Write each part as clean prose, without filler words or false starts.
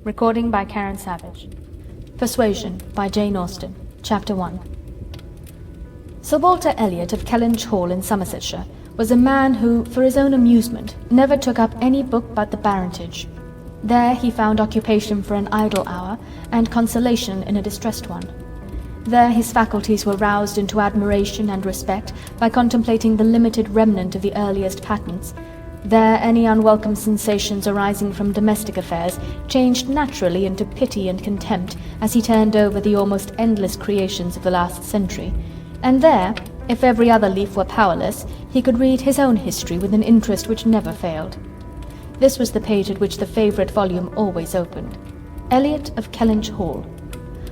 Recording by Karen Savage. Persuasion by Jane Austen. Chapter 1. Sir Walter Elliot of Kellynch Hall in Somersetshire was a man who, for his own amusement, never took up any book but the Baronetage. There he found occupation for an idle hour, and consolation in a distressed one. There his faculties were roused into admiration and respect by contemplating the limited remnant of the earliest patents. There any unwelcome sensations arising from domestic affairs changed naturally into pity and contempt as he turned over the almost endless creations of the last century. And there, if every other leaf were powerless, he could read his own history with an interest which never failed. This was the page at which the favourite volume always opened. Elliot of Kellynch Hall.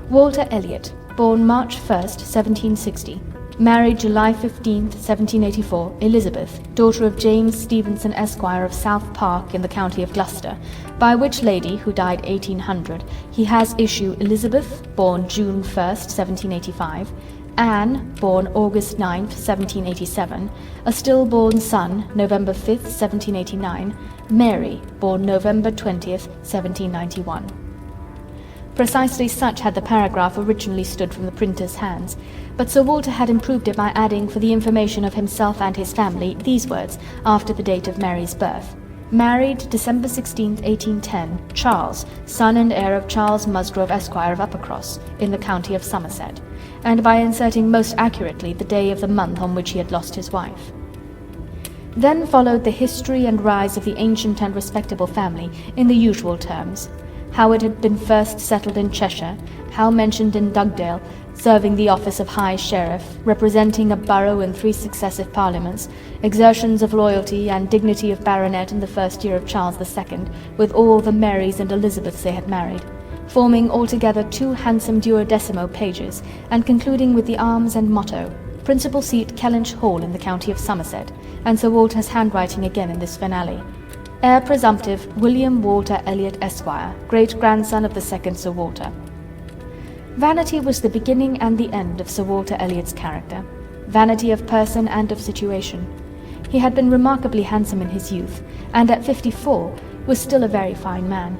Walter Elliot, born March 1st, 1760. Married July 15th, 1784, Elizabeth, daughter of James Stevenson, Esquire of South Park in the county of Gloucester, by which lady, who died 1800, he has issue Elizabeth, born June 1st, 1785, Anne, born August 9th, 1787, a stillborn son, November 5th, 1789, Mary, born November 20th, 1791. Precisely such had the paragraph originally stood from the printer's hands, but Sir Walter had improved it by adding, for the information of himself and his family, these words, after the date of Mary's birth. Married December 16th, 1810, Charles, son and heir of Charles Musgrove, Esquire of Uppercross, in the county of Somerset, and by inserting most accurately the day of the month on which he had lost his wife. Then followed the history and rise of the ancient and respectable family, in the usual terms. How it had been first settled in Cheshire, how mentioned in Dugdale, serving the office of High Sheriff, representing a borough in 3 successive Parliaments, exertions of loyalty and dignity of baronet in the first year of Charles II, with all the Marys and Elizabeths they had married, forming altogether 2 handsome 12mo pages, and concluding with the arms and motto, principal seat Kellynch Hall in the county of Somerset, and Sir Walter's handwriting again in this finale. Heir presumptive William Walter Elliot, Esquire, great-grandson of the second Sir Walter. Vanity was the beginning and the end of Sir Walter Elliot's character, vanity of person and of situation. He had been remarkably handsome in his youth, and at 54 was still a very fine man.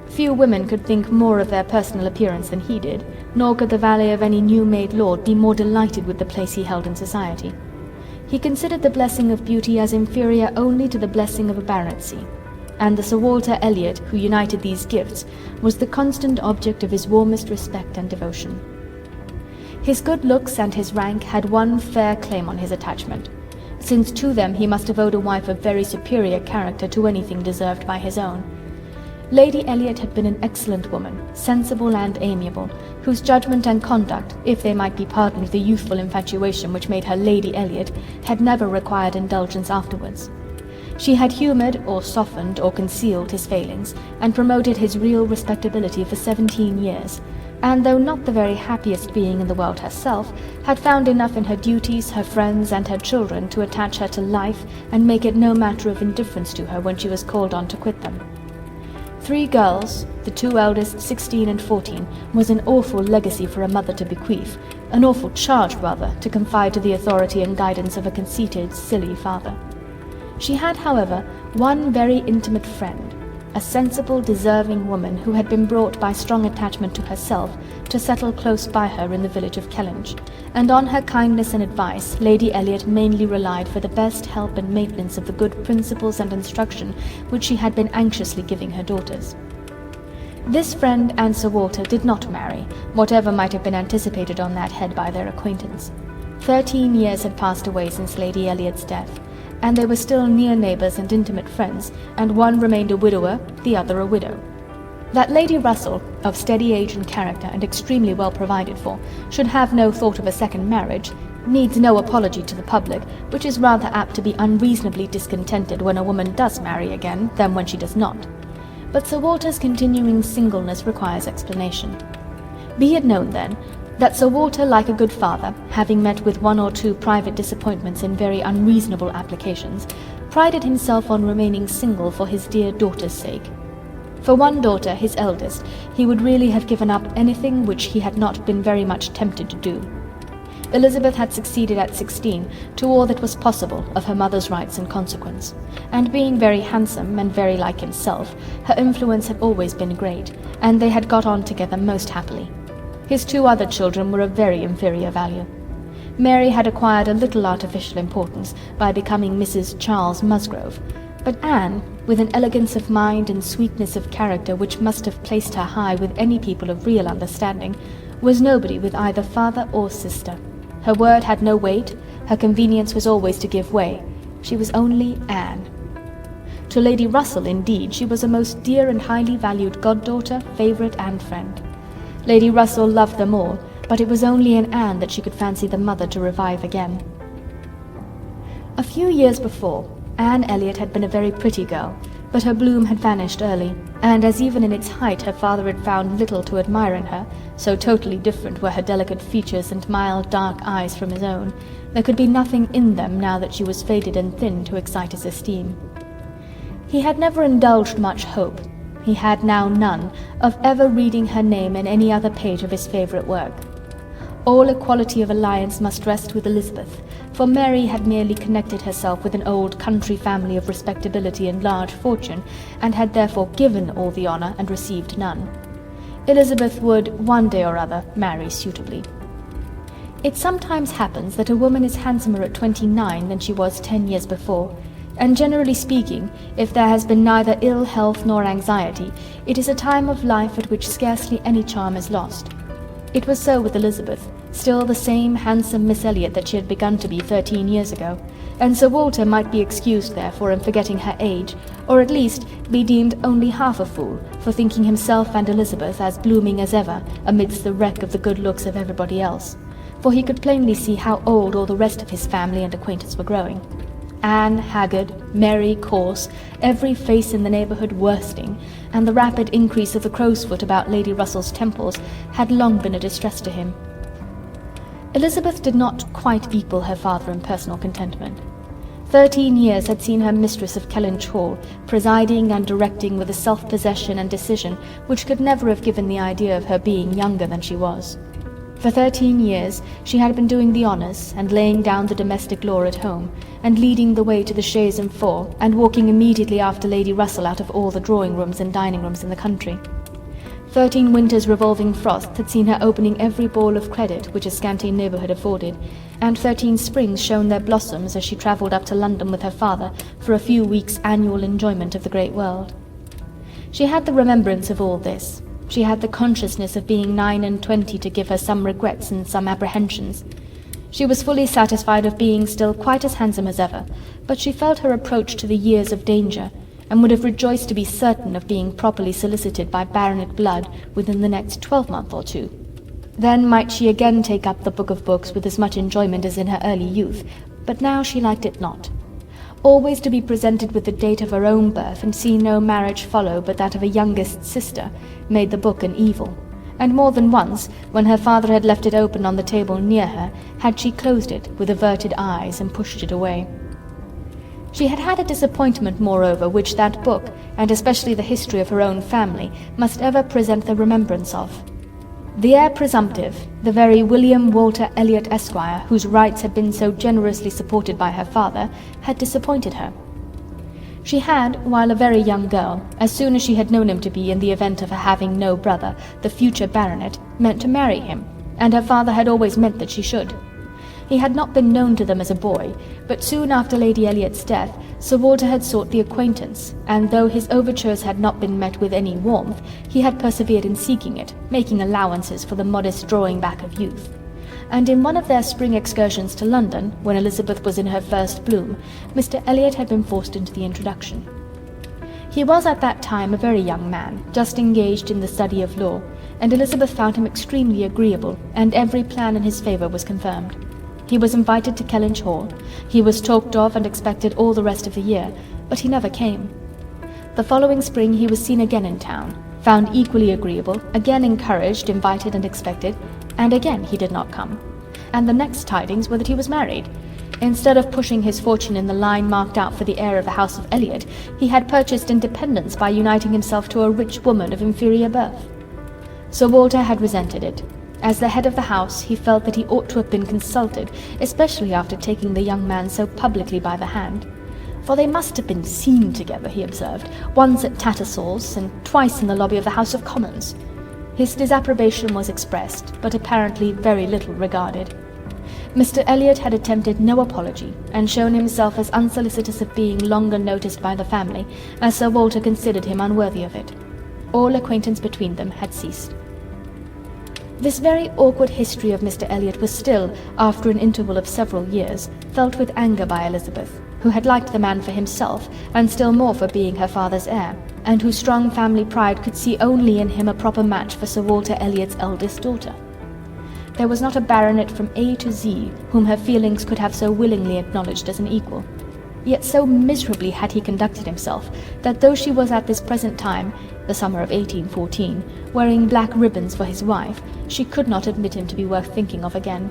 Few women could think more of their personal appearance than he did, nor could the valet of any new-made lord be more delighted with the place he held in society. He considered the blessing of beauty as inferior only to the blessing of a baronetcy, and the Sir Walter Elliot who united these gifts was the constant object of his warmest respect and devotion. His good looks and his rank had one fair claim on his attachment, since to them he must have owed a wife of very superior character to anything deserved by his own. Lady Elliot had been an excellent woman, sensible and amiable, whose judgment and conduct, if they might be pardoned the youthful infatuation which made her Lady Elliot, had never required indulgence afterwards. She had humoured, or softened, or concealed his failings, and promoted his real respectability for 17 years, and though not the very happiest being in the world herself, had found enough in her duties, her friends, and her children to attach her to life and make it no matter of indifference to her when she was called on to quit them. 3 girls, the 2 eldest 16 and 14, was an awful legacy for a mother to bequeath, an awful charge rather, to confide to the authority and guidance of a conceited, silly father. She had, however, one very intimate friend, a sensible, deserving woman who had been brought by strong attachment to herself to settle close by her in the village of Kellynch, and on her kindness and advice Lady Elliot mainly relied for the best help and maintenance of the good principles and instruction which she had been anxiously giving her daughters. This friend and Sir Walter did not marry, whatever might have been anticipated on that head by their acquaintance. 13 years had passed away since Lady Elliot's death, and they were still near neighbours and intimate friends, and one remained a widower, the other a widow. That Lady Russell, of steady age and character, and extremely well provided for, should have no thought of a second marriage, needs no apology to the public, which is rather apt to be unreasonably discontented when a woman does marry again than when she does not. But Sir Walter's continuing singleness requires explanation. Be it known, then, that Sir Walter, like a good father, having met with 1 or 2 private disappointments in very unreasonable applications, prided himself on remaining single for his dear daughter's sake. For one daughter, his eldest, he would really have given up anything which he had not been very much tempted to do. Elizabeth had succeeded at 16 to all that was possible of her mother's rights and consequence, and being very handsome and very like himself, her influence had always been great, and they had got on together most happily. His 2 other children were of very inferior value. Mary had acquired a little artificial importance by becoming Mrs. Charles Musgrove, but Anne, with an elegance of mind and sweetness of character which must have placed her high with any people of real understanding, was nobody with either father or sister. Her word had no weight, her convenience was always to give way. She was only Anne. To Lady Russell, indeed, she was a most dear and highly valued goddaughter, favourite and friend. Lady Russell loved them all, but it was only in Anne that she could fancy the mother to revive again. A few years before, Anne Elliot had been a very pretty girl, but her bloom had vanished early, and as even in its height her father had found little to admire in her, so totally different were her delicate features and mild dark eyes from his own, there could be nothing in them now that she was faded and thin to excite his esteem. He had never indulged much hope, he had now none, of ever reading her name in any other page of his favourite work. All equality of alliance must rest with Elizabeth, for Mary had merely connected herself with an old country family of respectability and large fortune, and had therefore given all the honour and received none. Elizabeth would, one day or other, marry suitably. It sometimes happens that a woman is handsomer at 29 than she was 10 years before, and generally speaking, if there has been neither ill health nor anxiety, it is a time of life at which scarcely any charm is lost. It was so with Elizabeth, still the same handsome Miss Elliot that she had begun to be 13 years ago, and Sir Walter might be excused therefore in forgetting her age, or at least be deemed only half a fool for thinking himself and Elizabeth as blooming as ever amidst the wreck of the good looks of everybody else, for he could plainly see how old all the rest of his family and acquaintance were growing. Anne haggard, Mary coarse, every face in the neighbourhood worsting, and the rapid increase of the crow's foot about Lady Russell's temples had long been a distress to him. Elizabeth did not quite equal her father in personal contentment. 13 years had seen her mistress of Kellynch Hall, presiding and directing with a self-possession and decision which could never have given the idea of her being younger than she was. For 13 years she had been doing the honours, and laying down the domestic law at home, and leading the way to the 𝕬𝖊𝖓, and walking immediately after Lady Russell out of all the drawing-rooms and dining-rooms in the country. 13 winters' revolving frosts had seen her opening every ball of credit which a scanty neighbourhood afforded, and 13 springs shone their blossoms as she travelled up to London with her father for a few weeks' annual enjoyment of the great world. She had the remembrance of all this. She had the consciousness of being 29 to give her some regrets and some apprehensions. She was fully satisfied of being still quite as handsome as ever, but she felt her approach to the years of danger, and would have rejoiced to be certain of being properly solicited by baronet blood within the next 12-month or 2. Then might she again take up the book of books with as much enjoyment as in her early youth, but now she liked it not. Always to be presented with the date of her own birth, and see no marriage follow but that of a youngest sister, made the book an evil, and more than once, when her father had left it open on the table near her, had she closed it with averted eyes and pushed it away. She had had a disappointment, moreover, which that book, and especially the history of her own family, must ever present the remembrance of. The heir presumptive, the very William Walter Elliot, Esquire, whose rights had been so generously supported by her father, had disappointed her. She had, while a very young girl, as soon as she had known him to be, in the event of her having no brother, the future baronet, meant to marry him, and her father had always meant that she should. He had not been known to them as a boy, but soon after Lady Elliot's death, Sir Walter had sought the acquaintance, and though his overtures had not been met with any warmth, he had persevered in seeking it, making allowances for the modest drawing back of youth. And in one of their spring excursions to London, when Elizabeth was in her first bloom, Mr. Elliot had been forced into the introduction. He was at that time a very young man, just engaged in the study of law, and Elizabeth found him extremely agreeable, and every plan in his favour was confirmed. He was invited to Kellynch Hall, he was talked of and expected all the rest of the year, but he never came. The following spring he was seen again in town, found equally agreeable, again encouraged, invited and expected, and again he did not come. And the next tidings were that he was married. Instead of pushing his fortune in the line marked out for the heir of the house of Elliot, he had purchased independence by uniting himself to a rich woman of inferior birth. Sir Walter had resented it, As the head of the house, he felt that he ought to have been consulted, especially after taking the young man so publicly by the hand. For they must have been seen together, he observed, once at Tattersall's and twice in the lobby of the House of Commons. His disapprobation was expressed, but apparently very little regarded. Mr. Elliot had attempted no apology, and shown himself as unsolicitous of being longer noticed by the family, as Sir Walter considered him unworthy of it. All acquaintance between them had ceased. This very awkward history of Mr. Elliot was still, after an interval of several years, felt with anger by Elizabeth, who had liked the man for himself, and still more for being her father's heir, and whose strong family pride could see only in him a proper match for Sir Walter Elliot's eldest daughter. There was not a baronet from A to Z whom her feelings could have so willingly acknowledged as an equal. Yet so miserably had he conducted himself, that though she was at this present time, the summer of 1814, wearing black ribbons for his wife, she could not admit him to be worth thinking of again.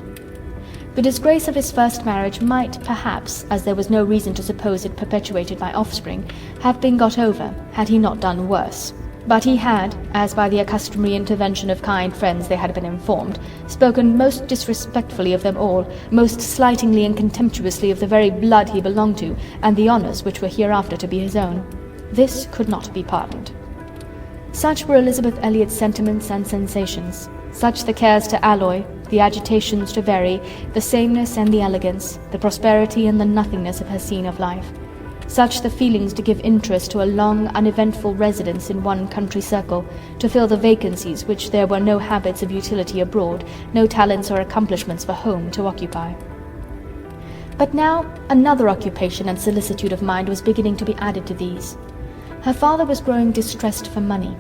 The disgrace of his first marriage might, perhaps, as there was no reason to suppose it perpetuated by offspring, have been got over, had he not done worse. But he had, as by the customary intervention of kind friends they had been informed, spoken most disrespectfully of them all, most slightingly and contemptuously of the very blood he belonged to, and the honours which were hereafter to be his own. This could not be pardoned. Such were Elizabeth Elliot's sentiments and sensations, such the cares to alloy, the agitations to vary, the sameness and the elegance, the prosperity and the nothingness of her scene of life. Such the feelings to give interest to a long, uneventful residence in one country circle, to fill the vacancies which there were no habits of utility abroad, no talents or accomplishments for home to occupy. But now another occupation and solicitude of mind was beginning to be added to these. Her father was growing distressed for money.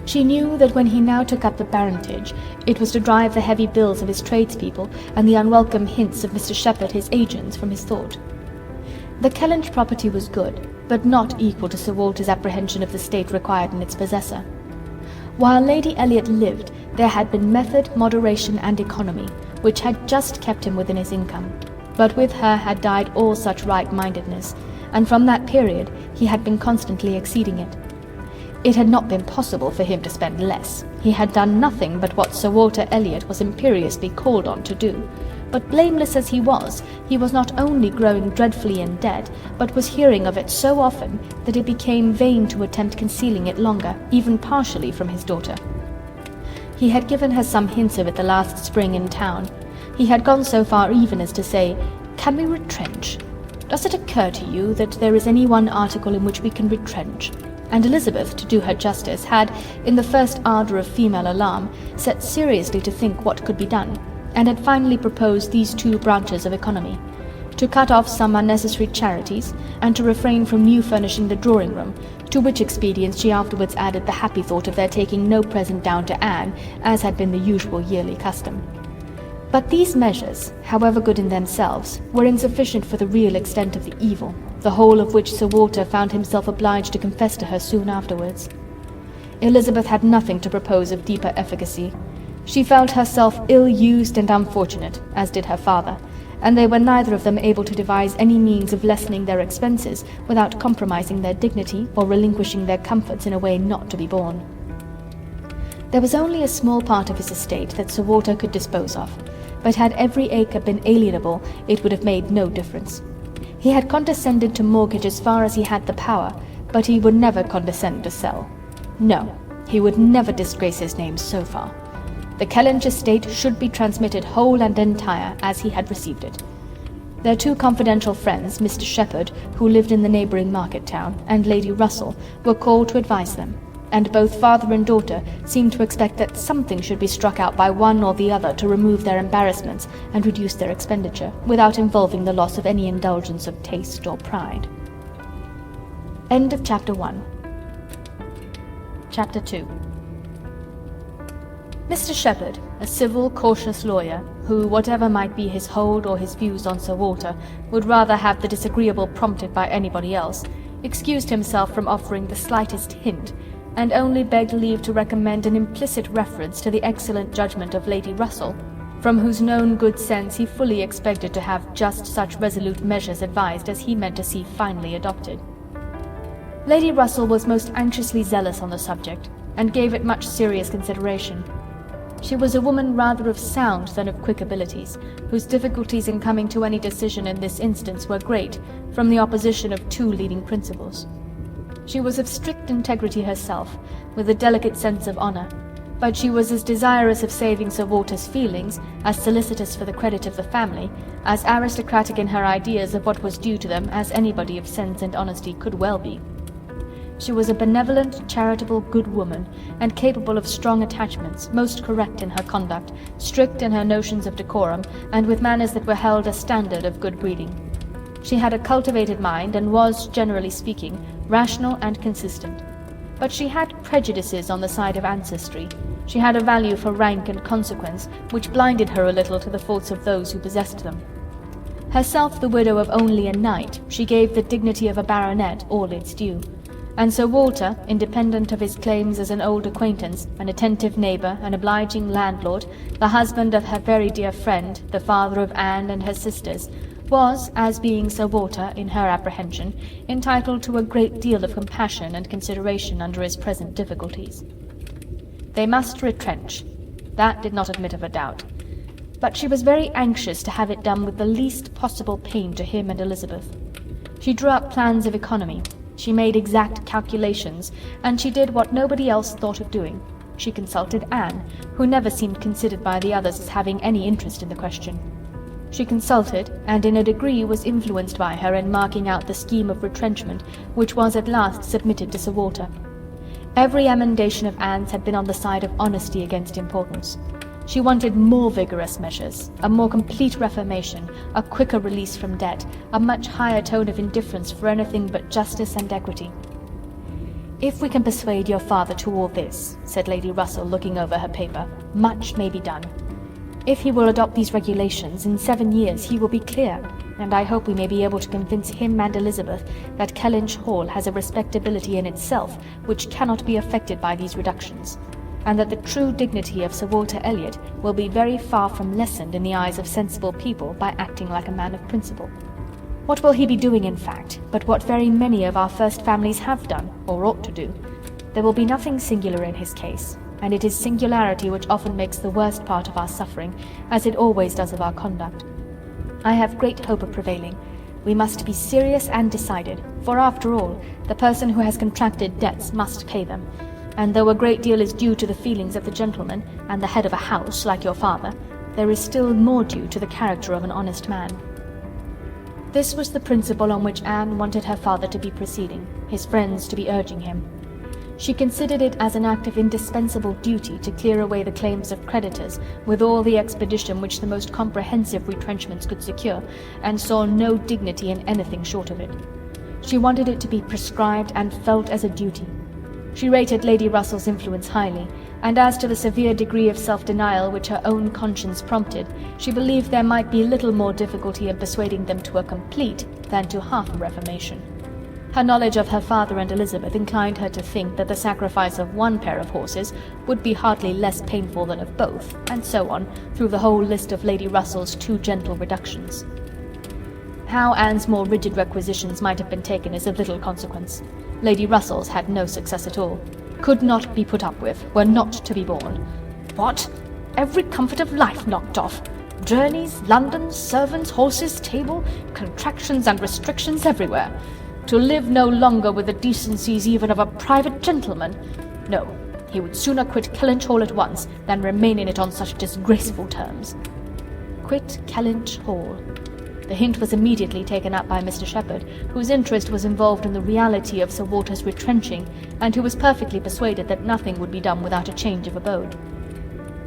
She knew that when he now took up the baronetage, it was to drive the heavy bills of his tradespeople and the unwelcome hints of Mr. Shepherd, his agents, from his thought. The Kellynch property was good, but not equal to Sir Walter's apprehension of the state required in its possessor. While Lady Elliot lived, there had been method, moderation, and economy, which had just kept him within his income, but with her had died all such right-mindedness, and from that period he had been constantly exceeding it. It had not been possible for him to spend less. He had done nothing but what Sir Walter Elliot was imperiously called on to do. But blameless as he was not only growing dreadfully in debt, but was hearing of it so often that it became vain to attempt concealing it longer, even partially, from his daughter. He had given her some hints of it the last spring in town. He had gone so far even as to say, "Can we retrench? Does it occur to you that there is any one article in which we can retrench?" And Elizabeth, to do her justice, had, in the first ardour of female alarm, set seriously to think what could be done, and had finally proposed these two branches of economy: to cut off some unnecessary charities, and to refrain from new furnishing the drawing-room, to which expedients she afterwards added the happy thought of their taking no present down to Anne, as had been the usual yearly custom. But these measures, however good in themselves, were insufficient for the real extent of the evil, the whole of which Sir Walter found himself obliged to confess to her soon afterwards. Elizabeth had nothing to propose of deeper efficacy. She felt herself ill-used and unfortunate, as did her father, and they were neither of them able to devise any means of lessening their expenses without compromising their dignity or relinquishing their comforts in a way not to be borne. There was only a small part of his estate that Sir Walter could dispose of, but had every acre been alienable, it would have made no difference. He had condescended to mortgage as far as he had the power, but he would never condescend to sell. No, he would never disgrace his name so far. The Kellynch estate should be transmitted whole and entire as he had received it. Their two confidential friends, Mr. Shepherd, who lived in the neighbouring market town, and Lady Russell, were called to advise them, and both father and daughter seemed to expect that something should be struck out by one or the other to remove their embarrassments and reduce their expenditure, without involving the loss of any indulgence of taste or pride. End of Chapter 1. Chapter 2. Mr. Shepherd, a civil, cautious lawyer, who, whatever might be his hold or his views on Sir Walter, would rather have the disagreeable prompted by anybody else, excused himself from offering the slightest hint, and only begged leave to recommend an implicit reference to the excellent judgment of Lady Russell, from whose known good sense he fully expected to have just such resolute measures advised as he meant to see finally adopted. Lady Russell was most anxiously zealous on the subject, and gave it much serious consideration. She was a woman rather of sound than of quick abilities, whose difficulties in coming to any decision in this instance were great, from the opposition of two leading principles. She was of strict integrity herself, with a delicate sense of honour, but she was as desirous of saving Sir Walter's feelings, as solicitous for the credit of the family, as aristocratic in her ideas of what was due to them as anybody of sense and honesty could well be. She was a benevolent, charitable, good woman, and capable of strong attachments, most correct in her conduct, strict in her notions of decorum, and with manners that were held a standard of good breeding. She had a cultivated mind, and was, generally speaking, rational and consistent. But she had prejudices on the side of ancestry. She had a value for rank and consequence, which blinded her a little to the faults of those who possessed them. Herself the widow of only a knight, she gave the dignity of a baronet all its due. And Sir Walter, independent of his claims as an old acquaintance, an attentive neighbour, an obliging landlord, the husband of her very dear friend, the father of Anne and her sisters, was, as being Sir Walter, in her apprehension, entitled to a great deal of compassion and consideration under his present difficulties. They must retrench. That did not admit of a doubt. But she was very anxious to have it done with the least possible pain to him and Elizabeth. She drew up plans of economy. She made exact calculations, and she did what nobody else thought of doing. She consulted Anne, who never seemed considered by the others as having any interest in the question. She consulted, and in a degree was influenced by her in marking out the scheme of retrenchment which was at last submitted to Sir Walter. Every emendation of Anne's had been on the side of honesty against importance. She wanted more vigorous measures, a more complete reformation, a quicker release from debt, a much higher tone of indifference for anything but justice and equity. "If we can persuade your father to all this," said Lady Russell, looking over her paper, "much may be done. If he will adopt these regulations, in 7 years he will be clear, and I hope we may be able to convince him and Elizabeth that Kellynch Hall has a respectability in itself which cannot be affected by these reductions, and that the true dignity of Sir Walter Elliot will be very far from lessened in the eyes of sensible people by acting like a man of principle. What will he be doing, in fact, but what very many of our first families have done, or ought to do? There will be nothing singular in his case, and it is singularity which often makes the worst part of our suffering, as it always does of our conduct. I have great hope of prevailing. We must be serious and decided, for after all, the person who has contracted debts must pay them, and though a great deal is due to the feelings of the gentleman, and the head of a house, like your father, there is still more due to the character of an honest man." This was the principle on which Anne wanted her father to be proceeding, his friends to be urging him. She considered it as an act of indispensable duty to clear away the claims of creditors with all the expedition which the most comprehensive retrenchments could secure, and saw no dignity in anything short of it. She wanted it to be prescribed and felt as a duty. She rated Lady Russell's influence highly, and as to the severe degree of self-denial which her own conscience prompted, she believed there might be little more difficulty in persuading them to a complete than to half a reformation. Her knowledge of her father and Elizabeth inclined her to think that the sacrifice of one pair of horses would be hardly less painful than of both, and so on, through the whole list of Lady Russell's too gentle reductions. How Anne's more rigid requisitions might have been taken is of little consequence. Lady Russell's had no success at all. Could not be put up with, were not to be borne. What? Every comfort of life knocked off! Journeys, London, servants, horses, table, contractions and restrictions everywhere. To live no longer with the decencies even of a private gentleman. No, he would sooner quit Kellynch Hall at once than remain in it on such disgraceful terms. Quit Kellynch Hall. The hint was immediately taken up by Mr. Shepherd, whose interest was involved in the reality of Sir Walter's retrenching, and who was perfectly persuaded that nothing would be done without a change of abode.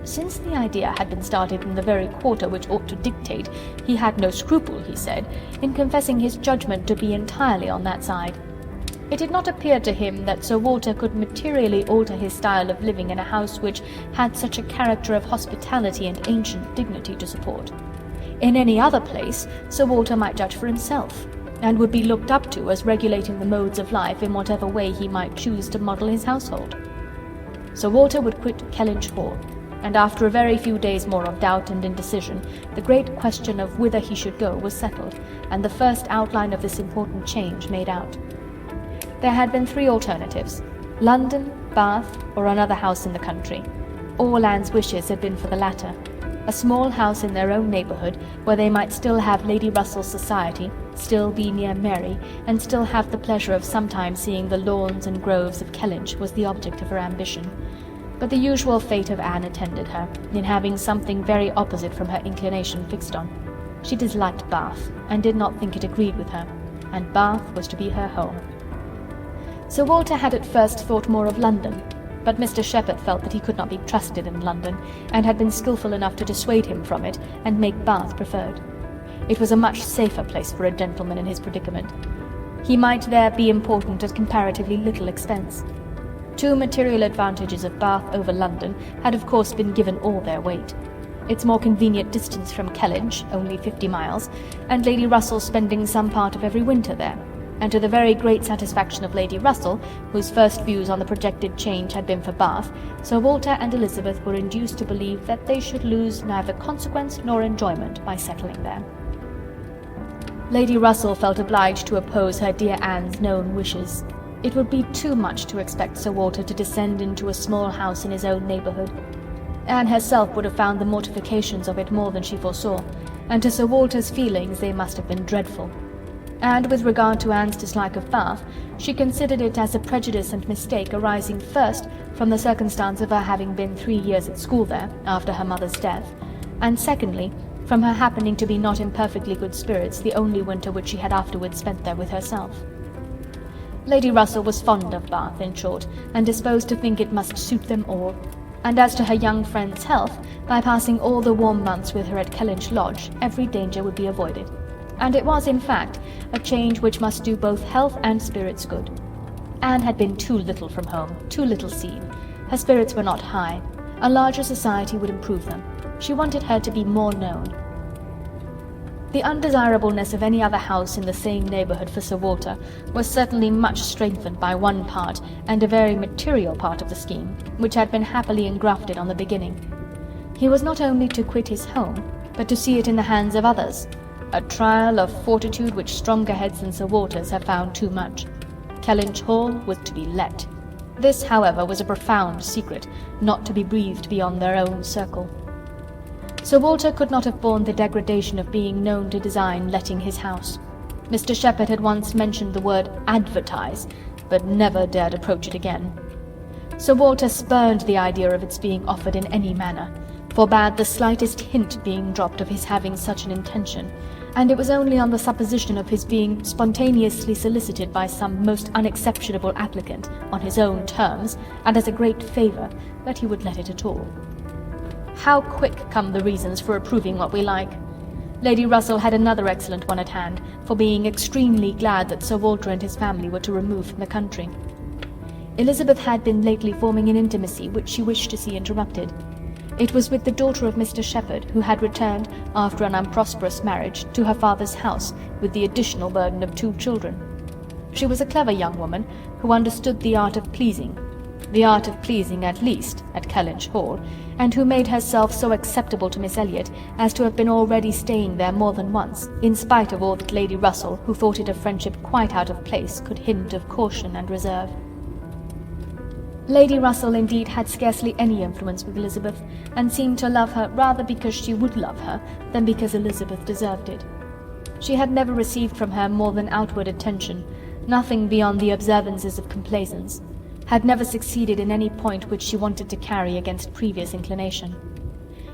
Since the idea had been started in the very quarter which ought to dictate, he had no scruple, he said, in confessing his judgment to be entirely on that side. It did not appear to him that Sir Walter could materially alter his style of living in a house which had such a character of hospitality and ancient dignity to support. In any other place, Sir Walter might judge for himself, and would be looked up to as regulating the modes of life in whatever way he might choose to model his household. Sir Walter would quit Kellynch Hall, and after a very few days more of doubt and indecision, the great question of whither he should go was settled, and the first outline of this important change made out. There had been 3 alternatives: London, Bath, or another house in the country. all Anne's wishes had been for the latter. A small house in their own neighbourhood, where they might still have Lady Russell's society, still be near Mary, and still have the pleasure of sometimes seeing the lawns and groves of Kellynch, was the object of her ambition. But the usual fate of Anne attended her, in having something very opposite from her inclination fixed on. She disliked Bath, and did not think it agreed with her, and Bath was to be her home. Sir Walter had at first thought more of London, but Mr. Shepherd felt that he could not be trusted in London, and had been skilful enough to dissuade him from it, and make Bath preferred. It was a much safer place for a gentleman in his predicament. He might there be important at comparatively little expense. Two material advantages of Bath over London had of course been given all their weight. Its more convenient distance from Kellynch, only 50 miles, and Lady Russell spending some part of every winter there, and to the very great satisfaction of Lady Russell, whose first views on the projected change had been for Bath, Sir Walter and Elizabeth were induced to believe that they should lose neither consequence nor enjoyment by settling there. Lady Russell felt obliged to oppose her dear Anne's known wishes. It would be too much to expect Sir Walter to descend into a small house in his own neighbourhood. Anne herself would have found the mortifications of it more than she foresaw, and to Sir Walter's feelings they must have been dreadful. And with regard to Anne's dislike of Bath, she considered it as a prejudice and mistake arising first from the circumstance of her having been 3 years at school there, after her mother's death, and secondly, from her happening to be not in perfectly good spirits the only winter which she had afterwards spent there with herself. Lady Russell was fond of Bath, in short, and disposed to think it must suit them all. And as to her young friend's health, by passing all the warm months with her at Kellynch Lodge, every danger would be avoided. And it was, in fact, a change which must do both health and spirits good. Anne had been too little from home, too little seen. Her spirits were not high. A larger society would improve them. She wanted her to be more known. The undesirableness of any other house in the same neighbourhood for Sir Walter was certainly much strengthened by one part, and a very material part of the scheme, which had been happily engrafted on the beginning. He was not only to quit his home, but to see it in the hands of others, a trial of fortitude which stronger heads than Sir Walter's have found too much. Kellynch Hall was to be let. This, however, was a profound secret, not to be breathed beyond their own circle. Sir Walter could not have borne the degradation of being known to design letting his house. Mr. Shepherd had once mentioned the word advertise, but never dared approach it again. Sir Walter spurned the idea of its being offered in any manner, forbade the slightest hint being dropped of his having such an intention, and it was only on the supposition of his being spontaneously solicited by some most unexceptionable applicant, on his own terms, and as a great favour, that he would let it at all. How quick come the reasons for approving what we like! Lady Russell had another excellent one at hand, for being extremely glad that Sir Walter and his family were to remove from the country. Elizabeth had been lately forming an intimacy which she wished to see interrupted. It was with the daughter of Mr. Shepherd, who had returned, after an unprosperous marriage, to her father's house, with the additional burden of 2 children. She was a clever young woman, who understood the art of pleasing at least, at Kellynch Hall, and who made herself so acceptable to Miss Elliot as to have been already staying there more than once, in spite of all that Lady Russell, who thought it a friendship quite out of place, could hint of caution and reserve. Lady Russell indeed had scarcely any influence with Elizabeth, and seemed to love her rather because she would love her than because Elizabeth deserved it. She had never received from her more than outward attention, nothing beyond the observances of complaisance, had never succeeded in any point which she wanted to carry against previous inclination.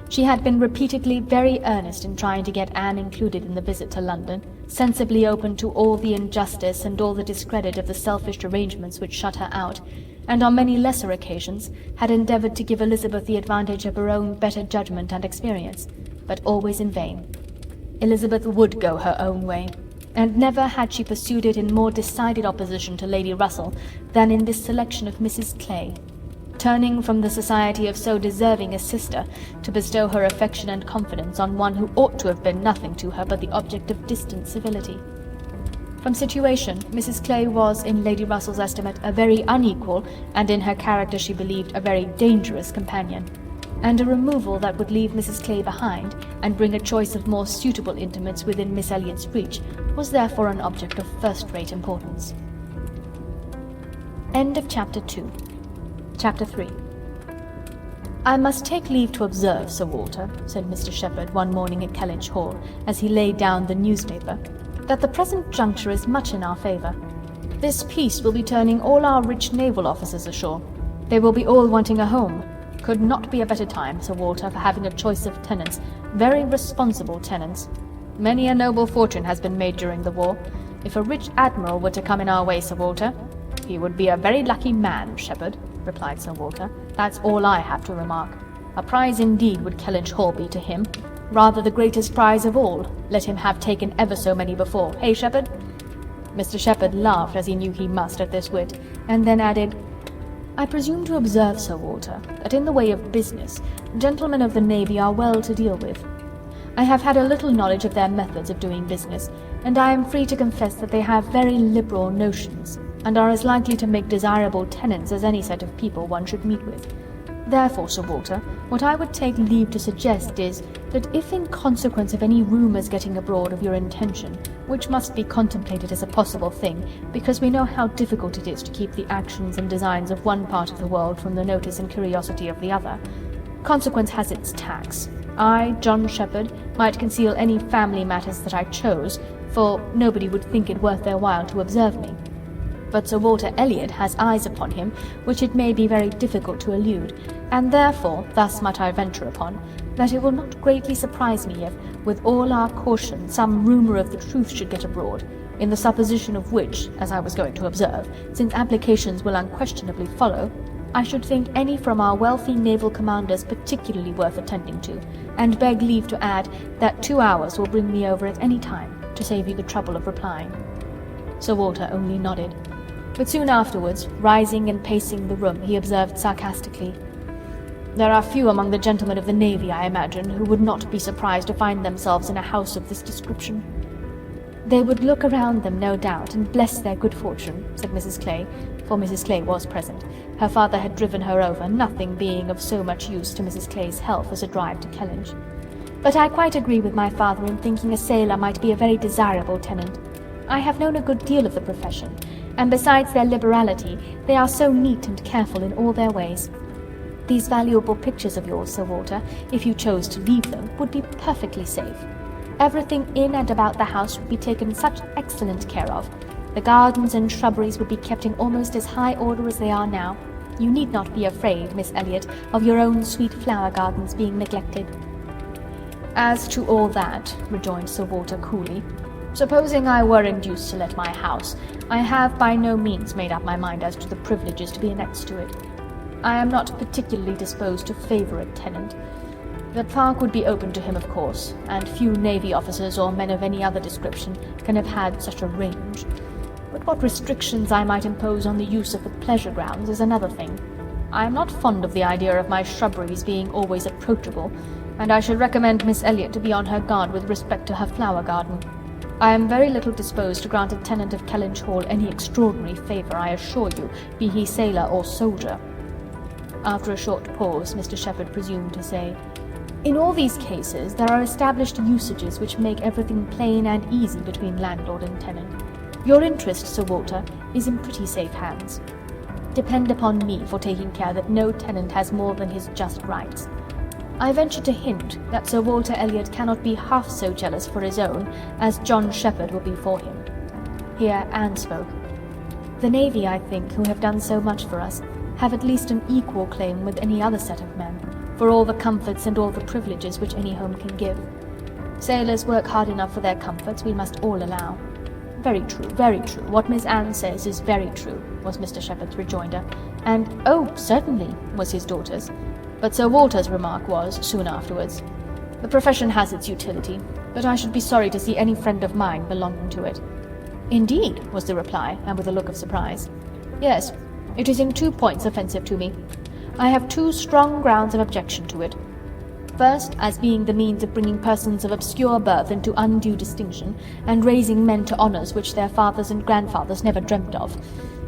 She had been repeatedly very earnest in trying to get Anne included in the visit to London, sensibly open to all the injustice and all the discredit of the selfish arrangements which shut her out, and on many lesser occasions had endeavoured to give Elizabeth the advantage of her own better judgment and experience, but always in vain. Elizabeth would go her own way, and never had she pursued it in more decided opposition to Lady Russell than in this selection of Mrs. Clay, turning from the society of so deserving a sister to bestow her affection and confidence on one who ought to have been nothing to her but the object of distant civility. From situation, Mrs. Clay was, in Lady Russell's estimate, a very unequal, and in her character she believed a very dangerous companion, and a removal that would leave Mrs. Clay behind, and bring a choice of more suitable intimates within Miss Elliot's reach, was therefore an object of first-rate importance. End of Chapter 2. Chapter 3. "I must take leave to observe, Sir Walter," said Mr. Shepherd one morning at Kellynch Hall, as he laid down the newspaper, "that the present juncture is much in our favour. This peace will be turning all our rich naval officers ashore. They will be all wanting a home. Could not be a better time, Sir Walter, for having a choice of tenants, very responsible tenants. Many a noble fortune has been made during the war. If a rich admiral were to come in our way, Sir Walter—" "He would be a very lucky man, Shepherd," replied Sir Walter. "That's all I have to remark. A prize indeed would Kellynch Hall be to him, rather the greatest prize of all, let him have taken ever so many before, hey, Shepherd?" Mr. Shepherd laughed, as he knew he must, at this wit, and then added, "I presume to observe, Sir Walter, that in the way of business, gentlemen of the navy are well to deal with. I have had a little knowledge of their methods of doing business, and I am free to confess that they have very liberal notions, and are as likely to make desirable tenants as any set of people one should meet with. Therefore, Sir Walter, what I would take leave to suggest is, that if in consequence of any rumours getting abroad of your intention, which must be contemplated as a possible thing, because we know how difficult it is to keep the actions and designs of one part of the world from the notice and curiosity of the other, consequence has its tax. I, John Shepherd, might conceal any family matters that I chose, for nobody would think it worth their while to observe me. But Sir Walter Elliot has eyes upon him, which it may be very difficult to elude, and therefore thus much I venture upon, that it will not greatly surprise me if, with all our caution, some rumour of the truth should get abroad, in the supposition of which, as I was going to observe, since applications will unquestionably follow, I should think any from our wealthy naval commanders particularly worth attending to, and beg leave to add that 2 hours will bring me over at any time, to save you the trouble of replying." Sir Walter only nodded. But soon afterwards, rising and pacing the room, he observed sarcastically, "There are few among the gentlemen of the navy, I imagine, who would not be surprised to find themselves in a house of this description." "They would look around them, no doubt, and bless their good fortune," said Mrs. Clay, for Mrs. Clay was present. Her father had driven her over, nothing being of so much use to Mrs. Clay's health as a drive to Kellynch. "But I quite agree with my father in thinking a sailor might be a very desirable tenant. I have known a good deal of the profession, and besides their liberality, they are so neat and careful in all their ways. These valuable pictures of yours, Sir Walter, if you chose to leave them, would be perfectly safe. Everything in and about the house would be taken such excellent care of. The gardens and shrubberies would be kept in almost as high order as they are now. You need not be afraid, Miss Elliot, of your own sweet flower gardens being neglected." "As to all that," rejoined Sir Walter coolly, "supposing I were induced to let my house, I have by no means made up my mind as to the privileges to be annexed to it. I am not particularly disposed to favour a tenant. The park would be open to him, of course, and few navy officers or men of any other description can have had such a range. But what restrictions I might impose on the use of the pleasure grounds is another thing. I am not fond of the idea of my shrubberies being always approachable, and I should recommend Miss Elliot to be on her guard with respect to her flower garden. I am very little disposed to grant a tenant of Kellynch Hall any extraordinary favour, I assure you, be he sailor or soldier." After a short pause, Mr. Shepherd presumed to say, "In all these cases there are established usages which make everything plain and easy between landlord and tenant. Your interest, Sir Walter, is in pretty safe hands. Depend upon me for taking care that no tenant has more than his just rights. I venture to hint that Sir Walter Elliot cannot be half so jealous for his own as John Shepherd will be for him." Here Anne spoke. "The navy, I think, who have done so much for us, have at least an equal claim with any other set of men, for all the comforts and all the privileges which any home can give. Sailors work hard enough for their comforts, we must all allow." "Very true, very true. What Miss Anne says is very true," was Mr. Shepherd's rejoinder, and "Oh, certainly," was his daughter's. But Sir Walter's remark was, soon afterwards, "The profession has its utility, but I should be sorry to see any friend of mine belonging to it." "Indeed," was the reply, and with a look of surprise. "Yes, it is in 2 points offensive to me. I have 2 strong grounds of objection to it. First, as being the means of bringing persons of obscure birth into undue distinction, and raising men to honours which their fathers and grandfathers never dreamt of.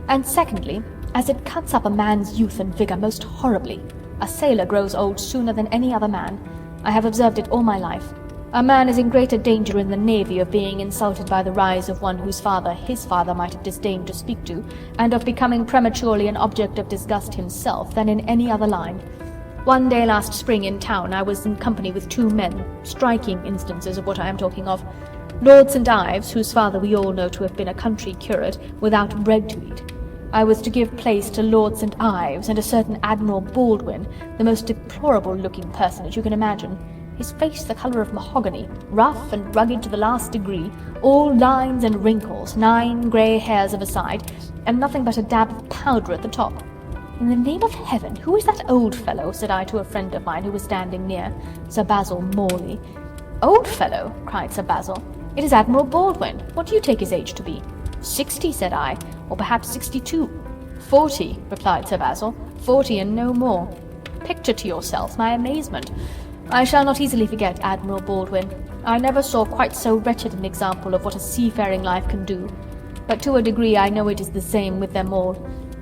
And secondly, as it cuts up a man's youth and vigour most horribly. A sailor grows old sooner than any other man. I have observed it all my life. A man is in greater danger in the navy of being insulted by the rise of one whose father his father might have disdained to speak to, and of becoming prematurely an object of disgust himself, than in any other line. One day last spring in town I was in company with two men, striking instances of what I am talking of. Lord St. Ives, whose father we all know to have been a country curate, without bread to eat. I was to give place to Lord St. Ives and a certain Admiral Baldwin, the most deplorable-looking personage you can imagine. His face the colour of mahogany, rough and rugged to the last degree, all lines and wrinkles, 9 grey hairs of a side, and nothing but a dab of powder at the top. "In the name of heaven, who is that old fellow?" said I to a friend of mine who was standing near, Sir Basil Morley. "Old fellow?" cried Sir Basil. "It is Admiral Baldwin. What do you take his age to be?" 60, said I, or perhaps 62. 40, replied Sir Basil, 40 and no more. Picture to yourself my amazement. I shall not easily forget Admiral Baldwin. I never saw quite so wretched an example of what a seafaring life can do. But to a degree I know it is the same with them all.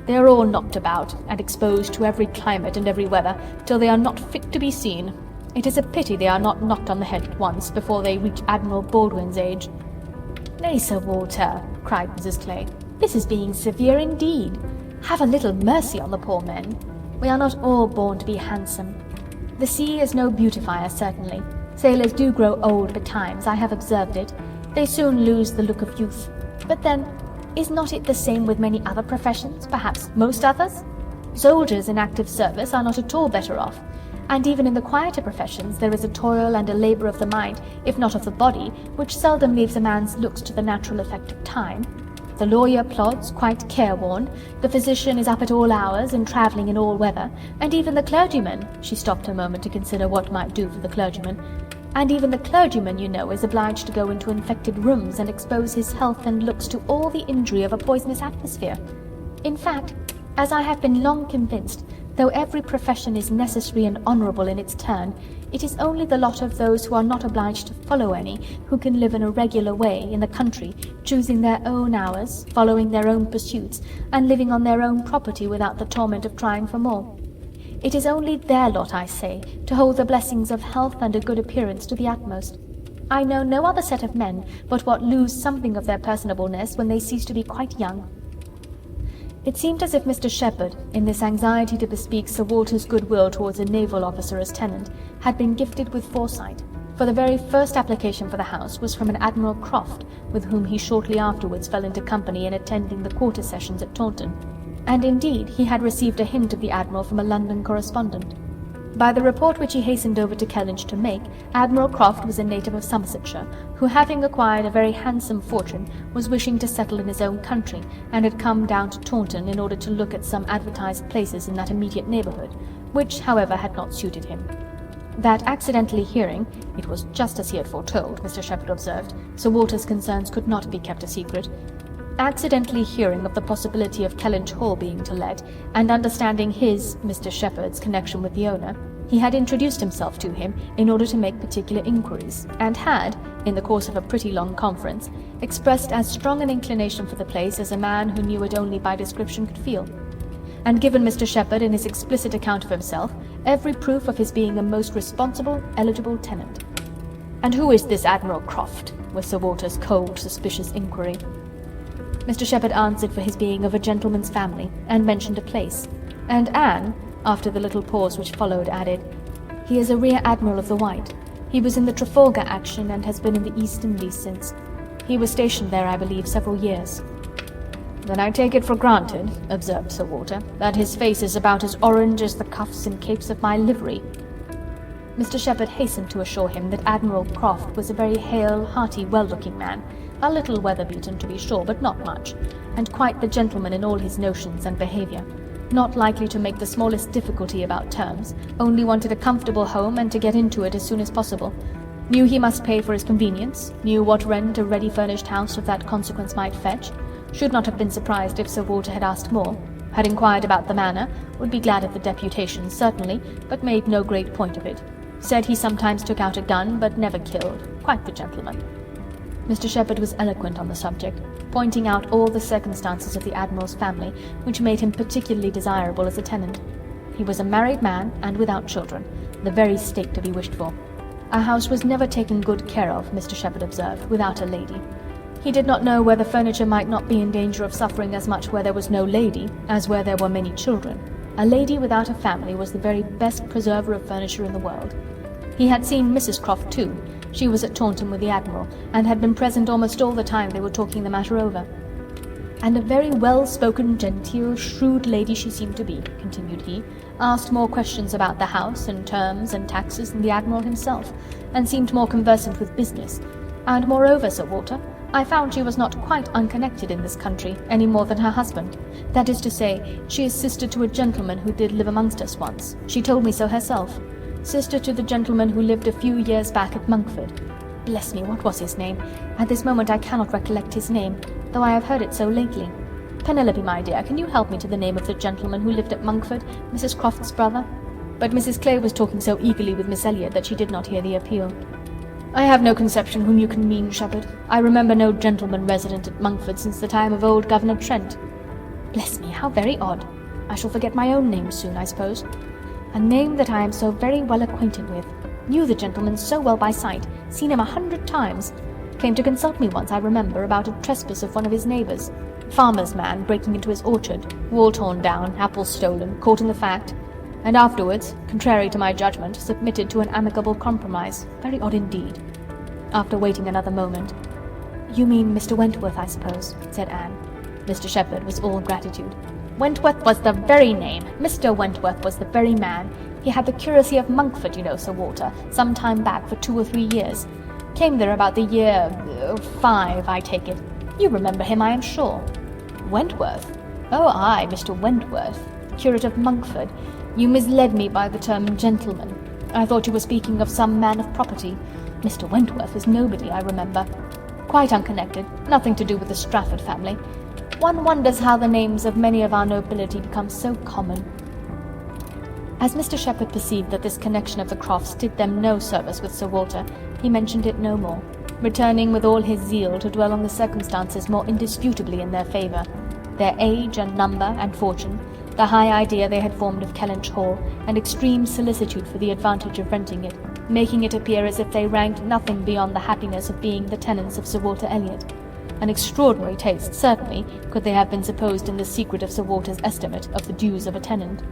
They are all knocked about, and exposed to every climate and every weather, till they are not fit to be seen. It is a pity they are not knocked on the head at once, before they reach Admiral Baldwin's age." "Nay, Sir Walter," cried Mrs. Clay, "this is being severe indeed. Have a little mercy on the poor men. We are not all born to be handsome. The sea is no beautifier, certainly. Sailors do grow old betimes, I have observed it. They soon lose the look of youth. But then, is not it the same with many other professions, perhaps most others? Soldiers in active service are not at all better off. And even in the quieter professions there is a toil and a labour of the mind, if not of the body, which seldom leaves a man's looks to the natural effect of time. The lawyer plods, quite careworn, the physician is up at all hours, and travelling in all weather, and even the clergyman—" she stopped a moment to consider what might do for the clergyman, "and even the clergyman, you know, is obliged to go into infected rooms and expose his health and looks to all the injury of a poisonous atmosphere. In fact, as I have been long convinced, though every profession is necessary and honourable in its turn, it is only the lot of those who are not obliged to follow any, who can live in a regular way, in the country, choosing their own hours, following their own pursuits, and living on their own property without the torment of trying for more. It is only their lot, I say, to hold the blessings of health and a good appearance to the utmost. I know no other set of men but what lose something of their personableness when they cease to be quite young." It seemed as if Mr. Shepherd, in this anxiety to bespeak Sir Walter's goodwill towards a naval officer as tenant, had been gifted with foresight, for the very first application for the house was from an Admiral Croft, with whom he shortly afterwards fell into company in attending the quarter sessions at Taunton, and indeed he had received a hint of the Admiral from a London correspondent. By the report which he hastened over to Kellynch to make, Admiral Croft was a native of Somersetshire, who, having acquired a very handsome fortune, was wishing to settle in his own country, and had come down to Taunton in order to look at some advertised places in that immediate neighbourhood, which, however, had not suited him. That accidentally hearing, it was just as he had foretold, Mr. Shepherd observed, Sir Walter's concerns could not be kept a secret. Accidentally hearing of the possibility of Kellynch Hall being to let, and understanding his, Mr. Shepherd's, connection with the owner, he had introduced himself to him in order to make particular inquiries, and had, in the course of a pretty long conference, expressed as strong an inclination for the place as a man who knew it only by description could feel, and given Mr. Shepherd, in his explicit account of himself, every proof of his being a most responsible, eligible tenant. "And who is this Admiral Croft?" was Sir Walter's cold, suspicious inquiry. Mr. Shepherd answered for his being of a gentleman's family, and mentioned a place, and Anne, after the little pause which followed, added, "He is a rear admiral of the White. He was in the Trafalgar action, and has been in the East Indies since. He was stationed there, I believe, several years." "Then I take it for granted," observed Sir Walter, "that his face is about as orange as the cuffs and capes of my livery." Mr. Shepherd hastened to assure him that Admiral Croft was a very hale, hearty, well-looking man, a little weather-beaten to be sure, but not much, and quite the gentleman in all his notions and behaviour, not likely to make the smallest difficulty about terms, only wanted a comfortable home and to get into it as soon as possible, knew he must pay for his convenience, knew what rent a ready-furnished house of that consequence might fetch, should not have been surprised if Sir Walter had asked more, had inquired about the manor, would be glad of the deputation, certainly, but made no great point of it, said he sometimes took out a gun, but never killed, quite the gentleman. Mr. Shepherd was eloquent on the subject, pointing out all the circumstances of the Admiral's family, which made him particularly desirable as a tenant. He was a married man, and without children, the very state to be wished for. A house was never taken good care of, Mr. Shepherd observed, without a lady. He did not know where the furniture might not be in danger of suffering as much where there was no lady, as where there were many children. A lady without a family was the very best preserver of furniture in the world. He had seen Mrs. Croft too. She was at Taunton with the Admiral, and had been present almost all the time they were talking the matter over. "And a very well-spoken, genteel, shrewd lady she seemed to be," continued he, "asked more questions about the house, and terms, and taxes than the Admiral himself, and seemed more conversant with business. And moreover, Sir Walter, I found she was not quite unconnected in this country, any more than her husband. That is to say, she is sister to a gentleman who did live amongst us once. She told me so herself. Sister to the gentleman who lived a few years back at Monkford. Bless me, what was his name? At this moment I cannot recollect his name, though I have heard it so lately. Penelope, my dear, can you help me to the name of the gentleman who lived at Monkford, Mrs. Croft's brother?" But Mrs. Clay was talking so eagerly with Miss Elliot that she did not hear the appeal. "I have no conception whom you can mean, Shepherd. I remember no gentleman resident at Monkford since the time of old Governor Trent." "Bless me, how very odd. I shall forget my own name soon, I suppose. A name that I am so very well acquainted with. Knew the gentleman so well by sight, seen him 100 times. Came to consult me once, I remember, about a trespass of one of his neighbours. Farmer's man breaking into his orchard, wall torn down, apples stolen, caught in the fact, and afterwards, contrary to my judgment, submitted to an amicable compromise. Very odd indeed." After waiting another moment, "You mean Mr. Wentworth, I suppose," said Anne. Mr. Shepherd was all gratitude. "Wentworth was the very name. Mr. Wentworth was the very man. He had the curacy of Monkford, you know, Sir Walter, some time back, for 2 or 3 years. Came there about the year 5, I take it. You remember him, I am sure." "Wentworth? Oh, aye, Mr. Wentworth, curate of Monkford. You misled me by the term gentleman. I thought you were speaking of some man of property. Mr. Wentworth was nobody, I remember. Quite unconnected, nothing to do with the Strafford family. One wonders how the names of many of our nobility become so common." As Mr. Shepherd perceived that this connection of the Crofts did them no service with Sir Walter, he mentioned it no more, returning with all his zeal to dwell on the circumstances more indisputably in their favour: their age and number and fortune, the high idea they had formed of Kellynch Hall, and extreme solicitude for the advantage of renting it, making it appear as if they ranked nothing beyond the happiness of being the tenants of Sir Walter Elliot. An extraordinary taste, certainly, could they have been supposed in the secret of Sir Walter's estimate of the dues of a tenant.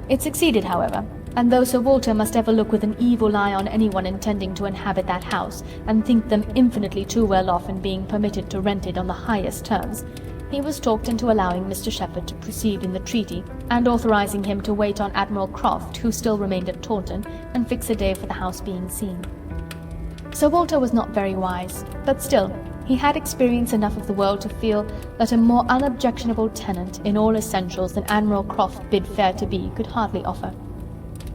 It succeeded, however, and though Sir Walter must ever look with an evil eye on anyone intending to inhabit that house, and think them infinitely too well off in being permitted to rent it on the highest terms, he was talked into allowing Mr. Shepherd to proceed in the treaty, and authorizing him to wait on Admiral Croft, who still remained at Taunton, and fix a day for the house being seen. Sir Walter was not very wise, but still, he had experience enough of the world to feel that a more unobjectionable tenant in all essentials than Admiral Croft bid fair to be could hardly offer.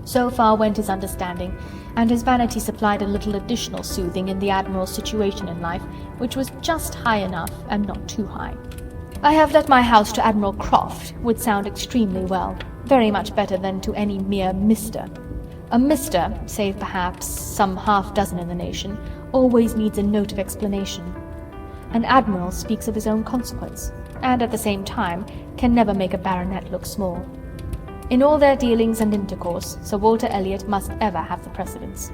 So far went his understanding, and his vanity supplied a little additional soothing in the Admiral's situation in life, which was just high enough and not too high. "I have let my house to Admiral Croft" would sound extremely well, very much better than to any mere Mr. A Mr., save perhaps some half-dozen in the nation, always needs a note of explanation. An admiral speaks of his own consequence, and at the same time can never make a baronet look small. In all their dealings and intercourse, Sir Walter Elliot must ever have the precedence.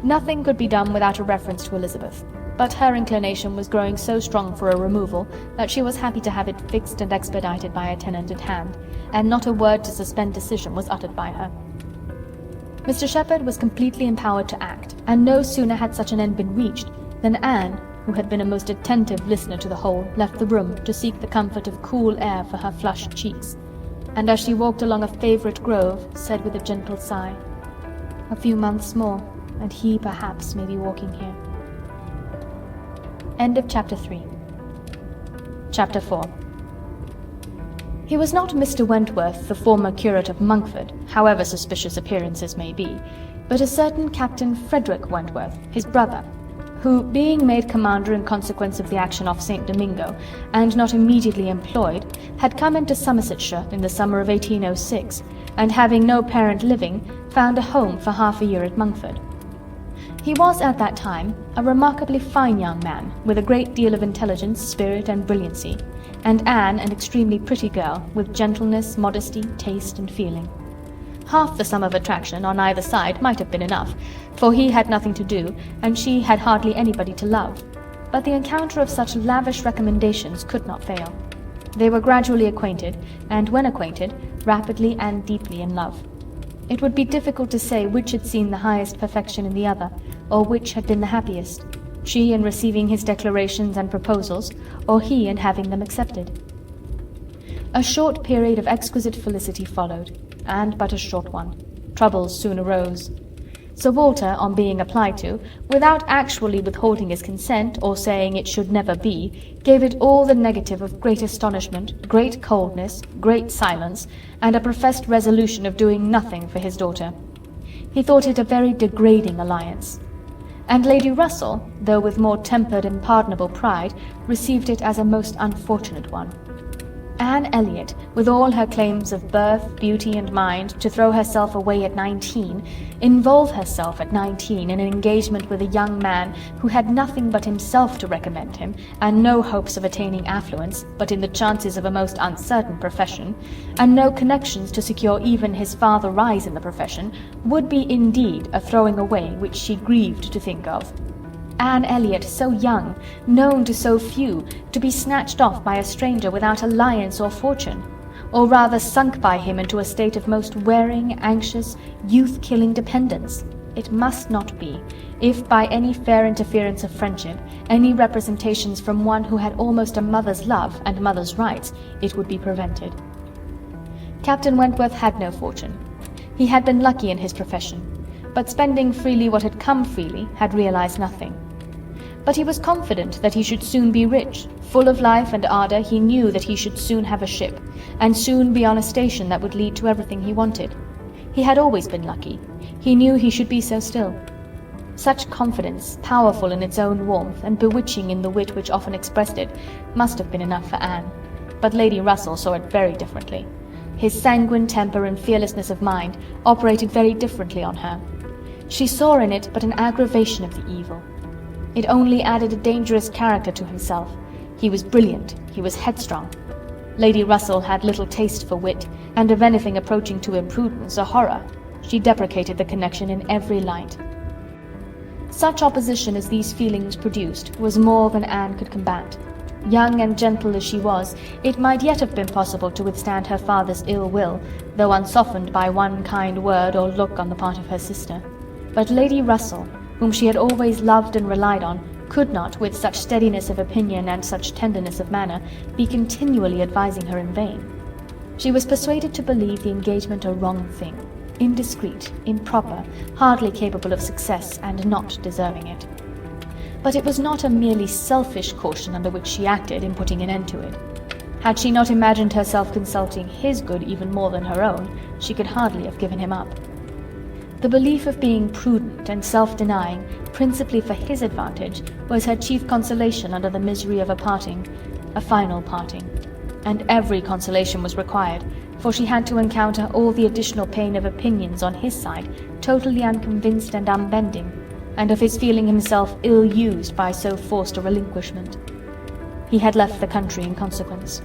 Nothing could be done without a reference to Elizabeth, but her inclination was growing so strong for a removal that she was happy to have it fixed and expedited by a tenant at hand, and not a word to suspend decision was uttered by her. Mr. Shepherd was completely empowered to act, and no sooner had such an end been reached than Anne, who had been a most attentive listener to the whole, left the room to seek the comfort of cool air for her flushed cheeks, and as she walked along a favourite grove, said with a gentle sigh, "A few months more, and he perhaps may be walking here." End of Chapter 3. Chapter 4. He was not Mr. Wentworth, the former curate of Monkford, however suspicious appearances may be, but a certain Captain Frederick Wentworth, his brother, who, being made commander in consequence of the action off St. Domingo, and not immediately employed, had come into Somersetshire in the summer of 1806, and having no parent living, found a home for half a year at Monkford. He was at that time a remarkably fine young man, with a great deal of intelligence, spirit, and brilliancy, and Anne an extremely pretty girl, with gentleness, modesty, taste, and feeling. Half the sum of attraction on either side might have been enough, for he had nothing to do, and she had hardly anybody to love, but the encounter of such lavish recommendations could not fail. They were gradually acquainted, and when acquainted, rapidly and deeply in love. It would be difficult to say which had seen the highest perfection in the other, or which had been the happiest, she in receiving his declarations and proposals, or he in having them accepted. A short period of exquisite felicity followed, and but a short one. Troubles soon arose. Sir Walter, on being applied to, without actually withholding his consent, or saying it should never be, gave it all the negative of great astonishment, great coldness, great silence, and a professed resolution of doing nothing for his daughter. He thought it a very degrading alliance. And Lady Russell, though with more tempered and pardonable pride, received it as a most unfortunate one. Anne Elliot, with all her claims of birth, beauty, and mind, to throw herself away at 19, involve herself at 19 in an engagement with a young man who had nothing but himself to recommend him, and no hopes of attaining affluence, but in the chances of a most uncertain profession, and no connections to secure even his farther rise in the profession, would be indeed a throwing away which she grieved to think of. Anne Elliot, so young, known to so few, to be snatched off by a stranger without alliance or fortune, or rather sunk by him into a state of most wearing, anxious, youth-killing dependence. It must not be, if by any fair interference of friendship, any representations from one who had almost a mother's love and mother's rights, it would be prevented. Captain Wentworth had no fortune. He had been lucky in his profession, but spending freely what had come freely, had realized nothing. But he was confident that he should soon be rich. Full of life and ardor, he knew that he should soon have a ship, and soon be on a station that would lead to everything he wanted. He had always been lucky. He knew he should be so still. Such confidence, powerful in its own warmth, and bewitching in the wit which often expressed it, must have been enough for Anne. But Lady Russell saw it very differently. His sanguine temper and fearlessness of mind operated very differently on her. She saw in it but an aggravation of the evil. It only added a dangerous character to himself. He was brilliant, he was headstrong. Lady Russell had little taste for wit, and of anything approaching to imprudence, a horror. She deprecated the connection in every light. Such opposition as these feelings produced was more than Anne could combat. Young and gentle as she was, it might yet have been possible to withstand her father's ill will, though unsoftened by one kind word or look on the part of her sister. But Lady Russell, whom she had always loved and relied on, could not, with such steadiness of opinion and such tenderness of manner, be continually advising her in vain. She was persuaded to believe the engagement a wrong thing, indiscreet, improper, hardly capable of success, and not deserving it. But it was not a merely selfish caution under which she acted in putting an end to it. Had she not imagined herself consulting his good even more than her own, she could hardly have given him up. The belief of being prudent and self-denying, principally for his advantage, was her chief consolation under the misery of a parting, a final parting. And every consolation was required, for she had to encounter all the additional pain of opinions on his side, totally unconvinced and unbending, and of his feeling himself ill-used by so forced a relinquishment. He had left the country in consequence.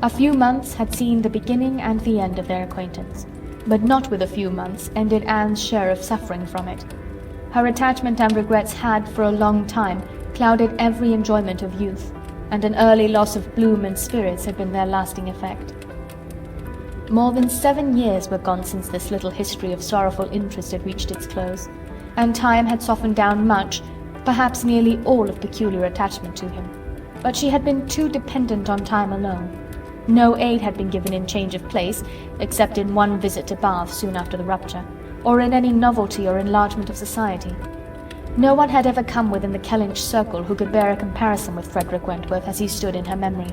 A few months had seen the beginning and the end of their acquaintance. But not with a few months ended Anne's share of suffering from it. Her attachment and regrets had, for a long time, clouded every enjoyment of youth, and an early loss of bloom and spirits had been their lasting effect. More than 7 years were gone since this little history of sorrowful interest had reached its close, and time had softened down much, perhaps nearly all of peculiar attachment to him. But she had been too dependent on time alone. No aid had been given in change of place, except in one visit to Bath soon after the rupture, or in any novelty or enlargement of society. No one had ever come within the Kellynch circle who could bear a comparison with Frederick Wentworth as he stood in her memory.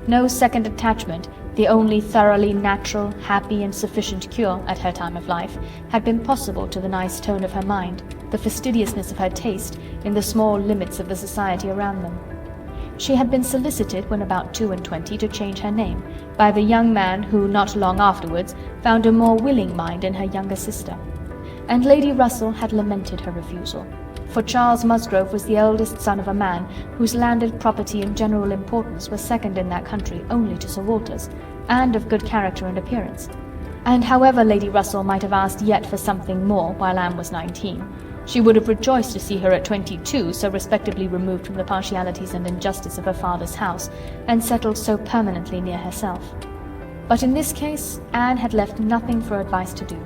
No second attachment, the only thoroughly natural, happy, and sufficient cure, at her time of life, had been possible to the nice tone of her mind, the fastidiousness of her taste, in the small limits of the society around them. She had been solicited, when about 22, to change her name, by the young man who, not long afterwards, found a more willing mind in her younger sister. And Lady Russell had lamented her refusal, for Charles Musgrove was the eldest son of a man whose landed property and general importance was second in that country only to Sir Walter's, and of good character and appearance. And however Lady Russell might have asked yet for something more while Anne was 19, she would have rejoiced to see her at 22 so respectably removed from the partialities and injustice of her father's house, and settled so permanently near herself. But in this case, Anne had left nothing for advice to do,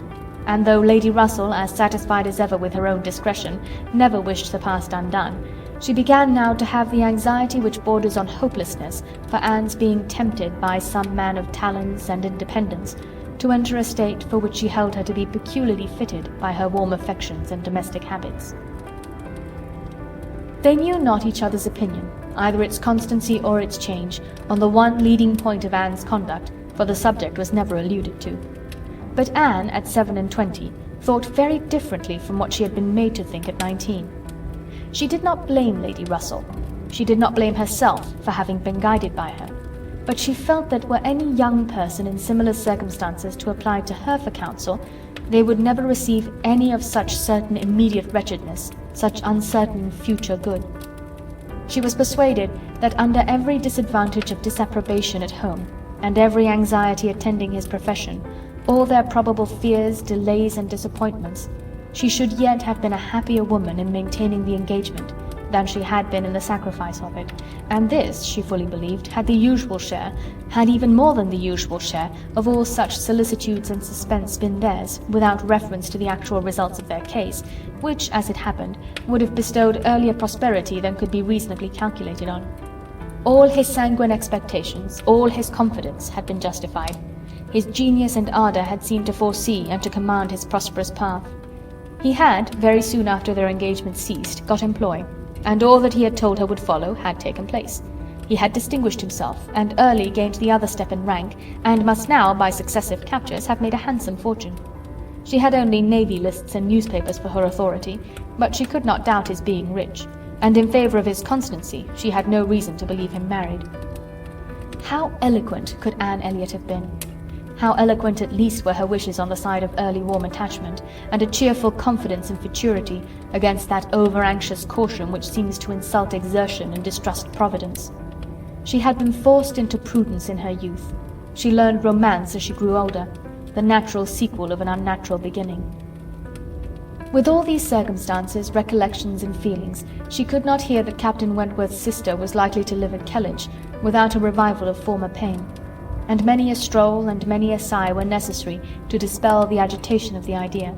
and though Lady Russell, as satisfied as ever with her own discretion, never wished the past undone, she began now to have the anxiety which borders on hopelessness for Anne's being tempted by some man of talents and independence to enter a state for which she held her to be peculiarly fitted by her warm affections and domestic habits. They knew not each other's opinion, either its constancy or its change, on the one leading point of Anne's conduct, for the subject was never alluded to. But Anne, at 27, thought very differently from what she had been made to think at 19. She did not blame Lady Russell. She did not blame herself for having been guided by her. But she felt that were any young person in similar circumstances to apply to her for counsel, they would never receive any of such certain immediate wretchedness, such uncertain future good. She was persuaded that under every disadvantage of disapprobation at home, and every anxiety attending his profession, all their probable fears, delays, and disappointments, she should yet have been a happier woman in maintaining the engagement than she had been in the sacrifice of it, and this, she fully believed, had the usual share, had even more than the usual share, of all such solicitudes and suspense been theirs, without reference to the actual results of their case, which, as it happened, would have bestowed earlier prosperity than could be reasonably calculated on. All his sanguine expectations, all his confidence, had been justified. His genius and ardour had seemed to foresee and to command his prosperous path. He had, very soon after their engagement ceased, got employ, and all that he had told her would follow had taken place. He had distinguished himself, and early gained the other step in rank, and must now, by successive captures, have made a handsome fortune. She had only navy lists and newspapers for her authority, but she could not doubt his being rich, and in favour of his constancy she had no reason to believe him married. How eloquent could Anne Elliot have been! How eloquent at least were her wishes on the side of early warm attachment, and a cheerful confidence in futurity, against that over-anxious caution which seems to insult exertion and distrust Providence. She had been forced into prudence in her youth. She learned romance as she grew older, the natural sequel of an unnatural beginning. With all these circumstances, recollections, and feelings, she could not hear that Captain Wentworth's sister was likely to live at Kellynch without a revival of former pain, and many a stroll and many a sigh were necessary to dispel the agitation of the idea.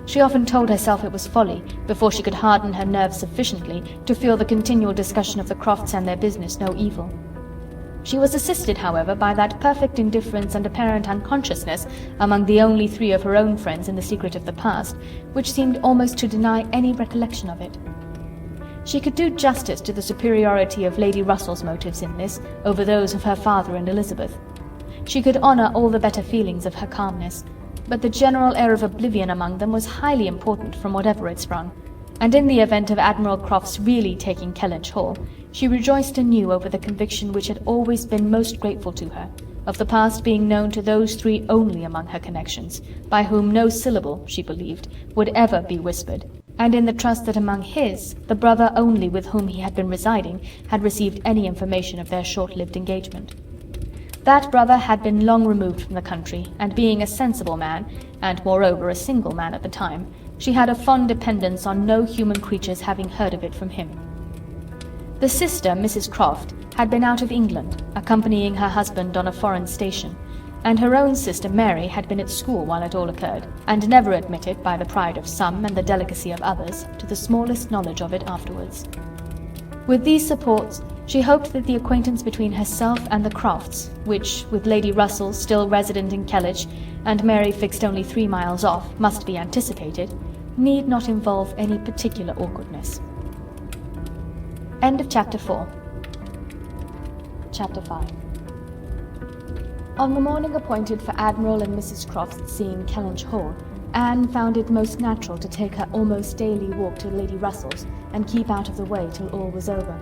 She often told herself it was folly, before she could harden her nerves sufficiently to feel the continual discussion of the Crofts and their business no evil. She was assisted, however, by that perfect indifference and apparent unconsciousness among the only three of her own friends in the secret of the past, which seemed almost to deny any recollection of it. She could do justice to the superiority of Lady Russell's motives in this, over those of her father and Elizabeth. She could honour all the better feelings of her calmness, but the general air of oblivion among them was highly important from whatever it sprung, and in the event of Admiral Crofts really taking Kellynch Hall, she rejoiced anew over the conviction which had always been most grateful to her, of the past being known to those three only among her connections, by whom no syllable, she believed, would ever be whispered, and in the trust that among his, the brother only with whom he had been residing had received any information of their short-lived engagement. That brother had been long removed from the country, and being a sensible man, and moreover a single man at the time, she had a fond dependence on no human creature's having heard of it from him. The sister, Mrs. Croft, had been out of England, accompanying her husband on a foreign station, and her own sister Mary had been at school while it all occurred, and never admitted, by the pride of some and the delicacy of others, to the smallest knowledge of it afterwards. With these supports, she hoped that the acquaintance between herself and the Crofts, which, with Lady Russell still resident in Kellynch, and Mary fixed only 3 miles off, must be anticipated, need not involve any particular awkwardness. End of Chapter 4. Chapter 5. On the morning appointed for Admiral and Mrs. Croft's seeing Kellynch Hall, Anne found it most natural to take her almost daily walk to Lady Russell's, and keep out of the way till all was over,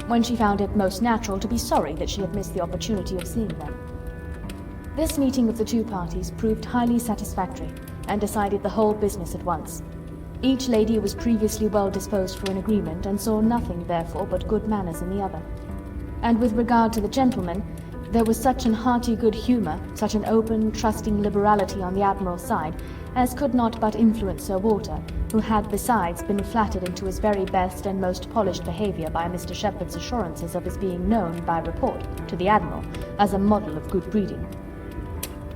when she found it most natural to be sorry that she had missed the opportunity of seeing them. This meeting of the two parties proved highly satisfactory, and decided the whole business at once. Each lady was previously well disposed for an agreement, and saw nothing, therefore, but good manners in the other. And with regard to the gentlemen, there was such an hearty good humour, such an open, trusting liberality on the Admiral's side, as could not but influence Sir Walter, who had besides been flattered into his very best and most polished behaviour by Mr. Shepherd's assurances of his being known, by report, to the Admiral, as a model of good breeding.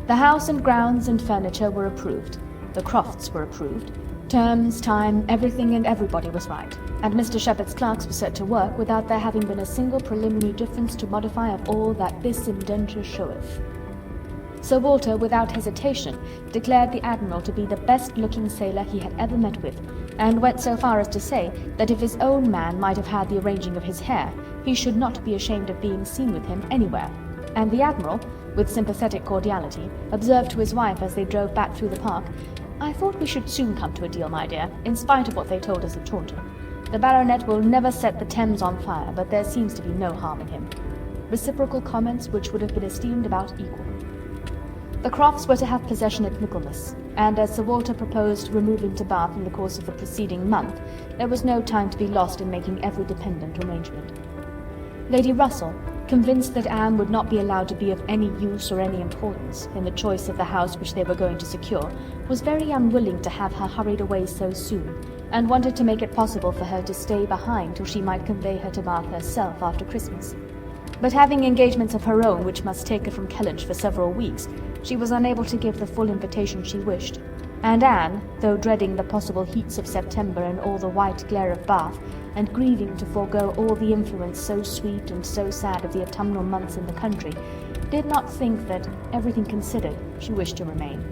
The house and grounds and furniture were approved. The Crofts were approved. Terms, time, everything and everybody was right, and Mr. Shepherd's clerks were set to work without there having been a single preliminary difference to modify of all that this indenture showeth. Sir Walter, without hesitation, declared the Admiral to be the best-looking sailor he had ever met with, and went so far as to say that if his own man might have had the arranging of his hair, he should not be ashamed of being seen with him anywhere, and the Admiral, with sympathetic cordiality, observed to his wife as they drove back through the park, "I thought we should soon come to a deal, my dear, in spite of what they told us at Taunton. The baronet will never set the Thames on fire, but there seems to be no harm in him." Reciprocal comments which would have been esteemed about equal. The Crofts were to have possession at Michaelmas, and as Sir Walter proposed removing to Bath in the course of the preceding month, there was no time to be lost in making every dependent arrangement. Lady Russell, convinced that Anne would not be allowed to be of any use or any importance in the choice of the house which they were going to secure, was very unwilling to have her hurried away so soon, and wanted to make it possible for her to stay behind till she might convey her to Bath herself after Christmas. But having engagements of her own which must take her from Kellynch for several weeks, she was unable to give the full invitation she wished, and Anne, though dreading the possible heats of September and all the white glare of Bath, and grieving to forego all the influence so sweet and so sad of the autumnal months in the country, did not think that, everything considered, she wished to remain.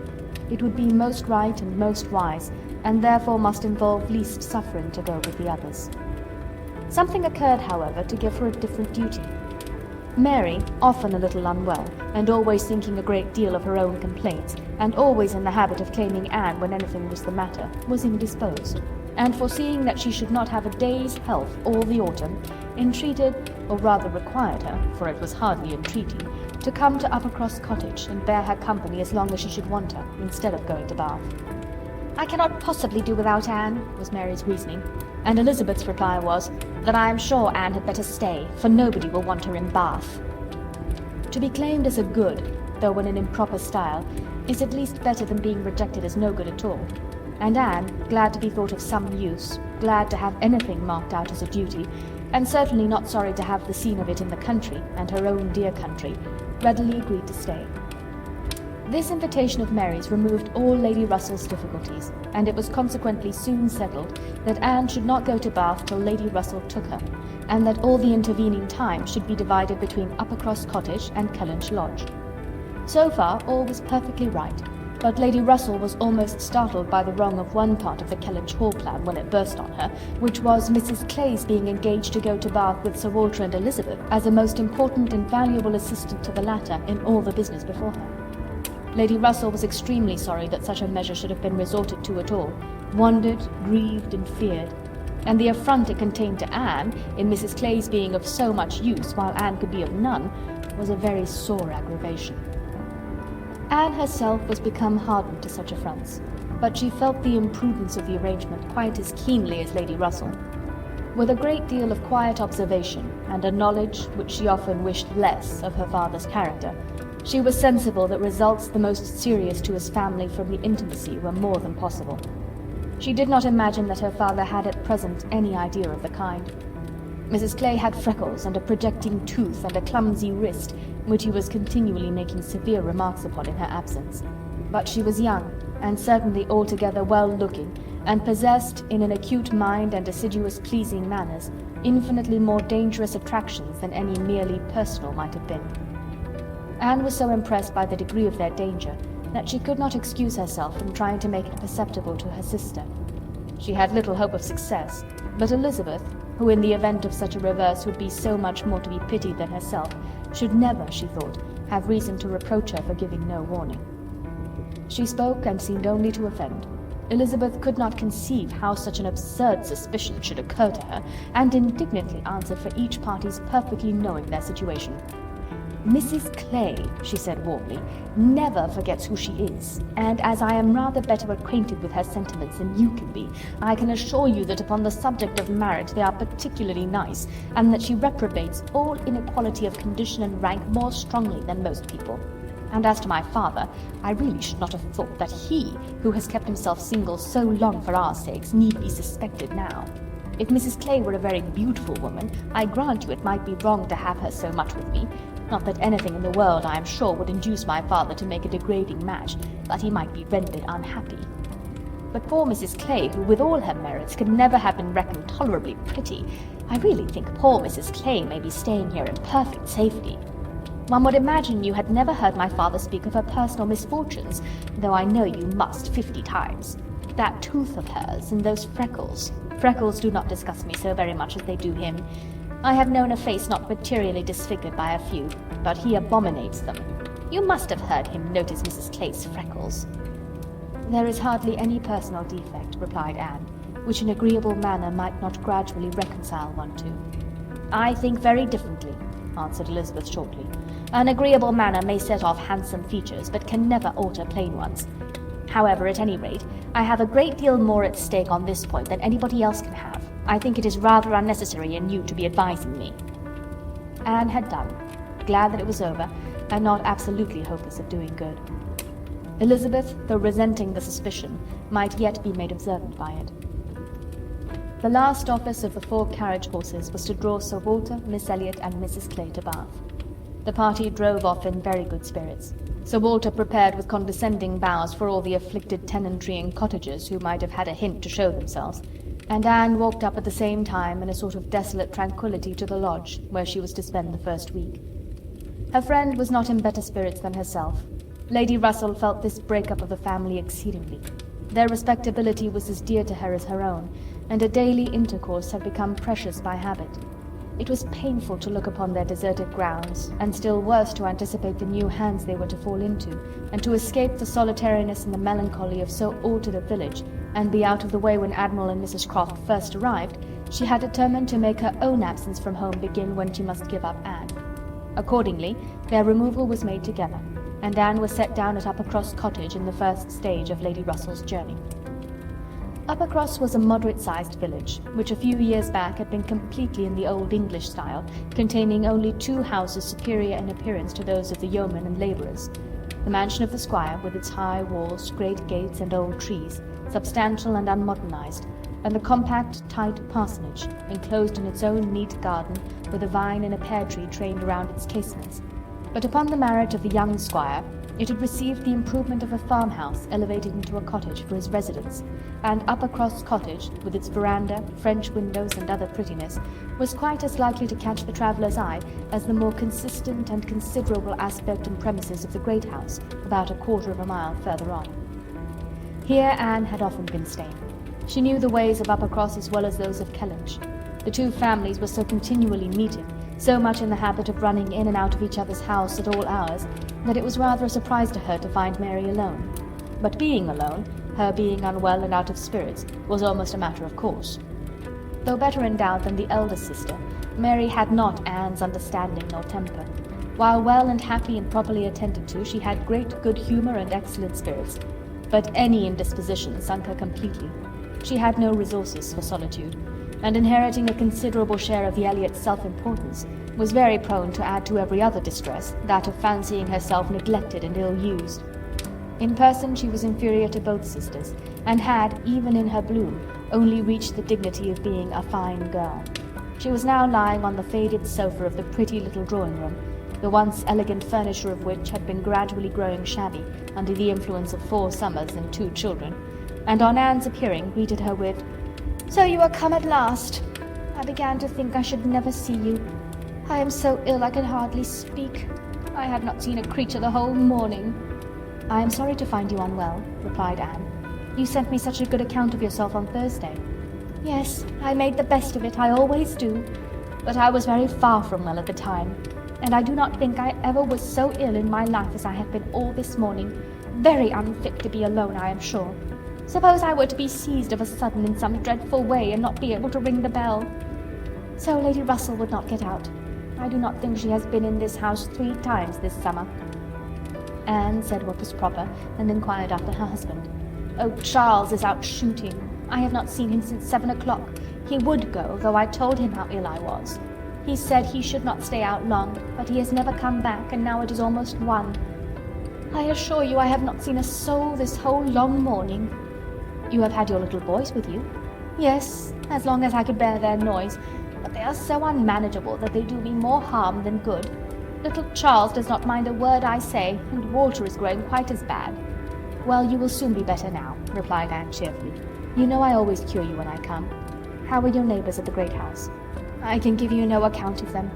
It would be most right and most wise, and therefore must involve least suffering to go with the others. Something occurred, however, to give her a different duty. Mary, often a little unwell, and always thinking a great deal of her own complaints, and always in the habit of claiming Anne when anything was the matter, was indisposed, and foreseeing that she should not have a day's health all the autumn, entreated, or rather required her, for it was hardly entreaty, to come to Uppercross Cottage and bear her company as long as she should want her, instead of going to Bath. "I cannot possibly do without Anne," was Mary's reasoning, and Elizabeth's reply was, that "I am sure Anne had better stay, for nobody will want her in Bath." To be claimed as a good, though in an improper style, is at least better than being rejected as no good at all, and Anne, glad to be thought of some use, glad to have anything marked out as a duty, and certainly not sorry to have the scene of it in the country, and her own dear country, readily agreed to stay. This invitation of Mary's removed all Lady Russell's difficulties, and it was consequently soon settled that Anne should not go to Bath till Lady Russell took her, and that all the intervening time should be divided between Uppercross Cottage and Kellynch Lodge. So far all was perfectly right, but Lady Russell was almost startled by the wrong of one part of the Kellynch Hall plan when it burst on her, which was Mrs. Clay's being engaged to go to Bath with Sir Walter and Elizabeth as a most important and valuable assistant to the latter in all the business before her. Lady Russell was extremely sorry that such a measure should have been resorted to at all, wondered, grieved, and feared, and the affront it contained to Anne, in Mrs. Clay's being of so much use while Anne could be of none, was a very sore aggravation. Anne herself was become hardened to such affronts, but she felt the imprudence of the arrangement quite as keenly as Lady Russell. With a great deal of quiet observation, and a knowledge, which she often wished less, of her father's character, she was sensible that results the most serious to his family from the intimacy were more than possible. She did not imagine that her father had at present any idea of the kind. Mrs. Clay had freckles, and a projecting tooth, and a clumsy wrist, which he was continually making severe remarks upon in her absence. But she was young, and certainly altogether well-looking, and possessed, in an acute mind and assiduous pleasing manners, infinitely more dangerous attractions than any merely personal might have been. Anne was so impressed by the degree of their danger that she could not excuse herself from trying to make it perceptible to her sister. She had little hope of success, but Elizabeth, who in the event of such a reverse would be so much more to be pitied than herself, should never, she thought, have reason to reproach her for giving no warning. She spoke and seemed only to offend. Elizabeth could not conceive how such an absurd suspicion should occur to her, and indignantly answered for each party's perfectly knowing their situation. "Mrs. Clay," she said warmly, "never forgets who she is, and as I am rather better acquainted with her sentiments than you can be, I can assure you that upon the subject of marriage they are particularly nice, and that she reprobates all inequality of condition and rank more strongly than most people. And as to my father, I really should not have thought that he, who has kept himself single so long for our sakes, need be suspected now. If Mrs. Clay were a very beautiful woman, I grant you it might be wrong to have her so much with me. Not that anything in the world, I am sure, would induce my father to make a degrading match, but he might be rendered unhappy. But poor Mrs. Clay, who with all her merits could never have been reckoned tolerably pretty, I really think poor Mrs. Clay may be staying here in perfect safety. One would imagine you had never heard my father speak of her personal misfortunes, though I know you must 50 times. That tooth of hers, and those freckles. Freckles do not disgust me so very much as they do him. I have known a face not materially disfigured by a few, but he abominates them. You must have heard him notice Mrs. Clay's freckles. There is hardly any personal defect, replied Anne, which an agreeable manner might not gradually reconcile one to. I think very differently, answered Elizabeth shortly. An agreeable manner may set off handsome features, but can never alter plain ones. However, at any rate, I have a great deal more at stake on this point than anybody else can have. I think it is rather unnecessary in you to be advising me. Anne had done, glad that it was over, and not absolutely hopeless of doing good. Elizabeth, though resenting the suspicion, might yet be made observant by it. The last office of the 4 carriage horses was to draw Sir Walter, Miss Elliot, and Mrs. Clay to Bath. The party drove off in very good spirits. Sir Walter prepared with condescending bows for all the afflicted tenantry and cottagers who might have had a hint to show themselves, and Anne walked up at the same time in a sort of desolate tranquillity to the lodge, where she was to spend the first week. Her friend was not in better spirits than herself. Lady Russell felt this break-up of the family exceedingly. Their respectability was as dear to her as her own, and a daily intercourse had become precious by habit. It was painful to look upon their deserted grounds, and still worse to anticipate the new hands they were to fall into, and to escape the solitariness and the melancholy of so altered a village, and be out of the way when Admiral and Mrs. Croft first arrived. She had determined to make her own absence from home begin when she must give up Anne. Accordingly, their removal was made together, and Anne was set down at Uppercross Cottage in the first stage of Lady Russell's journey. Uppercross was a moderate-sized village, which a few years back had been completely in the old English style, containing only 2 houses superior in appearance to those of the yeomen and labourers. The mansion of the squire, with its high walls, great gates, and old trees, substantial and unmodernized, and the compact, tight parsonage, enclosed in its own neat garden, with a vine and a pear tree trained around its casements. But upon the marriage of the young squire, it had received the improvement of a farmhouse elevated into a cottage for his residence, and Uppercross Cottage, with its veranda, French windows, and other prettiness, was quite as likely to catch the traveller's eye as the more consistent and considerable aspect and premises of the great house, about a quarter of a mile further on. Here Anne had often been staying. She knew the ways of Uppercross as well as those of Kellynch. The 2 families were so continually meeting, so much in the habit of running in and out of each other's house at all hours, that it was rather a surprise to her to find Mary alone. But being alone, her being unwell and out of spirits, was almost a matter of course. Though better endowed than the elder sister, Mary had not Anne's understanding nor temper. While well and happy and properly attended to, she had great good humour and excellent spirits, but any indisposition sunk her completely. She had no resources for solitude, and inheriting a considerable share of the Elliots' self-importance, was very prone to add to every other distress that of fancying herself neglected and ill-used. In person she was inferior to both sisters, and had, even in her bloom, only reached the dignity of being a fine girl. She was now lying on the faded sofa of the pretty little drawing-room, the once elegant furniture of which had been gradually growing shabby under the influence of 4 summers and 2 children, and on Anne's appearing greeted her with, "So you are come at last. I began to think I should never see you. I am so ill I can hardly speak. I have not seen a creature the whole morning." "I am sorry to find you unwell," replied Anne. "You sent me such a good account of yourself on Thursday." "Yes, I made the best of it, I always do. But I was very far from well at the time, and I do not think I ever was so ill in my life as I have been all this morning. Very unfit to be alone, I am sure. Suppose I were to be seized of a sudden in some dreadful way, and not be able to ring the bell. So Lady Russell would not get out. I do not think she has been in this house 3 times this summer." Anne said what was proper, and inquired after her husband. "Oh, Charles is out shooting. I have not seen him since 7 o'clock. He would go, though I told him how ill I was. He said he should not stay out long, but he has never come back, and now it is almost 1. I assure you I have not seen a soul this whole long morning." "You have had your little boys with you?" Yes, as long as I could bear their noise, but they are so unmanageable that they do me more harm than good. Little Charles does not mind a word I say, and Walter is growing quite as bad." "Well, you will soon be better now," replied Anne cheerfully. "You know I always cure you when I come. How are your neighbours at the great house?" "I can give you no account of them.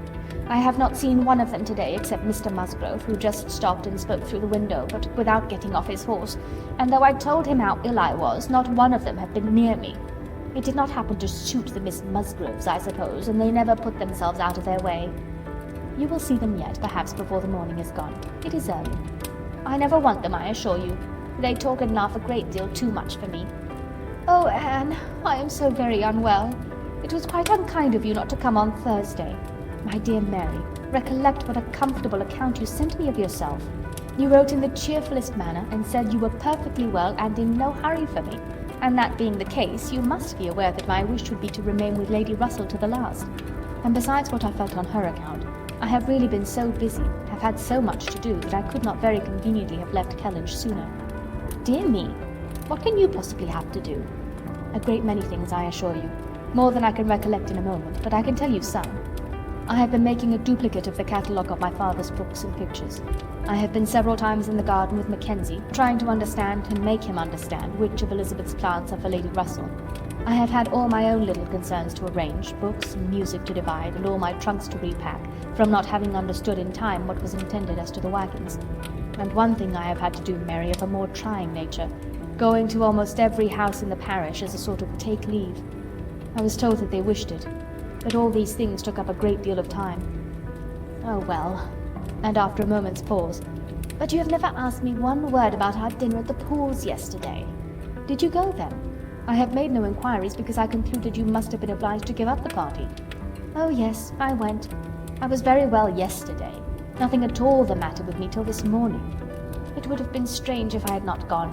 I have not seen one of them today except Mr. Musgrove, who just stopped and spoke through the window, but without getting off his horse, and though I told him how ill I was, not one of them have been near me. It did not happen to suit the Miss Musgroves, I suppose, and they never put themselves out of their way. You will see them yet, perhaps before the morning is gone. It is early. I never want them, I assure you. They talk and laugh a great deal too much for me. Oh, Anne, I am so very unwell. It was quite unkind of you not to come on Thursday. My dear Mary, recollect what a comfortable account you sent me of yourself. You wrote in the cheerfullest manner, and said you were perfectly well and in no hurry for me, and that being the case, you must be aware that my wish would be to remain with Lady Russell to the last. And besides what I felt on her account, I have really been so busy, have had so much to do, that I could not very conveniently have left Kellynch sooner. Dear me, what can you possibly have to do? A great many things, I assure you. More than I can recollect in a moment, but I can tell you some. I have been making a duplicate of the catalogue of my father's books and pictures. I have been several times in the garden with Mackenzie, trying to understand and make him understand which of Elizabeth's plants are for Lady Russell. I have had all my own little concerns to arrange, books and music to divide, and all my trunks to repack, from not having understood in time what was intended as to the wagons. And one thing I have had to do, Mary, of a more trying nature, going to almost every house in the parish as a sort of take leave. I was told that they wished it, but all these things took up a great deal of time. Oh well, and after a moment's pause, but you have never asked me one word about our dinner at the Pools yesterday. Did you go then? I have made no inquiries because I concluded you must have been obliged to give up the party. Oh yes, I went. I was very well yesterday. Nothing at all the matter with me till this morning. It would have been strange if I had not gone.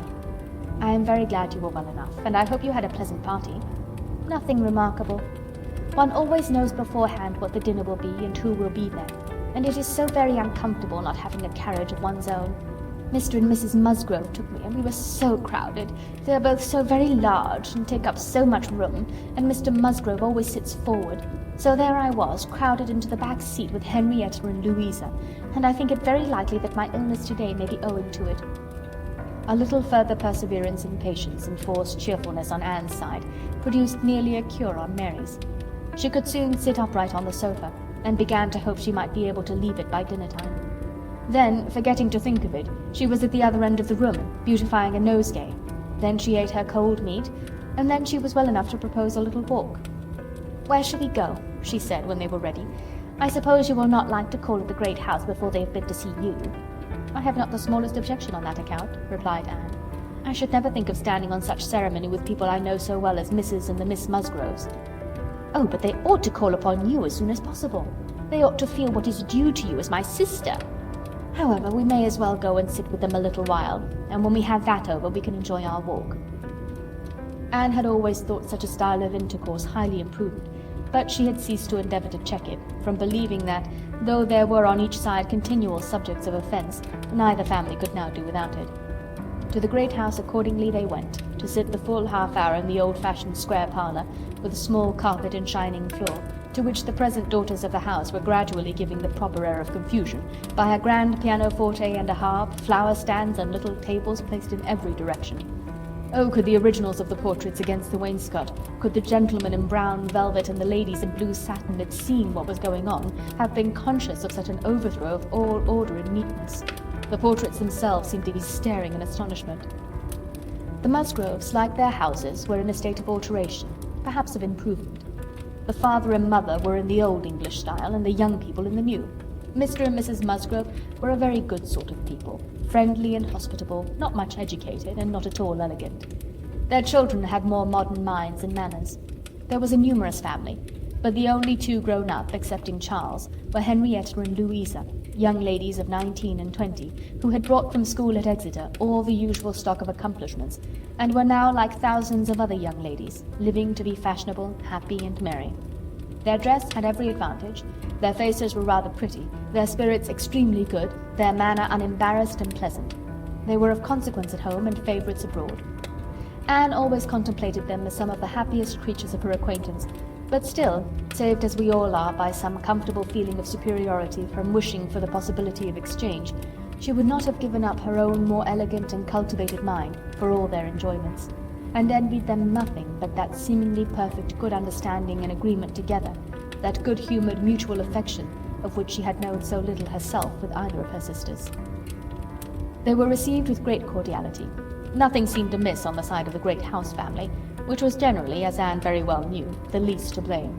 I am very glad you were well enough, and I hope you had a pleasant party. Nothing remarkable. One always knows beforehand what the dinner will be and who will be there, and it is so very uncomfortable not having a carriage of one's own. Mr. and Mrs. Musgrove took me, and we were so crowded. They are both so very large, and take up so much room, and Mr. Musgrove always sits forward. So there I was, crowded into the back seat with Henrietta and Louisa, and I think it very likely that my illness today may be owing to it. A little further perseverance and patience and forced cheerfulness on Anne's side produced nearly a cure on Mary's. She could soon sit upright on the sofa, and began to hope she might be able to leave it by dinner time. Then, forgetting to think of it, she was at the other end of the room, beautifying a nosegay. Then she ate her cold meat, and then she was well enough to propose a little walk. "Where shall we go?" she said when they were ready. "I suppose you will not like to call at the great house before they have been to see you." "I have not the smallest objection on that account," replied Anne. "I should never think of standing on such ceremony with people I know so well as Mrs. and the Miss Musgroves." "Oh, but they ought to call upon you as soon as possible. They ought to feel what is due to you as my sister. However, we may as well go and sit with them a little while, and when we have that over we can enjoy our walk." Anne had always thought such a style of intercourse highly imprudent, but she had ceased to endeavour to check it, from believing that, though there were on each side continual subjects of offence, neither family could now do without it. To the great house accordingly they went, to sit the full half-hour in the old-fashioned square parlour, with a small carpet and shining floor, to which the present daughters of the house were gradually giving the proper air of confusion, by a grand pianoforte and a harp, flower-stands and little tables placed in every direction. Oh, could the originals of the portraits against the wainscot, could the gentlemen in brown velvet and the ladies in blue satin had seen what was going on, have been conscious of such an overthrow of all order and neatness. The portraits themselves seemed to be staring in astonishment. The Musgroves, like their houses, were in a state of alteration, perhaps of improvement. The father and mother were in the old English style, and the young people in the new. Mr. and Mrs. Musgrove were a very good sort of people, friendly and hospitable, not much educated, and not at all elegant. Their children had more modern minds and manners. There was a numerous family, but the only two grown up, excepting Charles, were Henrietta and Louisa, young ladies of 19 and 20, who had brought from school at Exeter all the usual stock of accomplishments, and were now, like thousands of other young ladies, living to be fashionable, happy, and merry. Their dress had every advantage, their faces were rather pretty, their spirits extremely good, their manner unembarrassed and pleasant. They were of consequence at home and favourites abroad. Anne always contemplated them as some of the happiest creatures of her acquaintance, but still, saved as we all are by some comfortable feeling of superiority from wishing for the possibility of exchange, she would not have given up her own more elegant and cultivated mind for all their enjoyments, and envied them nothing but that seemingly perfect good understanding and agreement together, that good-humoured mutual affection of which she had known so little herself with either of her sisters. They were received with great cordiality. Nothing seemed amiss on the side of the great house family, which was generally, as Anne very well knew, the least to blame.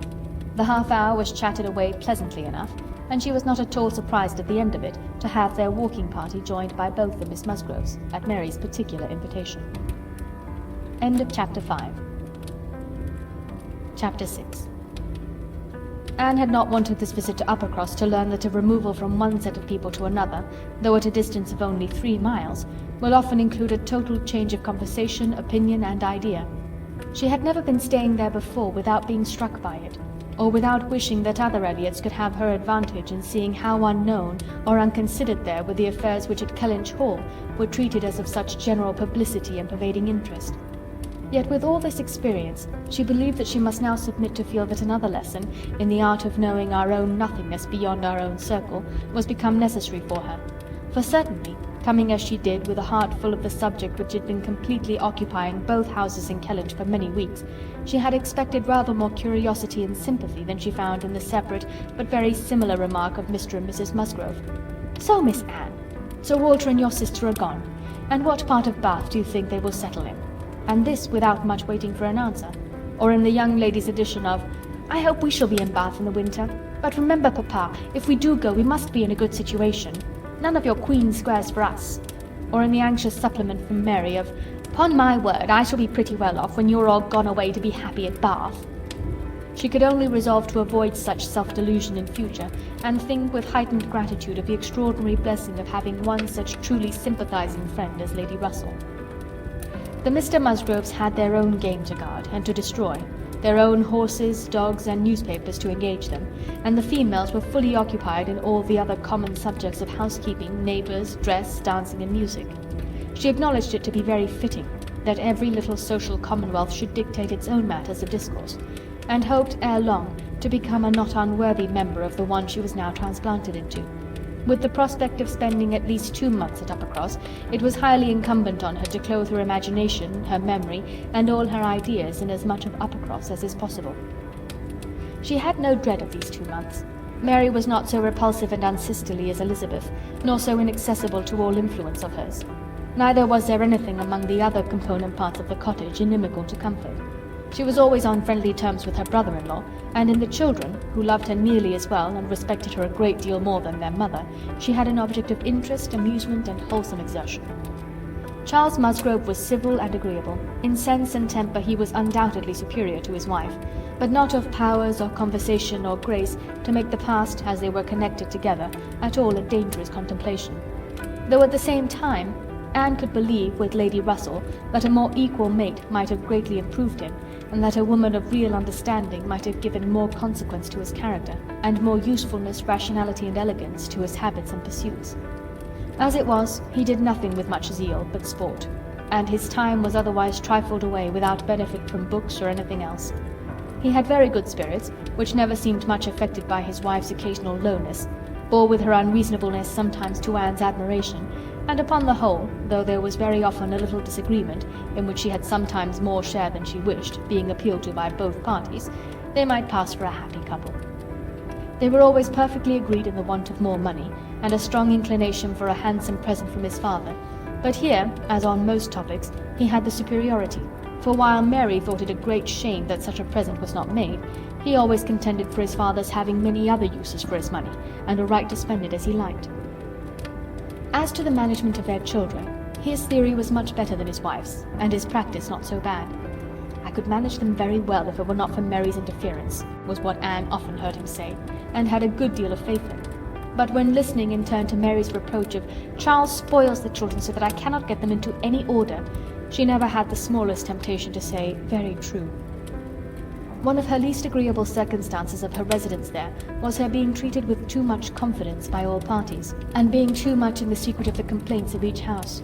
The half-hour was chatted away pleasantly enough, and she was not at all surprised at the end of it to have their walking party joined by both the Miss Musgroves, at Mary's particular invitation. End of Chapter 5. Chapter 6. Anne had not wanted this visit to Uppercross to learn that a removal from one set of people to another, though at a distance of only 3 miles, will often include a total change of conversation, opinion, and idea. She had never been staying there before without being struck by it, or without wishing that other Elliots could have her advantage in seeing how unknown or unconsidered there were the affairs which at Kellynch Hall were treated as of such general publicity and pervading interest. Yet with all this experience, she believed that she must now submit to feel that another lesson, in the art of knowing our own nothingness beyond our own circle, was become necessary for her. For certainly, coming as she did with a heart full of the subject which had been completely occupying both houses in Kellynch for many weeks, she had expected rather more curiosity and sympathy than she found in the separate but very similar remark of Mr. and Mrs. Musgrove. "So, Miss Anne, Sir Walter and your sister are gone, and what part of Bath do you think they will settle in?" And this without much waiting for an answer. Or in the young lady's edition of, "I hope we shall be in Bath in the winter, but remember, Papa, if we do go we must be in a good situation. None of your Queen squares for us." Or in the anxious supplement from Mary of, "'Pon my word, I shall be pretty well off when you're all gone away to be happy at Bath." She could only resolve to avoid such self-delusion in future, and think with heightened gratitude of the extraordinary blessing of having one such truly sympathizing friend as Lady Russell. The Mr. Musgroves had their own game to guard and to destroy, their own horses, dogs, and newspapers to engage them, and the females were fully occupied in all the other common subjects of housekeeping, neighbours, dress, dancing, and music. She acknowledged it to be very fitting that every little social commonwealth should dictate its own matters of discourse, and hoped ere long to become a not unworthy member of the one she was now transplanted into. With the prospect of spending at least 2 months at Uppercross, it was highly incumbent on her to clothe her imagination, her memory, and all her ideas in as much of Uppercross as is possible. She had no dread of these 2 months. Mary was not so repulsive and unsisterly as Elizabeth, nor so inaccessible to all influence of hers. Neither was there anything among the other component parts of the cottage inimical to comfort. She was always on friendly terms with her brother-in-law, and in the children, who loved her nearly as well and respected her a great deal more than their mother, she had an object of interest, amusement, and wholesome exertion. Charles Musgrove was civil and agreeable. In sense and temper he was undoubtedly superior to his wife, but not of powers or conversation or grace to make the past, as they were connected together, at all a dangerous contemplation. Though at the same time, Anne could believe, with Lady Russell, that a more equal mate might have greatly improved him, and that a woman of real understanding might have given more consequence to his character, and more usefulness, rationality, and elegance to his habits and pursuits. As it was, he did nothing with much zeal but sport, and his time was otherwise trifled away without benefit from books or anything else. He had very good spirits, which never seemed much affected by his wife's occasional lowness, bore with her unreasonableness sometimes to Anne's admiration, and upon the whole, though there was very often a little disagreement, in which she had sometimes more share than she wished, being appealed to by both parties, they might pass for a happy couple. They were always perfectly agreed in the want of more money, and a strong inclination for a handsome present from his father, but here, as on most topics, he had the superiority, for while Mary thought it a great shame that such a present was not made, he always contended for his father's having many other uses for his money, and a right to spend it as he liked. As to the management of their children, his theory was much better than his wife's, and his practice not so bad. "I could manage them very well if it were not for Mary's interference," was what Anne often heard him say, and had a good deal of faith in. But when listening in turn to Mary's reproach of "Charles spoils the children so that I cannot get them into any order," she never had the smallest temptation to say, "Very true." One of her least agreeable circumstances of her residence there was her being treated with too much confidence by all parties, and being too much in the secret of the complaints of each house.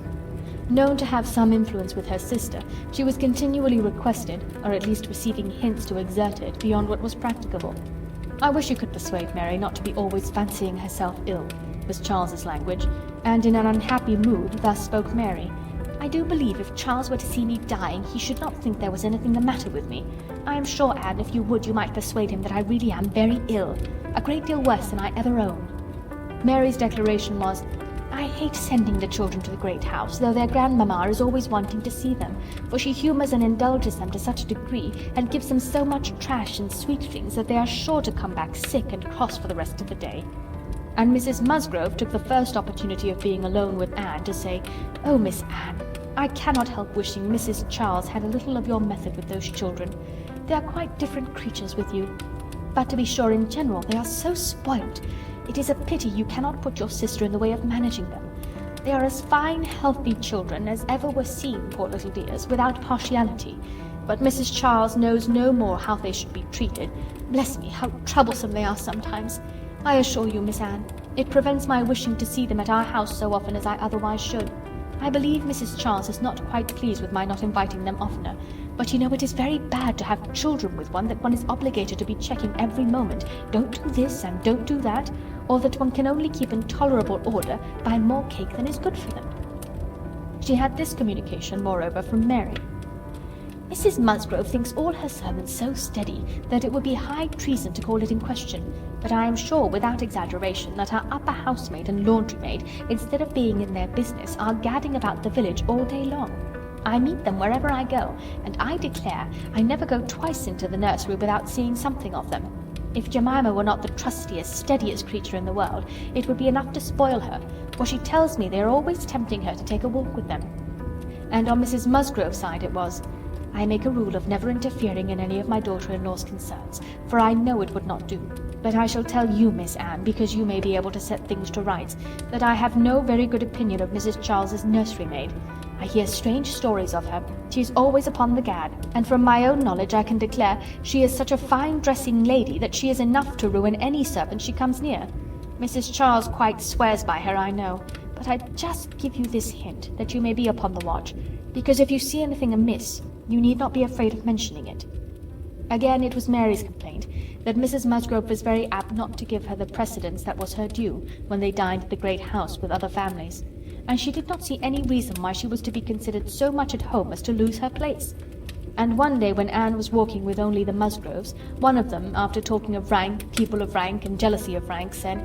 Known to have some influence with her sister, she was continually requested, or at least receiving hints to exert it, beyond what was practicable. "I wish you could persuade Mary not to be always fancying herself ill," was Charles's language, and in an unhappy mood thus spoke Mary. "I do believe if Charles were to see me dying, he should not think there was anything the matter with me. I am sure, Anne, if you would, you might persuade him that I really am very ill, a great deal worse than I ever owned." Mary's declaration was, "I hate sending the children to the great house, though their grandmamma is always wanting to see them, for she humours and indulges them to such a degree, and gives them so much trash and sweet things, that they are sure to come back sick and cross for the rest of the day." And Mrs. Musgrove took the first opportunity of being alone with Anne to say, "Oh, Miss Anne, I cannot help wishing Mrs. Charles had a little of your method with those children. They are quite different creatures with you. But to be sure, in general, they are so spoilt. It is a pity you cannot put your sister in the way of managing them. They are as fine, healthy children as ever were seen, poor little dears, without partiality. But Mrs. Charles knows no more how they should be treated. Bless me, how troublesome they are sometimes! I assure you, Miss Anne, it prevents my wishing to see them at our house so often as I otherwise should. I believe Mrs. Charles is not quite pleased with my not inviting them oftener, but you know it is very bad to have children with one that one is obligated to be checking every moment, don't do this and don't do that, or that one can only keep in tolerable order by more cake than is good for them." She had this communication, moreover, from Mary. "Mrs. Musgrove thinks all her sermons so steady that it would be high treason to call it in question, but I am sure, without exaggeration, that our upper housemaid and laundry-maid, instead of being in their business, are gadding about the village all day long. I meet them wherever I go, and I declare I never go twice into the nursery without seeing something of them. If Jemima were not the trustiest, steadiest creature in the world, it would be enough to spoil her, for she tells me they are always tempting her to take a walk with them." And on Mrs. Musgrove's side it was, "I make a rule of never interfering in any of my daughter-in-law's concerns, for I know it would not do. But I shall tell you, Miss Anne, because you may be able to set things to rights, that I have no very good opinion of Mrs. Charles's nursery-maid. I hear strange stories of her. She is always upon the gad, and from my own knowledge I can declare she is such a fine dressing lady that she is enough to ruin any servant she comes near. Mrs. Charles quite swears by her, I know, but I just give you this hint, that you may be upon the watch, because if you see anything amiss, you need not be afraid of mentioning it." Again it was Mary's complaint that Mrs. Musgrove was very apt not to give her the precedence that was her due when they dined at the great house with other families, and she did not see any reason why she was to be considered so much at home as to lose her place. And one day when Anne was walking with only the Musgroves, one of them, after talking of rank, people of rank, and jealousy of rank, said,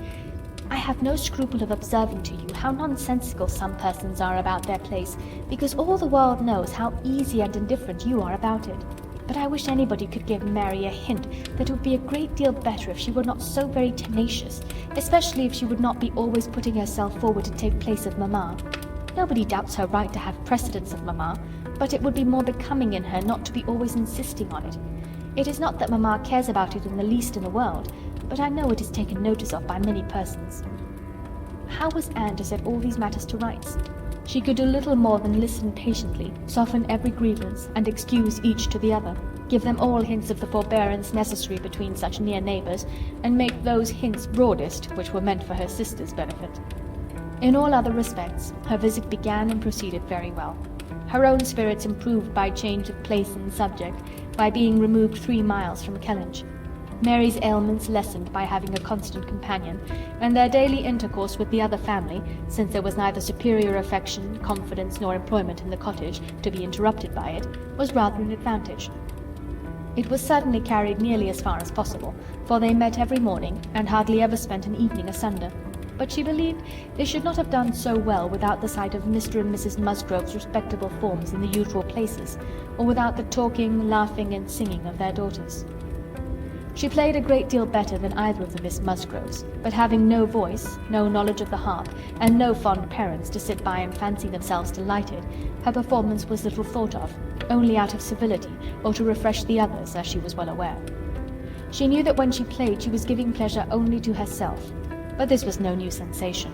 "I have no scruple of observing to you how nonsensical some persons are about their place, because all the world knows how easy and indifferent you are about it. But I wish anybody could give Mary a hint that it would be a great deal better if she were not so very tenacious, especially if she would not be always putting herself forward to take place of mamma. Nobody doubts her right to have precedence of mamma, but it would be more becoming in her not to be always insisting on it. It is not that mamma cares about it in the least in the world, but I know it is taken notice of by many persons." How was Anne to set all these matters to rights? She could do little more than listen patiently, soften every grievance, and excuse each to the other, give them all hints of the forbearance necessary between such near neighbours, and make those hints broadest which were meant for her sister's benefit. In all other respects, her visit began and proceeded very well. Her own spirits improved by change of place and subject, by being removed 3 miles from Kellynch. Mary's ailments lessened by having a constant companion, and their daily intercourse with the other family, since there was neither superior affection, confidence, nor employment in the cottage to be interrupted by it, was rather an advantage. It was certainly carried nearly as far as possible, for they met every morning, and hardly ever spent an evening asunder. But she believed they should not have done so well without the sight of Mr. and Mrs. Musgrove's respectable forms in the usual places, or without the talking, laughing, and singing of their daughters. She played a great deal better than either of the Miss Musgroves, but having no voice, no knowledge of the harp, and no fond parents to sit by and fancy themselves delighted, her performance was little thought of, only out of civility, or to refresh the others, as she was well aware. She knew that when she played she was giving pleasure only to herself, but this was no new sensation.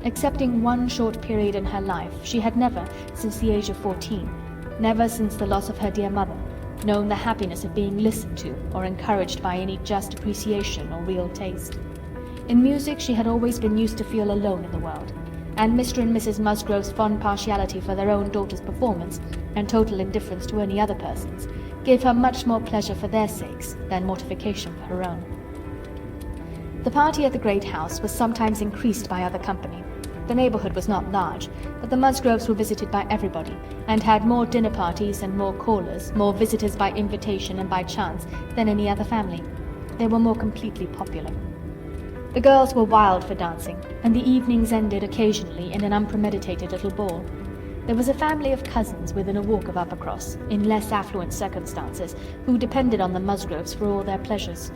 Excepting one short period in her life, she had never, since the age of 14, never since the loss of her dear mother, known the happiness of being listened to or encouraged by any just appreciation or real taste. In music she had always been used to feel alone in the world, and Mr. and Mrs. Musgrove's fond partiality for their own daughter's performance, and total indifference to any other person's, gave her much more pleasure for their sakes than mortification for her own. The party at the great house was sometimes increased by other company. The neighbourhood was not large, but the Musgroves were visited by everybody, and had more dinner parties and more callers, more visitors by invitation and by chance, than any other family. They were more completely popular. The girls were wild for dancing, and the evenings ended occasionally in an unpremeditated little ball. There was a family of cousins within a walk of Uppercross, in less affluent circumstances, who depended on the Musgroves for all their pleasures.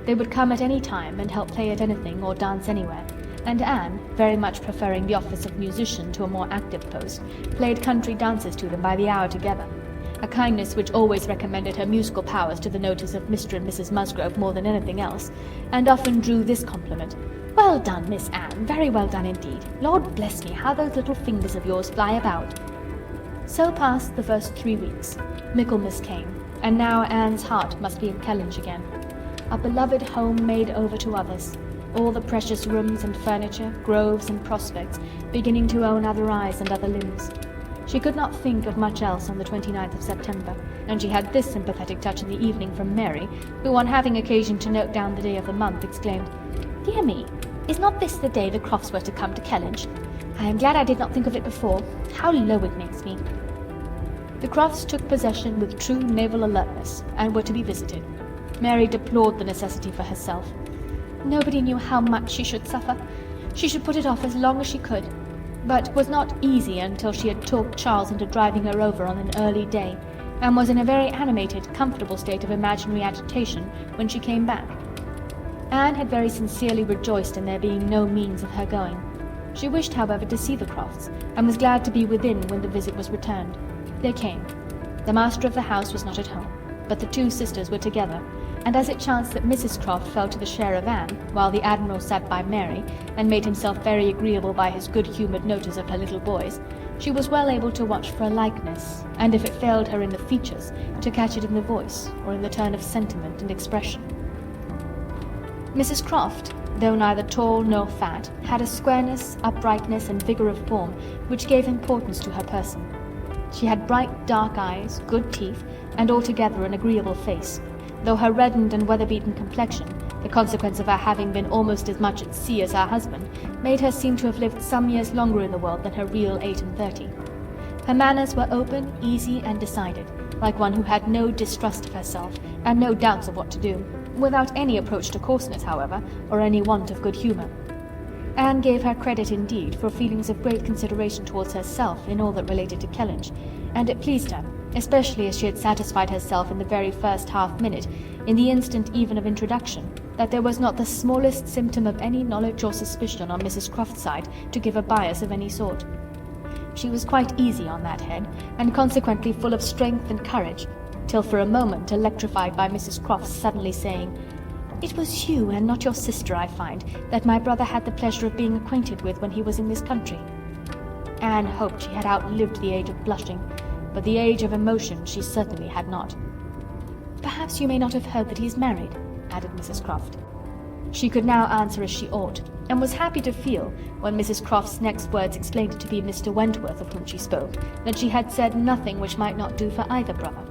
They would come at any time and help play at anything or dance anywhere, and Anne, very much preferring the office of musician to a more active post, played country dances to them by the hour together, a kindness which always recommended her musical powers to the notice of Mr. and Mrs. Musgrove more than anything else, and often drew this compliment: "Well done, Miss Anne, very well done indeed. Lord bless me, how those little fingers of yours fly about." So passed the first 3 weeks. Michaelmas came, and now Anne's heart must be in Kellynch again. A beloved home made over to others, all the precious rooms and furniture, groves and prospects, beginning to own other eyes and other limbs. She could not think of much else on the 29th of September, and she had this sympathetic touch in the evening from Mary, who, on having occasion to note down the day of the month, exclaimed, "Dear me, is not this the day the Crofts were to come to Kellynch? I am glad I did not think of it before. How low it makes me." The Crofts took possession with true naval alertness, and were to be visited. Mary deplored the necessity for herself. Nobody knew how much she should suffer. She should put it off as long as she could, but was not easy until she had talked Charles into driving her over on an early day, and was in a very animated, comfortable state of imaginary agitation when she came back. Anne had very sincerely rejoiced in there being no means of her going. She wished, however, to see the Crofts, and was glad to be within when the visit was returned. They came. The master of the house was not at home, but the two sisters were together, and as it chanced that Mrs. Croft fell to the share of Anne, while the Admiral sat by Mary, and made himself very agreeable by his good-humoured notice of her little boys, she was well able to watch for a likeness, and if it failed her in the features, to catch it in the voice, or in the turn of sentiment and expression. Mrs. Croft, though neither tall nor fat, had a squareness, uprightness, and vigour of form which gave importance to her person. She had bright dark eyes, good teeth, and altogether an agreeable face, though her reddened and weather-beaten complexion, the consequence of her having been almost as much at sea as her husband, made her seem to have lived some years longer in the world than her real 38. Her manners were open, easy, and decided, like one who had no distrust of herself, and no doubts of what to do, without any approach to coarseness, however, or any want of good humour. Anne gave her credit indeed for feelings of great consideration towards herself in all that related to Kellynch, and it pleased her, especially as she had satisfied herself in the very first half-minute, in the instant even of introduction, that there was not the smallest symptom of any knowledge or suspicion on Mrs. Croft's side to give a bias of any sort. She was quite easy on that head, and consequently full of strength and courage, till for a moment electrified by Mrs. Croft's suddenly saying, "It was you, and not your sister, I find, that my brother had the pleasure of being acquainted with when he was in this country." Anne hoped she had outlived the age of blushing, but the age of emotion she certainly had not. "Perhaps you may not have heard that he is married," added Mrs. Croft. She could now answer as she ought, and was happy to feel, when Mrs. Croft's next words explained it to be Mr. Wentworth of whom she spoke, that she had said nothing which might not do for either brother.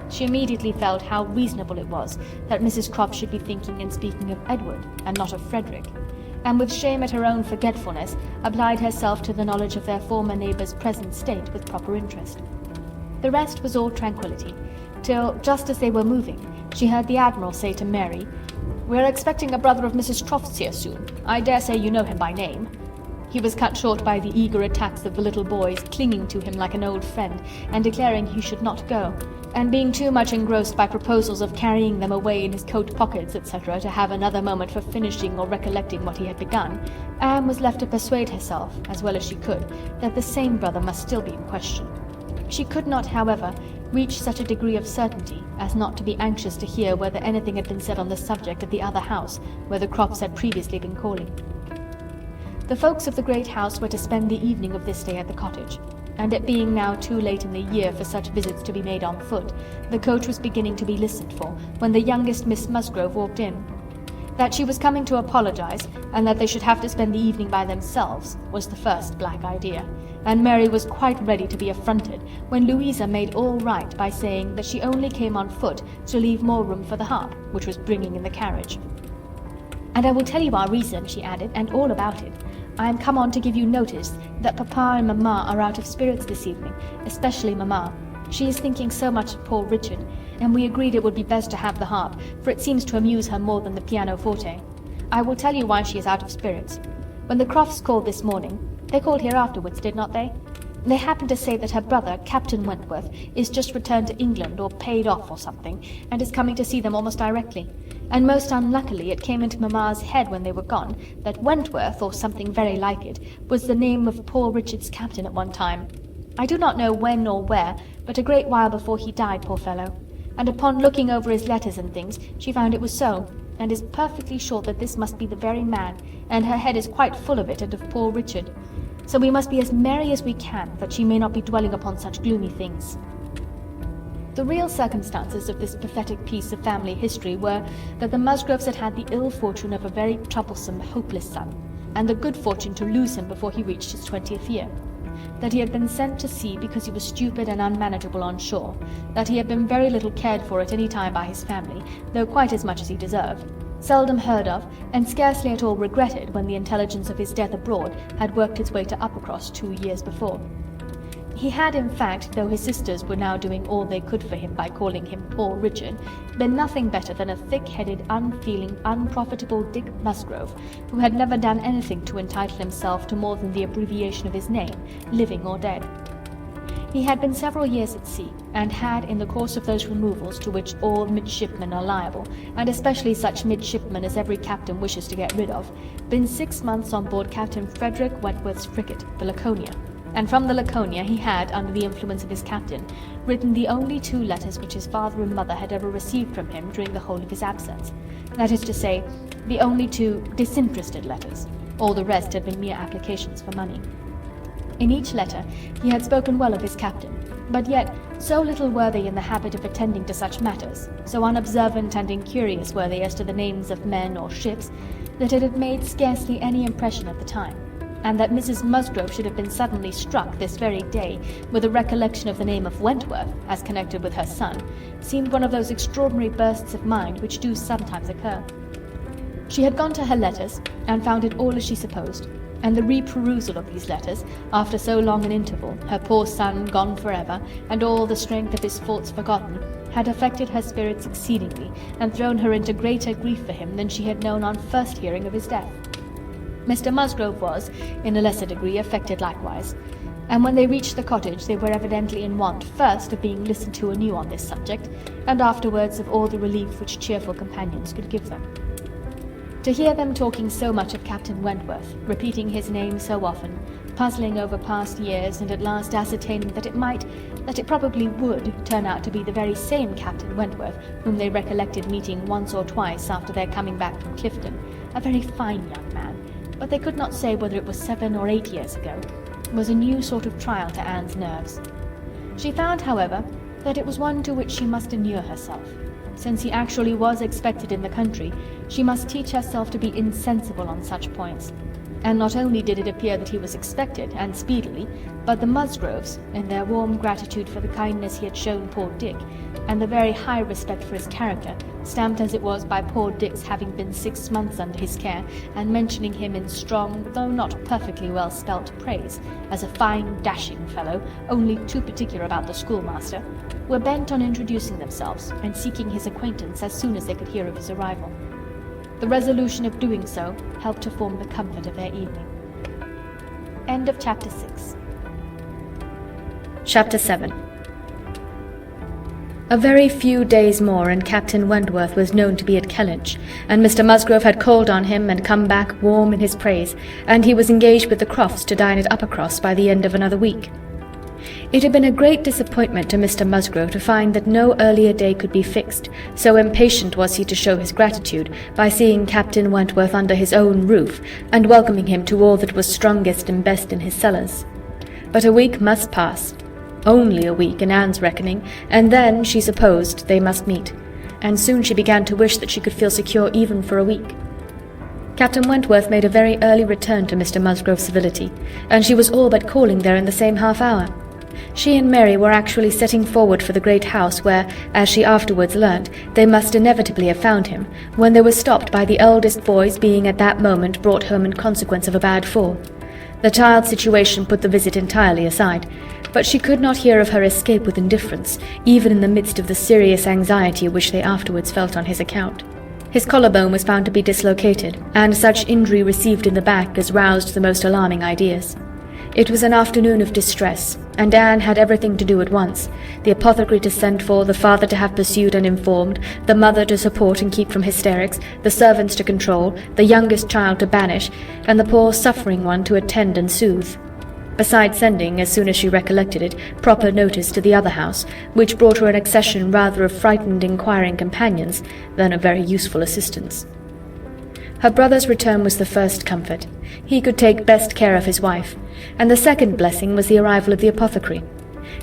She immediately felt how reasonable it was that Mrs. Croft should be thinking and speaking of Edward, and not of Frederick, and with shame at her own forgetfulness, applied herself to the knowledge of their former neighbour's present state with proper interest. The rest was all tranquillity, till, just as they were moving, she heard the Admiral say to Mary, "We're expecting a brother of Mrs. Croft's here soon. I dare say you know him by name." He was cut short by the eager attacks of the little boys, clinging to him like an old friend, and declaring he should not go, and being too much engrossed by proposals of carrying them away in his coat pockets, etc., to have another moment for finishing or recollecting what he had begun, Anne was left to persuade herself, as well as she could, that the same brother must still be in question. She could not, however, reach such a degree of certainty as not to be anxious to hear whether anything had been said on the subject at the other house, where the Crofts had previously been calling. The folks of the great house were to spend the evening of this day at the cottage, and it being now too late in the year for such visits to be made on foot, the coach was beginning to be listened for, when the youngest Miss Musgrove walked in. That she was coming to apologize, and that they should have to spend the evening by themselves, was the first black idea, and Mary was quite ready to be affronted when Louisa made all right by saying that she only came on foot to leave more room for the harp, which was bringing in the carriage. "And I will tell you our reason," she added, "and all about it. I am come on to give you notice that Papa and Mamma are out of spirits this evening, especially Mamma. She is thinking so much of poor Richard, and we agreed it would be best to have the harp, for it seems to amuse her more than the pianoforte. I will tell you why she is out of spirits. When the Crofts called this morning, they called here afterwards, did not they? They happened to say that her brother, Captain Wentworth, is just returned to England, or paid off or something, and is coming to see them almost directly. And most unluckily it came into Mamma's head when they were gone, that Wentworth, or something very like it, was the name of poor Richard's captain at one time. I do not know when or where, but a great while before he died, poor fellow. And upon looking over his letters and things, she found it was so, and is perfectly sure that this must be the very man, and her head is quite full of it and of poor Richard. So we must be as merry as we can, that she may not be dwelling upon such gloomy things." The real circumstances of this pathetic piece of family history were that the Musgroves had had the ill fortune of a very troublesome, hopeless son, and the good fortune to lose him before he reached his 20th year. That he had been sent to sea because he was stupid and unmanageable on shore, that he had been very little cared for at any time by his family, though quite as much as he deserved, seldom heard of, and scarcely at all regretted when the intelligence of his death abroad had worked its way to Uppercross 2 years before. He had, in fact, though his sisters were now doing all they could for him by calling him poor Richard, been nothing better than a thick-headed, unfeeling, unprofitable Dick Musgrove, who had never done anything to entitle himself to more than the abbreviation of his name, living or dead. He had been several years at sea, and had, in the course of those removals to which all midshipmen are liable, and especially such midshipmen as every captain wishes to get rid of, been 6 months on board Captain Frederick Wentworth's frigate, the Laconia, and from the Laconia he had, under the influence of his captain, written the only 2 letters which his father and mother had ever received from him during the whole of his absence. That is to say, the only 2 disinterested letters. All the rest had been mere applications for money. In each letter he had spoken well of his captain, but yet so little were they in the habit of attending to such matters, so unobservant and incurious were they as to the names of men or ships, that it had made scarcely any impression at the time, and that Mrs. Musgrove should have been suddenly struck this very day with a recollection of the name of Wentworth, as connected with her son, seemed one of those extraordinary bursts of mind which do sometimes occur. She had gone to her letters, and found it all as she supposed, and the re-perusal of these letters, after so long an interval, her poor son gone forever, and all the strength of his faults forgotten, had affected her spirits exceedingly, and thrown her into greater grief for him than she had known on first hearing of his death. Mr. Musgrove was, in a lesser degree, affected likewise, and when they reached the cottage they were evidently in want, first of being listened to anew on this subject, and afterwards of all the relief which cheerful companions could give them. To hear them talking so much of Captain Wentworth, repeating his name so often, puzzling over past years, and at last ascertaining that it probably would, turn out to be the very same Captain Wentworth whom they recollected meeting once or twice after their coming back from Clifton, a very fine young man, but they could not say whether it was 7 or 8 years ago, was a new sort of trial to Anne's nerves. She found, however, that it was one to which she must inure herself. Since he actually was expected in the country, she must teach herself to be insensible on such points. And not only did it appear that he was expected, and speedily, but the Musgroves, in their warm gratitude for the kindness he had shown poor Dick, and the very high respect for his character, stamped as it was by poor Dick's having been 6 months under his care, and mentioning him in strong, though not perfectly well spelt praise, as a fine dashing fellow, only too particular about the schoolmaster, were bent on introducing themselves, and seeking his acquaintance as soon as they could hear of his arrival. The resolution of doing so helped to form the comfort of their evening. End of Chapter 6. Chapter 7. A very few days more and Captain Wentworth was known to be at Kellynch, and Mr. Musgrove had called on him and come back warm in his praise, and he was engaged with the Crofts to dine at Uppercross by the end of another week. It had been a great disappointment to Mr. Musgrove to find that no earlier day could be fixed, so impatient was he to show his gratitude by seeing Captain Wentworth under his own roof, and welcoming him to all that was strongest and best in his cellars. But a week must pass, only a week in Anne's reckoning, and then, she supposed, they must meet, and soon she began to wish that she could feel secure even for a week. Captain Wentworth made a very early return to Mr. Musgrove's civility, and she was all but calling there in the same half-hour. She and Mary were actually setting forward for the great house where, as she afterwards learnt, they must inevitably have found him, when they were stopped by the eldest boy's being at that moment brought home in consequence of a bad fall. The child's situation put the visit entirely aside, but she could not hear of her escape with indifference, even in the midst of the serious anxiety which they afterwards felt on his account. His collarbone was found to be dislocated, and such injury received in the back as roused the most alarming ideas. It was an afternoon of distress, and Anne had everything to do at once: the apothecary to send for, the father to have pursued and informed, the mother to support and keep from hysterics, the servants to control, the youngest child to banish, and the poor suffering one to attend and soothe. Besides sending, as soon as she recollected it, proper notice to the other house, which brought her an accession rather of frightened inquiring companions than of very useful assistance. Her brother's return was the first comfort. He could take best care of his wife, and the second blessing was the arrival of the apothecary.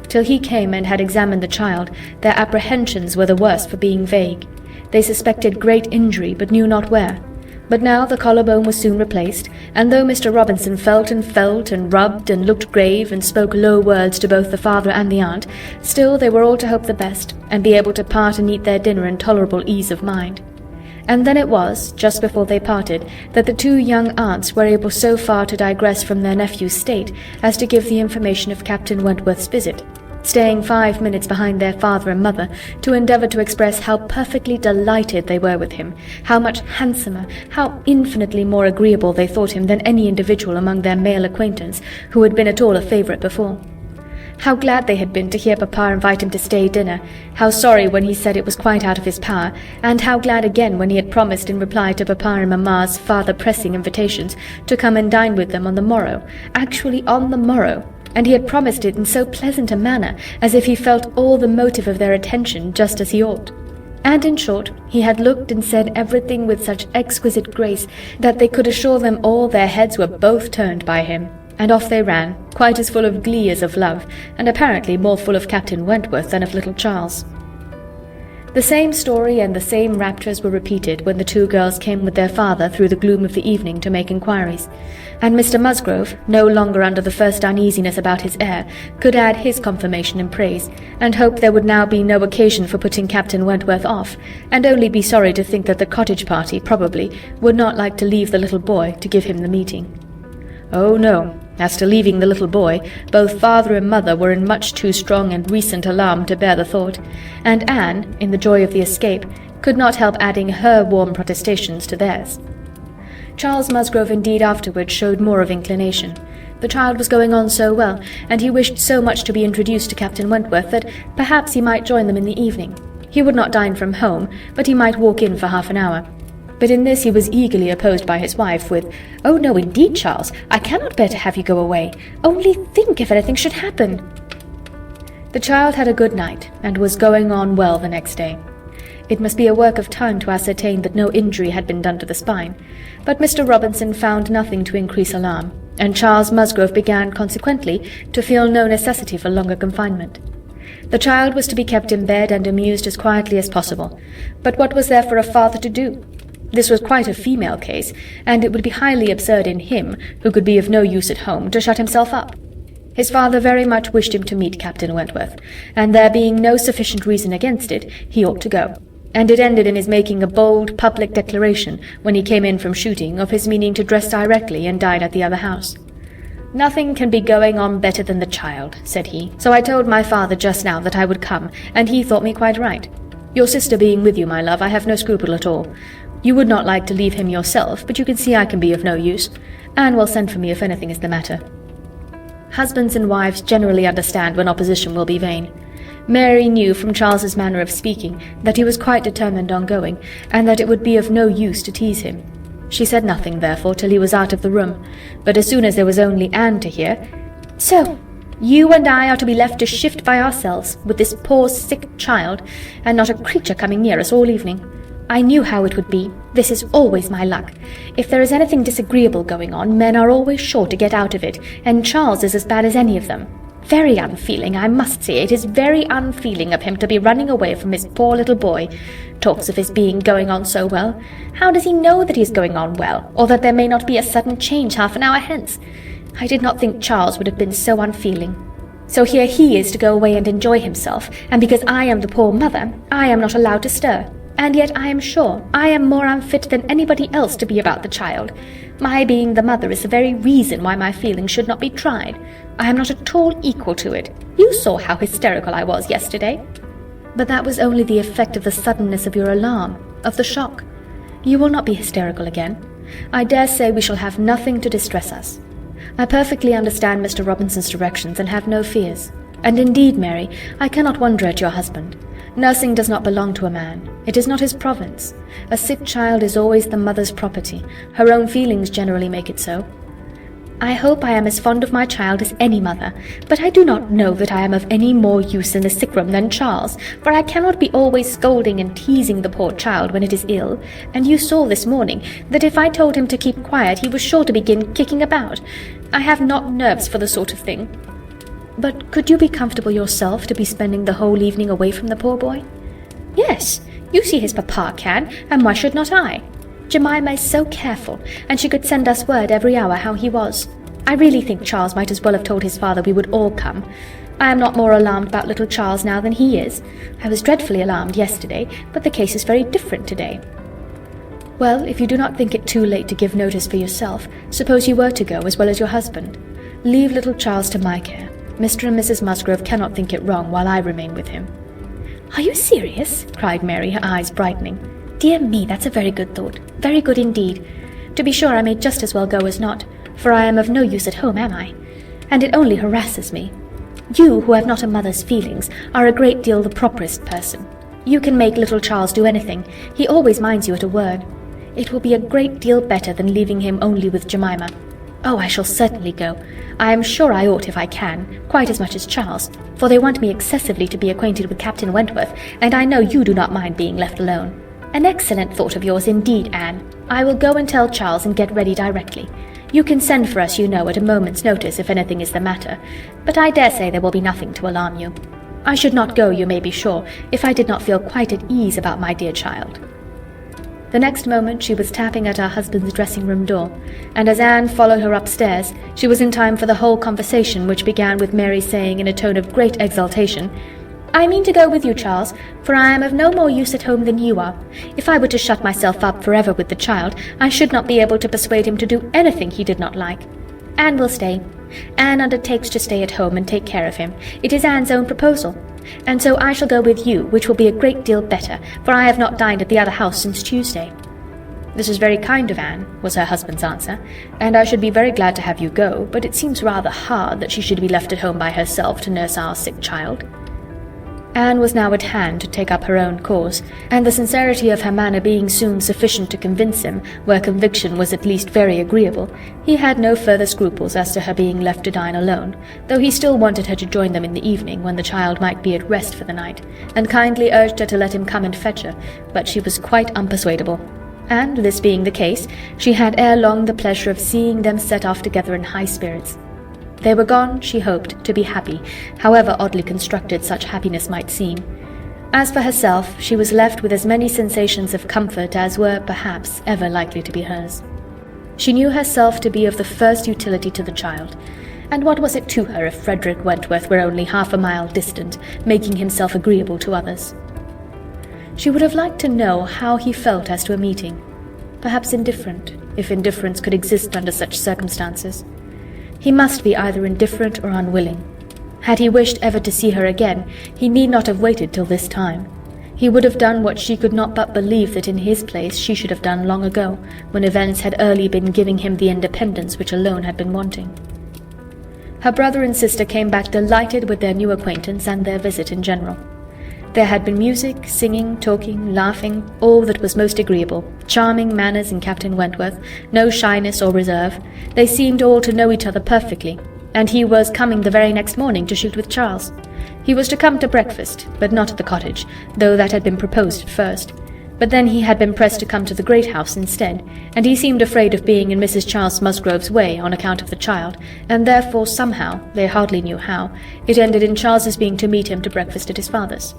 Till he came and had examined the child, their apprehensions were the worse for being vague. They suspected great injury, but knew not where. But now the collarbone was soon replaced, and though Mr. Robinson felt and rubbed and looked grave and spoke low words to both the father and the aunt, still they were all to hope the best, and be able to part and eat their dinner in tolerable ease of mind. And then it was, just before they parted, that the two young aunts were able so far to digress from their nephew's state as to give the information of Captain Wentworth's visit, staying 5 minutes behind their father and mother to endeavour to express how perfectly delighted they were with him, how much handsomer, how infinitely more agreeable they thought him than any individual among their male acquaintance who had been at all a favourite before. How glad they had been to hear Papa invite him to stay dinner, how sorry when he said it was quite out of his power, and how glad again when he had promised in reply to Papa and Mamma's farther pressing invitations to come and dine with them on the morrow, actually on the morrow, and he had promised it in so pleasant a manner, as if he felt all the motive of their attention just as he ought. And in short, he had looked and said everything with such exquisite grace that they could assure them all their heads were both turned by him, and off they ran, quite as full of glee as of love, and apparently more full of Captain Wentworth than of little Charles. The same story and the same raptures were repeated when the two girls came with their father through the gloom of the evening to make inquiries, and Mr. Musgrove, no longer under the first uneasiness about his heir, could add his confirmation and praise, and hoped there would now be no occasion for putting Captain Wentworth off, and only be sorry to think that the cottage party, probably, would not like to leave the little boy to give him the meeting. Oh no, as to leaving the little boy, both father and mother were in much too strong and recent alarm to bear the thought, and Anne, in the joy of the escape, could not help adding her warm protestations to theirs. Charles Musgrove indeed afterwards showed more of inclination. The child was going on so well, and he wished so much to be introduced to Captain Wentworth that perhaps he might join them in the evening. He would not dine from home, but he might walk in for half an hour. But in this he was eagerly opposed by his wife with, "Oh no, indeed, Charles, I cannot bear to have you go away. Only think if anything should happen." The child had a good night, and was going on well the next day. It must be a work of time to ascertain that no injury had been done to the spine, but Mr. Robinson found nothing to increase alarm, and Charles Musgrove began, consequently, to feel no necessity for longer confinement. The child was to be kept in bed and amused as quietly as possible, but what was there for a father to do? This was quite a female case, and it would be highly absurd in him, who could be of no use at home, to shut himself up. His father very much wished him to meet Captain Wentworth, and there being no sufficient reason against it, he ought to go, and it ended in his making a bold public declaration, when he came in from shooting, of his meaning to dress directly and dine at the other house. "Nothing can be going on better than the child," said he, "so I told my father just now that I would come, and he thought me quite right. Your sister being with you, my love, I have no scruple at all. You would not like to leave him yourself, but you can see I can be of no use. Anne will send for me if anything is the matter." Husbands and wives generally understand when opposition will be vain. Mary knew from Charles's manner of speaking that he was quite determined on going, and that it would be of no use to tease him. She said nothing, therefore, till he was out of the room, but as soon as there was only Anne to hear, "So, you and I are to be left to shift by ourselves, with this poor sick child, and not a creature coming near us all evening. I knew how it would be. This is always my luck. If there is anything disagreeable going on, men are always sure to get out of it, and Charles is as bad as any of them. Very unfeeling, I must say. It is very unfeeling of him to be running away from his poor little boy. Talks of his being going on so well. How does he know that he is going on well, or that there may not be a sudden change half an hour hence? I did not think Charles would have been so unfeeling. So here he is to go away and enjoy himself, and because I am the poor mother, I am not allowed to stir. And yet I am sure I am more unfit than anybody else to be about the child. My being the mother is the very reason why my feelings should not be tried. I am not at all equal to it. You saw how hysterical I was yesterday." "But that was only the effect of the suddenness of your alarm, of the shock. You will not be hysterical again. I dare say we shall have nothing to distress us. I perfectly understand Mr. Robinson's directions and have no fears. And indeed, Mary, I cannot wonder at your husband. Nursing does not belong to a man. It is not his province. A sick child is always the mother's property. Her own feelings generally make it so. I hope I am as fond of my child as any mother, but I do not know that I am of any more use in the sick room than Charles, for I cannot be always scolding and teasing the poor child when it is ill, and you saw this morning that if I told him to keep quiet he was sure to begin kicking about. I have not nerves for the sort of thing." "But could you be comfortable yourself to be spending the whole evening away from the poor boy?" "Yes, you see his papa can, and why should not I? Jemima is so careful, and she could send us word every hour how he was. I really think Charles might as well have told his father we would all come. I am not more alarmed about little Charles now than he is. I was dreadfully alarmed yesterday, but the case is very different today." "Well, if you do not think it too late to give notice for yourself, suppose you were to go, as well as your husband. Leave little Charles to my care. Mr. and Mrs. Musgrove cannot think it wrong while I remain with him." "Are you serious?" cried Mary, her eyes brightening. "Dear me, that's a very good thought. Very good indeed. To be sure, I may just as well go as not, for I am of no use at home, am I? And it only harasses me. You, who have not a mother's feelings, are a great deal the properest person. You can make little Charles do anything. He always minds you at a word. It will be a great deal better than leaving him only with Jemima. Oh, I shall certainly go. I am sure I ought if I can, quite as much as Charles, for they want me excessively to be acquainted with Captain Wentworth, and I know you do not mind being left alone. An excellent thought of yours indeed, Anne. I will go and tell Charles and get ready directly. You can send for us, you know, at a moment's notice if anything is the matter, but I dare say there will be nothing to alarm you. I should not go, you may be sure, if I did not feel quite at ease about my dear child." The next moment she was tapping at her husband's dressing-room door, and as Anne followed her upstairs, she was in time for the whole conversation, which began with Mary saying in a tone of great exultation, "I mean to go with you, Charles, for I am of no more use at home than you are. If I were to shut myself up forever with the child, I should not be able to persuade him to do anything he did not like. Anne will stay. Anne undertakes to stay at home and take care of him. It is Anne's own proposal. And so I shall go with you, which will be a great deal better, for I have not dined at the other house since Tuesday." "This is very kind of Anne," was her husband's answer, "and I should be very glad to have you go, but it seems rather hard that she should be left at home by herself to nurse our sick child." Anne was now at hand to take up her own cause, and the sincerity of her manner being soon sufficient to convince him, where conviction was at least very agreeable, he had no further scruples as to her being left to dine alone, though he still wanted her to join them in the evening, when the child might be at rest for the night, and kindly urged her to let him come and fetch her, but she was quite unpersuadable. And, this being the case, she had ere long the pleasure of seeing them set off together in high spirits. They were gone, she hoped, to be happy, however oddly constructed such happiness might seem. As for herself, she was left with as many sensations of comfort as were, perhaps, ever likely to be hers. She knew herself to be of the first utility to the child, and what was it to her if Frederick Wentworth were only half a mile distant, making himself agreeable to others? She would have liked to know how he felt as to a meeting. Perhaps indifferent, if indifference could exist under such circumstances. He must be either indifferent or unwilling. Had he wished ever to see her again, he need not have waited till this time. He would have done what she could not but believe that in his place she should have done long ago, when events had early been giving him the independence which alone had been wanting. Her brother and sister came back delighted with their new acquaintance and their visit in general. There had been music, singing, talking, laughing, all that was most agreeable, charming manners in Captain Wentworth, no shyness or reserve. They seemed all to know each other perfectly, and he was coming the very next morning to shoot with Charles. He was to come to breakfast, but not at the cottage, though that had been proposed at first. but then he had been pressed to come to the great house instead, and he seemed afraid of being in Mrs. Charles Musgrove's way on account of the child, and therefore somehow, they hardly knew how, it ended in Charles's being to meet him to breakfast at his father's.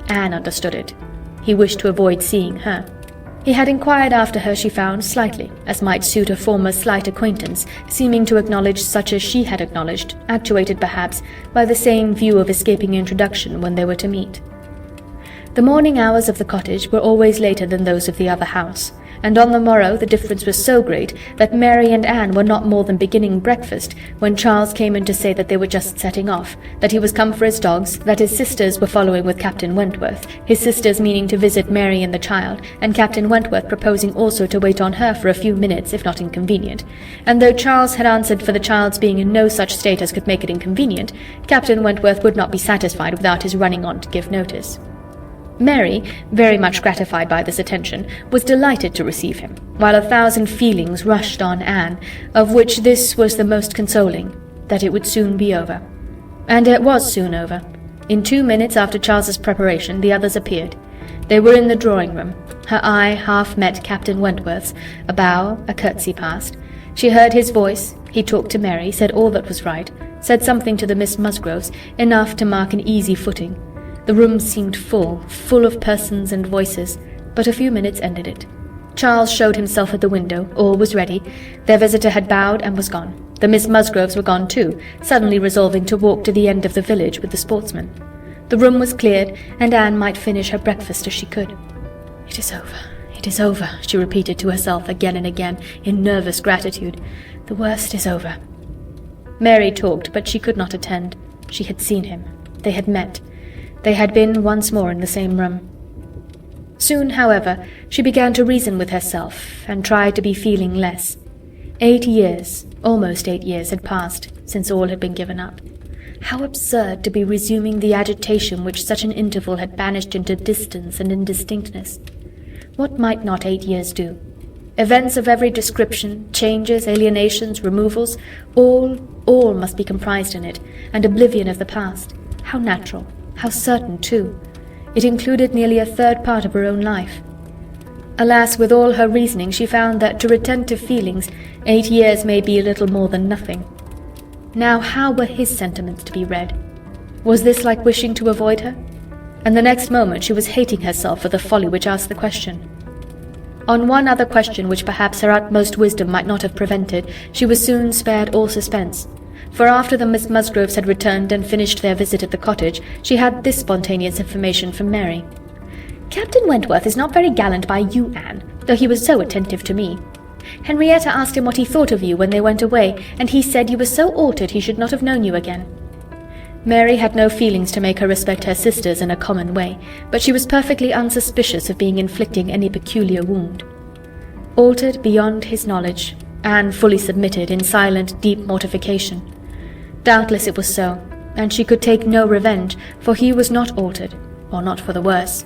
Anne understood it. He wished to avoid seeing her. He had inquired after her, she found, slightly, as might suit a former slight acquaintance, seeming to acknowledge such as she had acknowledged, actuated perhaps by the same view of escaping introduction when they were to meet. The morning hours of the cottage were always later than those of the other house, and on the morrow the difference was so great that Mary and Anne were not more than beginning breakfast when Charles came in to say that they were just setting off, that he was come for his dogs, that his sisters were following with Captain Wentworth, his sisters meaning to visit Mary and the child, and Captain Wentworth proposing also to wait on her for a few minutes if not inconvenient, and though Charles had answered for the child's being in no such state as could make it inconvenient, Captain Wentworth would not be satisfied without his running on to give notice. Mary, very much gratified by this attention, was delighted to receive him, while 1,000 feelings rushed on Anne, of which this was the most consoling, that it would soon be over. And it was soon over. In 2 minutes after Charles's preparation, the others appeared. They were in the drawing-room. Her eye half met Captain Wentworth's, a bow, a curtsy passed. She heard his voice, he talked to Mary, said all that was right, said something to the Miss Musgroves, enough to mark an easy footing. The room seemed full of persons and voices, but a few minutes ended it. Charles showed himself at the window, all was ready. Their visitor had bowed and was gone. The Miss Musgroves were gone too, suddenly resolving to walk to the end of the village with the sportsmen. The room was cleared, and Anne might finish her breakfast as she could. "It is over," she repeated to herself again and again, in nervous gratitude. "The worst is over." Mary talked, but she could not attend. She had seen him. They had met. They had been once more in the same room. Soon, however, she began to reason with herself, and tried to be feeling less. 8 years, almost 8 years, had passed since all had been given up. How absurd to be resuming the agitation which such an interval had banished into distance and indistinctness! What might not 8 years do? Events of every description, changes, alienations, removals, all must be comprised in it, and oblivion of the past. How natural! How certain, too! It included nearly a third part of her own life. Alas, with all her reasoning, she found that to retentive feelings 8 years may be a little more than nothing. Now how were his sentiments to be read? Was this like wishing to avoid her? And the next moment she was hating herself for the folly which asked the question. On one other question which perhaps her utmost wisdom might not have prevented, she was soon spared all suspense. For after the Miss Musgroves had returned and finished their visit at the cottage, she had this spontaneous information from Mary. "Captain Wentworth is not very gallant by you, Anne, though he was so attentive to me. Henrietta asked him what he thought of you when they went away, and he said you were so altered he should not have known you again." Mary had no feelings to make her respect her sisters in a common way, but she was perfectly unsuspicious of being inflicting any peculiar wound. Altered beyond his knowledge, Anne fully submitted in silent, deep mortification. Doubtless it was so, and she could take no revenge, for he was not altered, or not for the worse.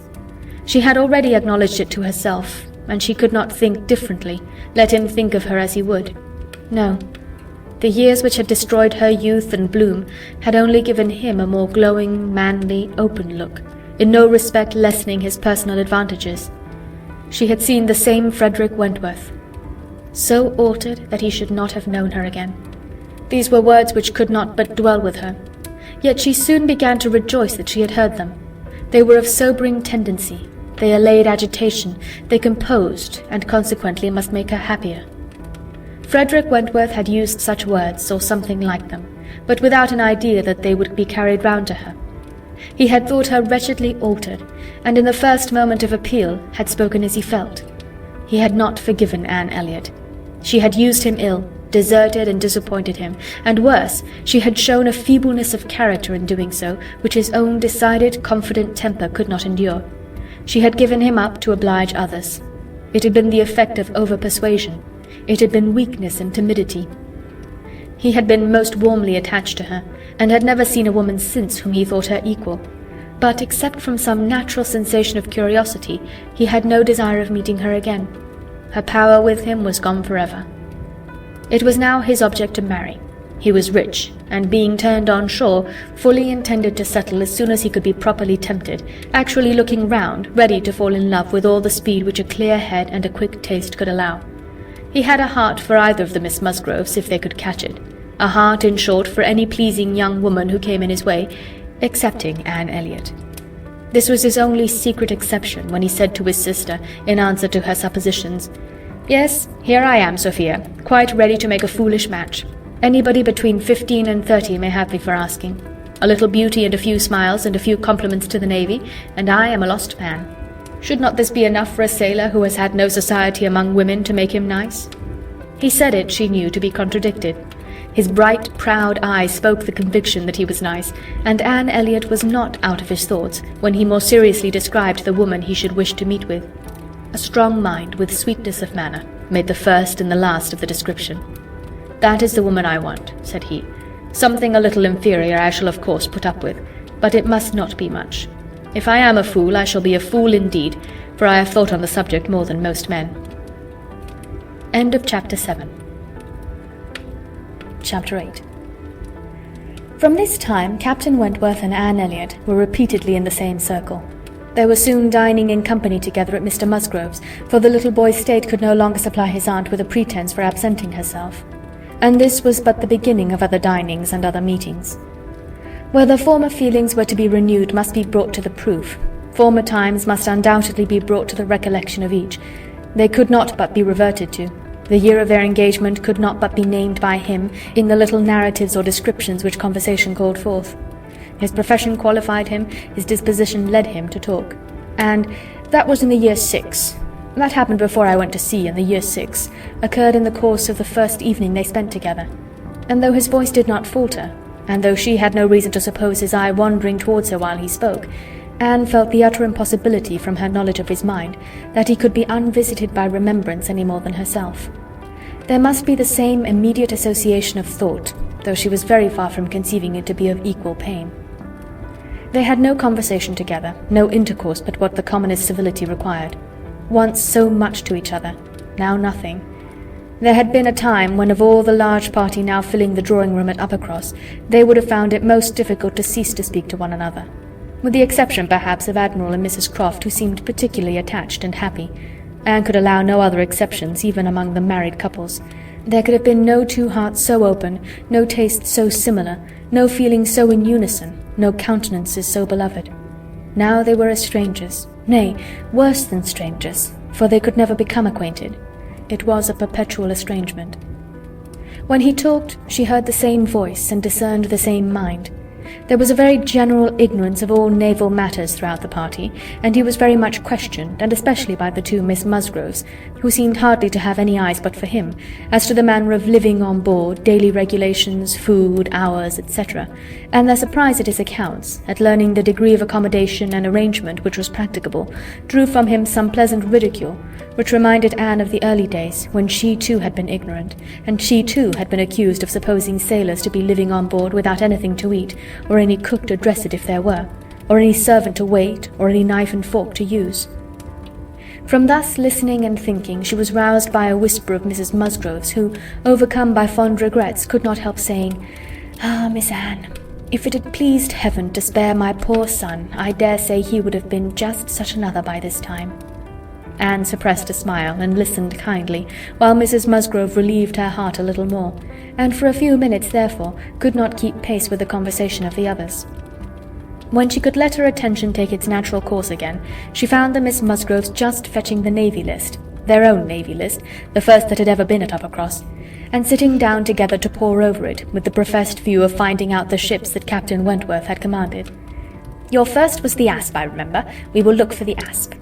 She had already acknowledged it to herself, and she could not think differently, let him think of her as he would. No, the years which had destroyed her youth and bloom had only given him a more glowing, manly, open look, in no respect lessening his personal advantages. She had seen the same Frederick Wentworth, so altered that he should not have known her again. These were words which could not but dwell with her. Yet she soon began to rejoice that she had heard them. They were of sobering tendency, they allayed agitation, they composed, and consequently must make her happier. Frederick Wentworth had used such words, or something like them, but without an idea that they would be carried round to her. He had thought her wretchedly altered, and in the first moment of appeal had spoken as he felt. He had not forgiven Anne Elliot. She had used him ill, deserted and disappointed him, and worse, she had shown a feebleness of character in doing so, which his own decided, confident temper could not endure. She had given him up to oblige others. It had been the effect of over-persuasion. It had been weakness and timidity. He had been most warmly attached to her, and had never seen a woman since whom he thought her equal. But except from some natural sensation of curiosity, he had no desire of meeting her again. Her power with him was gone forever. It was now his object to marry. He was rich, and being turned on shore, fully intended to settle as soon as he could be properly tempted, actually looking round, ready to fall in love with all the speed which a clear head and a quick taste could allow. He had a heart for either of the Miss Musgroves, if they could catch it. A heart, in short, for any pleasing young woman who came in his way, excepting Anne Elliot. This was his only secret exception when he said to his sister, in answer to her suppositions, "Yes, here I am, Sophia, quite ready to make a foolish match. Anybody between 15 and 30 may have me for asking. A little beauty and a few smiles and a few compliments to the navy, and I am a lost man. Should not this be enough for a sailor who has had no society among women to make him nice?" He said it, she knew, to be contradicted. His bright, proud eye spoke the conviction that he was nice, and Anne Elliot was not out of his thoughts when he more seriously described the woman he should wish to meet with. A strong mind, with sweetness of manner, made the first and the last of the description. "That is the woman I want," said he. "Something a little inferior I shall of course put up with, but it must not be much. If I am a fool, I shall be a fool indeed, for I have thought on the subject more than most men." End of Chapter 7. Chapter 8. From this time, Captain Wentworth and Anne Elliot were repeatedly in the same circle. They were soon dining in company together at Mr. Musgrove's, for the little boy's state could no longer supply his aunt with a pretence for absenting herself. And this was but the beginning of other dinings and other meetings. Where the former feelings were to be renewed must be brought to the proof. Former times must undoubtedly be brought to the recollection of each. They could not but be reverted to. The year of their engagement could not but be named by him in the little narratives or descriptions which conversation called forth. His profession qualified him, his disposition led him to talk. And that was in the year 6. That happened before I went to sea, and the year 6 occurred in the course of the first evening they spent together. And though his voice did not falter, and though she had no reason to suppose his eye wandering towards her while he spoke, Anne felt the utter impossibility from her knowledge of his mind that he could be unvisited by remembrance any more than herself. There must be the same immediate association of thought, though she was very far from conceiving it to be of equal pain. They had no conversation together, no intercourse but what the commonest civility required. Once so much to each other, now nothing. There had been a time when of all the large party now filling the drawing-room at Uppercross, they would have found it most difficult to cease to speak to one another. With the exception, perhaps, of Admiral and Mrs. Croft, who seemed particularly attached and happy. Anne could allow no other exceptions, even among the married couples. There could have been no two hearts so open, no tastes so similar, no feelings so in unison, no countenances so beloved. Now they were as strangers, nay, worse than strangers, for they could never become acquainted. It was a perpetual estrangement. When he talked, she heard the same voice and discerned the same mind. There was a very general ignorance of all naval matters throughout the party, and he was very much questioned, and especially by the two Miss Musgroves, who seemed hardly to have any eyes but for him, as to the manner of living on board, daily regulations, food, hours, etc., and their surprise at his accounts, at learning the degree of accommodation and arrangement which was practicable, drew from him some pleasant ridicule, which reminded Anne of the early days, when she too had been ignorant, and she too had been accused of supposing sailors to be living on board without anything to eat, or any cook to dress it if there were, or any servant to wait, or any knife and fork to use. From thus listening and thinking, she was roused by a whisper of Mrs. Musgrove's, who, overcome by fond regrets, could not help saying, "Ah, Miss Anne, if it had pleased Heaven to spare my poor son, I dare say he would have been just such another by this time." Anne suppressed a smile, and listened kindly, while Mrs. Musgrove relieved her heart a little more, and for a few minutes, therefore, could not keep pace with the conversation of the others. When she could let her attention take its natural course again, she found the Miss Musgroves just fetching the Navy List, their own Navy List, the first that had ever been at Uppercross, and sitting down together to pore over it, with the professed view of finding out the ships that Captain Wentworth had commanded. "Your first was the Asp, I remember. We will look for the Asp."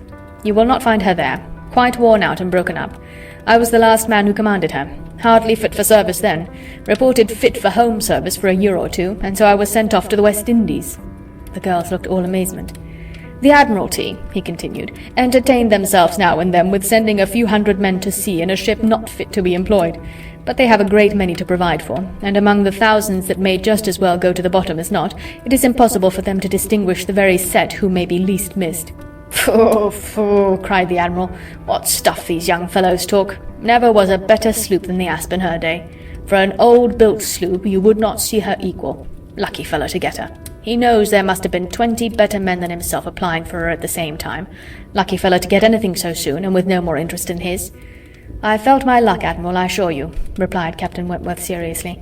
"You will not find her there. Quite worn out and broken up. I was the last man who commanded her. Hardly fit for service then. Reported fit for home service for a year or two, and so I was sent off to the West Indies." The girls looked all amazement. "The Admiralty," he continued, "entertained themselves now and then with sending a few hundred men to sea in a ship not fit to be employed. But they have a great many to provide for, and among the thousands that may just as well go to the bottom as not, it is impossible for them to distinguish the very set who may be least missed." "Pooh, pooh," cried the Admiral. "What stuff these young fellows talk! Never was a better sloop than the Asp in her day. For an old-built sloop, you would not see her equal. Lucky fellow to get her. He knows there must have been 20 better men than himself applying for her at the same time. Lucky fellow to get anything so soon, and with no more interest in his." "I felt my luck, Admiral, I assure you," replied Captain Wentworth seriously.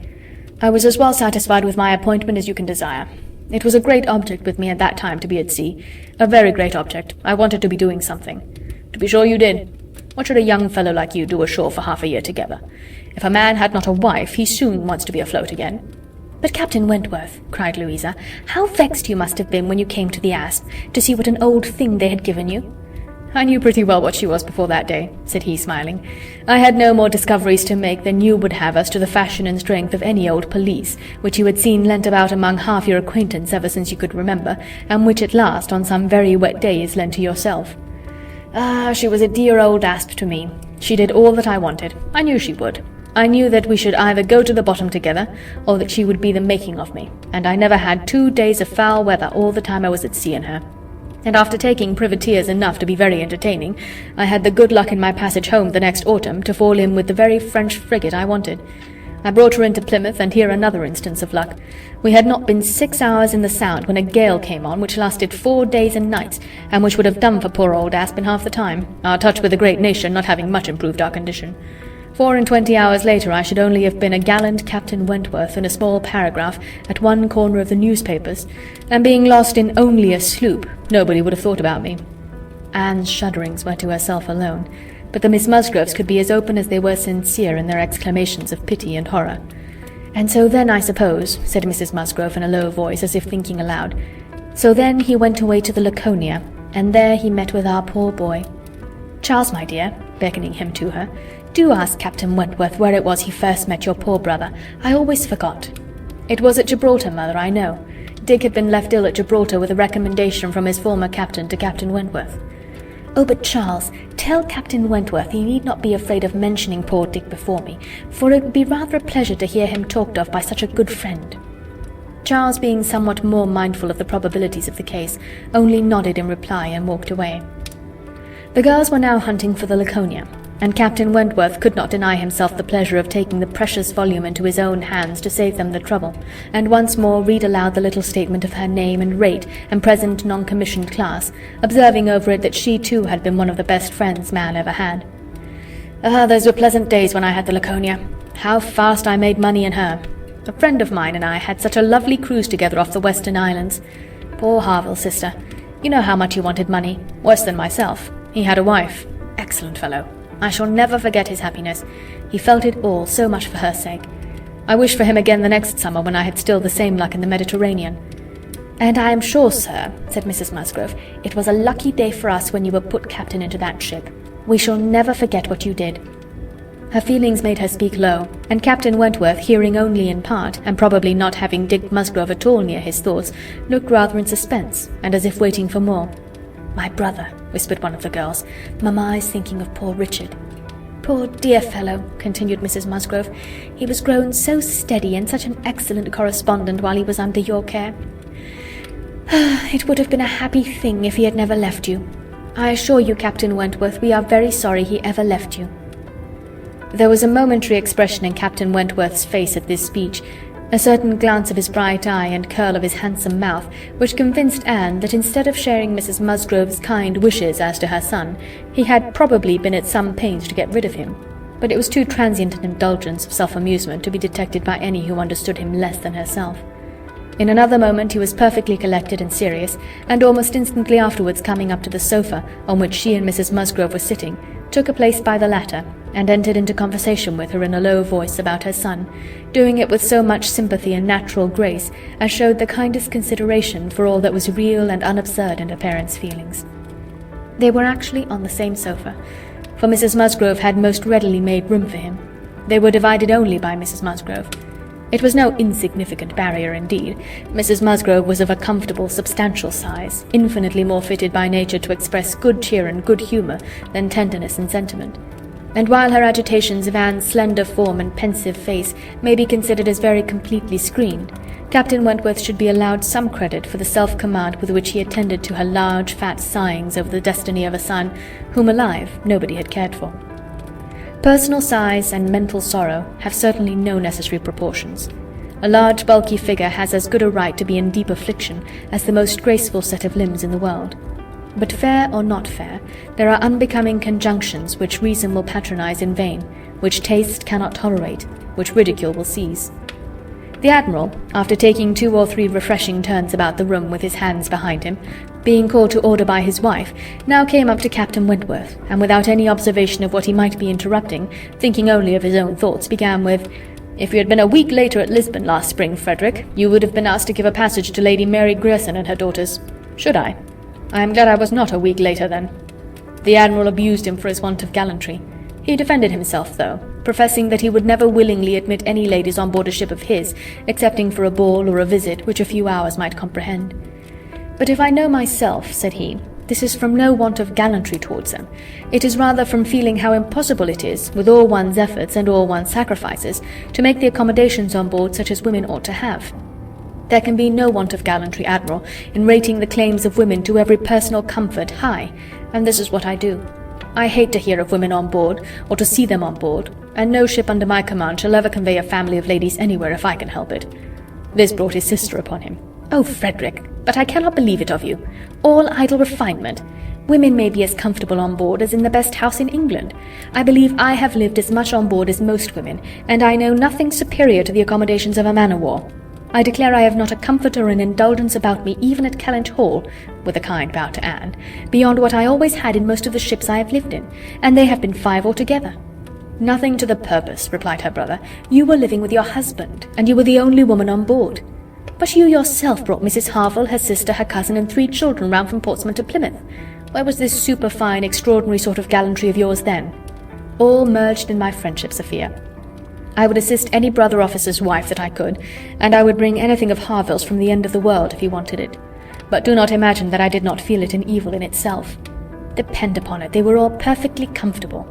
"I was as well satisfied with my appointment as you can desire. It was a great object with me at that time to be at sea. A very great object. I wanted to be doing something." "To be sure you did. What should a young fellow like you do ashore for half a year together? If a man had not a wife, he soon wants to be afloat again." "But Captain Wentworth," cried Louisa, "how vexed you must have been when you came to the Asp, to see what an old thing they had given you." "I knew pretty well what she was before that day," said he, smiling. "I had no more discoveries to make than you would have as to the fashion and strength of any old pelisse, which you had seen lent about among half your acquaintance ever since you could remember, and which at last, on some very wet days, lent to yourself. Ah, she was a dear old asp to me. She did all that I wanted. I knew she would. I knew that we should either go to the bottom together, or that she would be the making of me, and I never had 2 days of foul weather all the time I was at sea in her. And after taking privateers enough to be very entertaining, I had the good luck in my passage home the next autumn to fall in with the very French frigate I wanted. I brought her into Plymouth, and here another instance of luck. We had not been 6 hours in the Sound when a gale came on which lasted 4 days and nights, and which would have done for poor old Asp in half the time, our touch with a great nation not having much improved our condition. 24 hours later I should only have been a gallant Captain Wentworth in a small paragraph at one corner of the newspapers, and being lost in only a sloop, nobody would have thought about me." Anne's shudderings were to herself alone, but the Miss Musgroves could be as open as they were sincere in their exclamations of pity and horror. "And so then, I suppose," said Mrs. Musgrove in a low voice, as if thinking aloud, "so then he went away to the Laconia, and there he met with our poor boy. Charles, my dear," beckoning him to her, "do ask Captain Wentworth where it was he first met your poor brother. I always forgot." "It was at Gibraltar, mother, I know. Dick had been left ill at Gibraltar with a recommendation from his former captain to Captain Wentworth." "Oh, but Charles, tell Captain Wentworth he need not be afraid of mentioning poor Dick before me, for it would be rather a pleasure to hear him talked of by such a good friend." Charles, being somewhat more mindful of the probabilities of the case, only nodded in reply and walked away. The girls were now hunting for the Laconia, and Captain Wentworth could not deny himself the pleasure of taking the precious volume into his own hands to save them the trouble, and once more read aloud the little statement of her name and rate and present non-commissioned class, observing over it that she too had been one of the best friends man ever had. "Ah, those were pleasant days when I had the Laconia. How fast I made money in her! A friend of mine and I had such a lovely cruise together off the Western Islands. Poor 𝕻𝖊, sister. You know how much he wanted money, worse than myself. He had a wife. Excellent fellow. I shall never forget his happiness. He felt it all so much for her sake. I wish for him again the next summer when I had still the same luck in the Mediterranean." "And I am sure, sir," said Mrs. Musgrove, "it was a lucky day for us when you were put captain into that ship. We shall never forget what you did." Her feelings made her speak low, and Captain Wentworth, hearing only in part, and probably not having Dick Musgrove at all near his thoughts, looked rather in suspense, and as if waiting for more. "My brother," whispered one of the girls. "Mamma is thinking of poor Richard." "Poor dear fellow," continued Mrs. Musgrove. "He was grown so steady and such an excellent correspondent while he was under your care. It would have been a happy thing if he had never left you. I assure you, Captain Wentworth, we are very sorry he ever left you." There was a momentary expression in Captain Wentworth's face at this speech, a certain glance of his bright eye and curl of his handsome mouth, which convinced Anne that instead of sharing Mrs. Musgrove's kind wishes as to her son, he had probably been at some pains to get rid of him. But it was too transient an indulgence of self-amusement to be detected by any who understood him less than herself. In another moment he was perfectly collected and serious, and almost instantly afterwards coming up to the sofa on which she and Mrs. Musgrove were sitting, took a place by the latter, and entered into conversation with her in a low voice about her son, doing it with so much sympathy and natural grace as showed the kindest consideration for all that was real and unabsurd in her parents' feelings. They were actually on the same sofa, for Mrs. Musgrove had most readily made room for him. They were divided only by Mrs. Musgrove. It was no insignificant barrier indeed. Mrs. Musgrove was of a comfortable, substantial size, infinitely more fitted by nature to express good cheer and good humour than tenderness and sentiment. And while her agitations of Anne's slender form and pensive face may be considered as very completely screened, Captain Wentworth should be allowed some credit for the self-command with which he attended to her large, fat sighings over the destiny of a son whom alive nobody had cared for. Personal size and mental sorrow have certainly no necessary proportions. A large bulky figure has as good a right to be in deep affliction as the most graceful set of limbs in the world. But fair or not fair, there are unbecoming conjunctions which reason will patronize in vain, which taste cannot tolerate, which ridicule will seize. The Admiral, after taking 2 or 3 refreshing turns about the room with his hands behind him, being called to order by his wife, now came up to Captain Wentworth, and without any observation of what he might be interrupting, thinking only of his own thoughts, began with, "If you had been a week later at Lisbon last spring, Frederick, you would have been asked to give a passage to Lady Mary Grierson and her daughters. Should I? I am glad I was not a week later then." The Admiral abused him for his want of gallantry. He defended himself, though, professing that he would never willingly admit any ladies on board a ship of his, excepting for a ball or a visit which a few hours might comprehend. "But if I know myself," said he, "this is from no want of gallantry towards them. It is rather from feeling how impossible it is, with all one's efforts and all one's sacrifices, to make the accommodations on board such as women ought to have. There can be no want of gallantry, Admiral, in rating the claims of women to every personal comfort high, and this is what I do. I hate to hear of women on board, or to see them on board, and no ship under my command shall ever convey a family of ladies anywhere if I can help it." This brought his sister upon him. "Oh, Frederick, but I cannot believe it of you. All idle refinement. Women may be as comfortable on board as in the best house in England. I believe I have lived as much on board as most women, and I know nothing superior to the accommodations of a man-of-war. I declare I have not a comfort or an indulgence about me even at Kellynch Hall," with a kind bow to Anne, "beyond what I always had in most of the ships I have lived in, and they have been 5 altogether." "Nothing to the purpose," replied her brother. "You were living with your husband, and you were the only woman on board. But you yourself brought Mrs. 𝕻𝖊𝖓, her sister, her cousin, and 3 children round from Portsmouth to Plymouth. Where was this superfine, extraordinary sort of gallantry of yours then?" "All merged in my friendship, Sophia. I would assist any brother officer's wife that I could, and I would bring anything of 𝕻𝖊𝖓's from the end of the world if he wanted it. But do not imagine that I did not feel it an evil in itself. Depend upon it, they were all perfectly comfortable.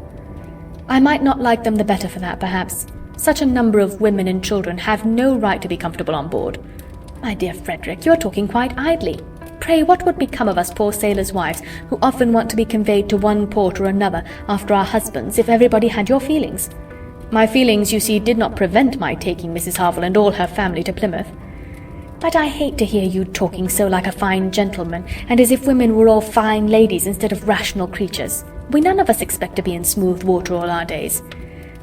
I might not like them the better for that, perhaps. Such a number of women and children have no right to be comfortable on board. My dear Frederick, you are talking quite idly. Pray, what would become of us poor sailors' wives, who often want to be conveyed to one port or another after our husbands, if everybody had your feelings? My feelings, you see, did not prevent my taking Mrs. 𝕻𝖊𝖓 and all her family to Plymouth. But I hate to hear you talking so like a fine gentleman, and as if women were all fine ladies instead of rational creatures. We none of us expect to be in smooth water all our days."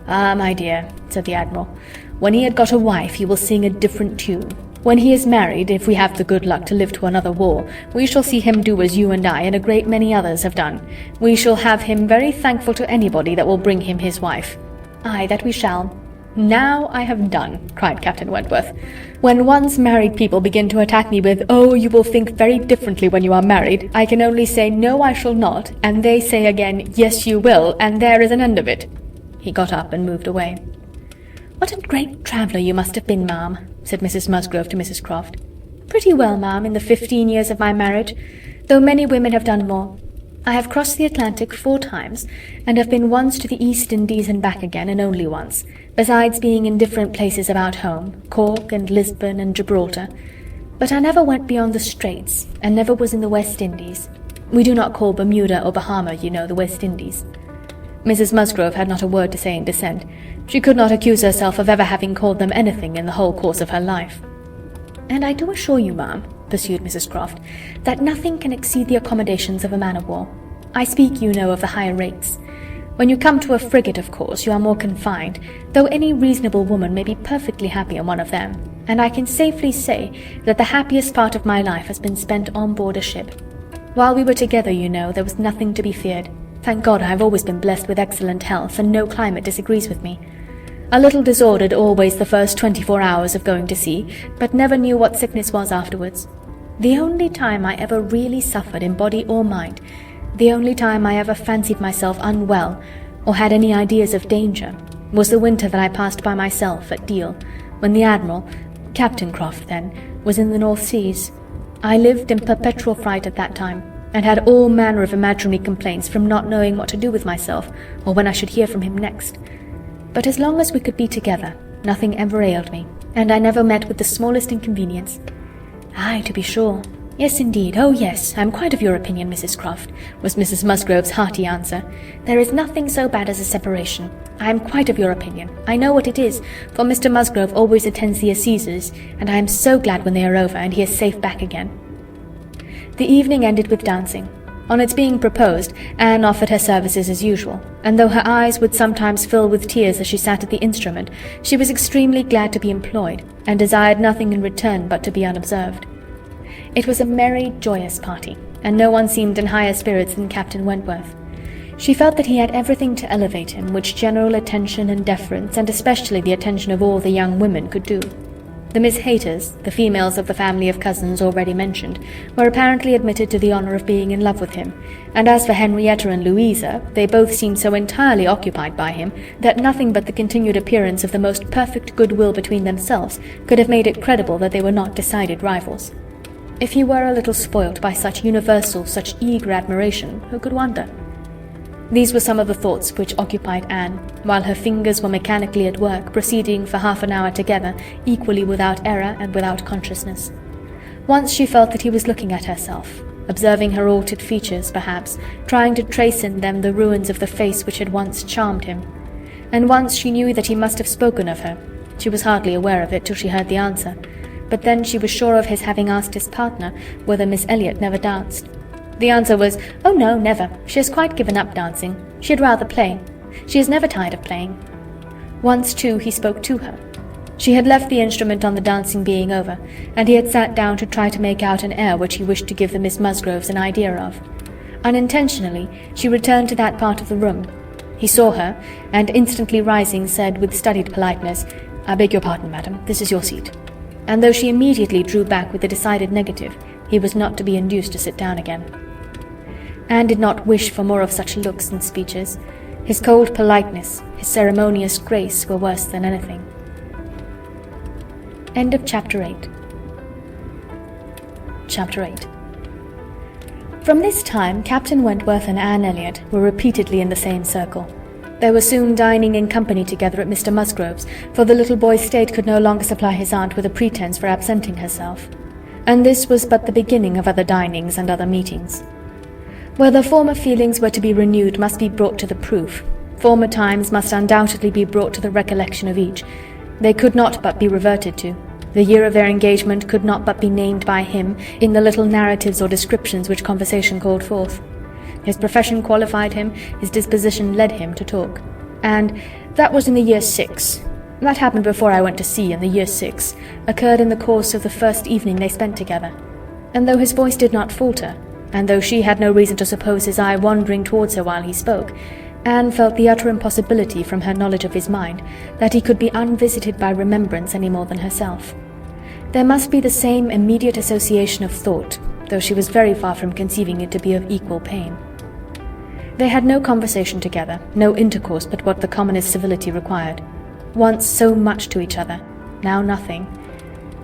"Ah, my dear," said the Admiral, "when he had got a wife he will sing a different tune. When he is married, if we have the good luck to live to another war, we shall see him do as you and I and a great many others have done. We shall have him very thankful to anybody that will bring him his wife." "Aye, that we shall." "Now I have done," cried Captain Wentworth. "When once married people begin to attack me with, 'Oh, you will think very differently when you are married,' I can only say, 'No, I shall not,' and they say again, 'Yes, you will,' and there is an end of it." He got up and moved away. "What a great traveller you must have been, ma'am," said Mrs. Musgrove to Mrs. Croft. "Pretty well, ma'am, in the 15 years of my marriage, though many women have done more. I have crossed the Atlantic 4 times, and have been once to the East Indies and back again, and only once, besides being in different places about home, Cork and Lisbon and Gibraltar. But I never went beyond the Straits, and never was in the West Indies. We do not call Bermuda or Bahama, you know, the West Indies." Mrs. Musgrove had not a word to say in dissent. She could not accuse herself of ever having called them anything in the whole course of her life. "And I do assure you, ma'am," pursued Mrs. Croft, "that nothing can exceed the accommodations of a man-of-war. I speak, you know, of the higher rates. When you come to a frigate, of course, you are more confined, though any reasonable woman may be perfectly happy on one of them, and I can safely say that the happiest part of my life has been spent on board a ship. While we were together, you know, there was nothing to be feared. Thank God, I have always been blessed with excellent health, and no climate disagrees with me. A little disordered always the first 24 hours of going to sea, but never knew what sickness was afterwards. The only time I ever really suffered in body or mind, the only time I ever fancied myself unwell, or had any ideas of danger, was the winter that I passed by myself at Deal, when the Admiral, Captain Croft then, was in the North Seas. I lived in perpetual fright at that time, and had all manner of imaginary complaints from not knowing what to do with myself, or when I should hear from him next. But as long as we could be together, nothing ever ailed me, and I never met with the smallest inconvenience. Aye, to be sure, "Yes, indeed. Oh, yes, I'm quite of your opinion, Mrs. Croft," was Mrs. Musgrove's hearty answer. "There is nothing so bad as a separation. I am quite of your opinion. I know what it is, for Mr. Musgrove always attends the assizes, and I am so glad when they are over, and he is safe back again." The evening ended with dancing. On its being proposed, Anne offered her services as usual, and though her eyes would sometimes fill with tears as she sat at the instrument, she was extremely glad to be employed, and desired nothing in return but to be unobserved. It was a merry, joyous party, and no one seemed in higher spirits than Captain Wentworth. She felt that he had everything to elevate him which general attention and deference, and especially the attention of all the young women, could do. The 𝕬𝖘𝖚𝖊𝖓, the females of the family of cousins already mentioned, were apparently admitted to the honour of being in love with him, and as for Henrietta and Louisa, they both seemed so entirely occupied by him that nothing but the continued appearance of the most perfect goodwill between themselves could have made it credible that they were not decided rivals. If he were a little spoilt by such universal, such eager admiration, who could wonder? These were some of the thoughts which occupied Anne, while her fingers were mechanically at work, proceeding for half an hour together, equally without error and without consciousness. Once she felt that he was looking at herself, observing her altered features, perhaps, trying to trace in them the ruins of the face which had once charmed him. And once she knew that he must have spoken of her. She was hardly aware of it till she heard the answer, but then she was sure of his having asked his partner whether Miss Elliot never danced. The answer was, "Oh no, never. She has quite given up dancing. She had rather play. She is never tired of playing." Once, too, he spoke to her. She had left the instrument on the dancing being over, and he had sat down to try to make out an air which he wished to give the Miss Musgroves an idea of. Unintentionally, she returned to that part of the room. He saw her, and instantly rising, said with studied politeness, "I beg your pardon, madam, this is your seat." And though she immediately drew back with a decided negative, he was not to be induced to sit down again. Anne did not wish for more of such looks and speeches. His cold politeness, his ceremonious grace were worse than anything. End of Chapter 8. Chapter 8. From this time, Captain Wentworth and Anne Elliot were repeatedly in the same circle. They were soon dining in company together at Mr. Musgrove's, for the little boy's state could no longer supply his aunt with a pretence for absenting herself. And this was but the beginning of other dinings and other meetings. Whether former feelings were to be renewed must be brought to the proof. Former times must undoubtedly be brought to the recollection of each. They could not but be reverted to. The year of their engagement could not but be named by him in the little narratives or descriptions which conversation called forth. His profession qualified him, his disposition led him to talk. And that was in the year 6. That happened before I went to sea, in the year 6, occurred in the course of the first evening they spent together. And though his voice did not falter, and though she had no reason to suppose his eye wandering towards her while he spoke, Anne felt the utter impossibility, from her knowledge of his mind, that he could be unvisited by remembrance any more than herself. There must be the same immediate association of thought, though she was very far from conceiving it to be of equal pain. They had no conversation together, no intercourse but what the commonest civility required. Once so much to each other, now nothing.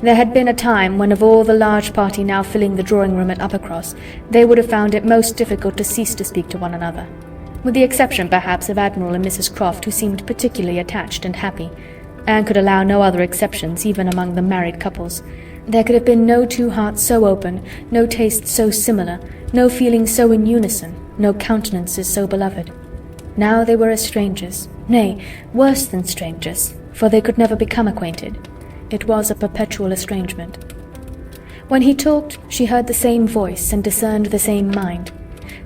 There had been a time when of all the large party now filling the drawing-room at Uppercross, they would have found it most difficult to cease to speak to one another, with the exception perhaps of Admiral and Mrs. Croft, who seemed particularly attached and happy. Anne could allow no other exceptions, even among the married couples. There could have been no two hearts so open, no tastes so similar, no feelings so in unison, no countenances so beloved. Now they were as strangers, nay, worse than strangers, for they could never become acquainted. It was a perpetual estrangement. When he talked, she heard the same voice and discerned the same mind.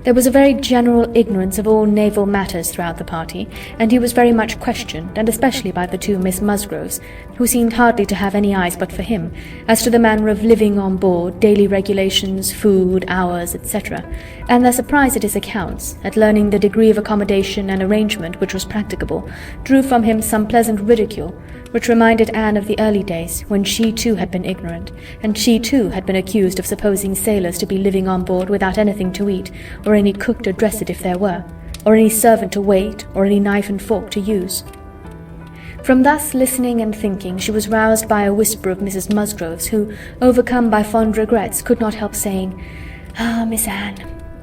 There was a very general ignorance of all naval matters throughout the party, and he was very much questioned, and especially by the two Miss Musgroves, who seemed hardly to have any eyes but for him, as to the manner of living on board, daily regulations, food, hours, etc., and their surprise at his accounts, at learning the degree of accommodation and arrangement which was practicable, drew from him some pleasant ridicule, which reminded Anne of the early days, when she too had been ignorant, and she too had been accused of supposing sailors to be living on board without anything to eat, or any cook to dress it if there were, or any servant to wait, or any knife and fork to use. From thus listening and thinking, she was roused by a whisper of Mrs. Musgrove's, who, overcome by fond regrets, could not help saying, "Ah, Miss Anne,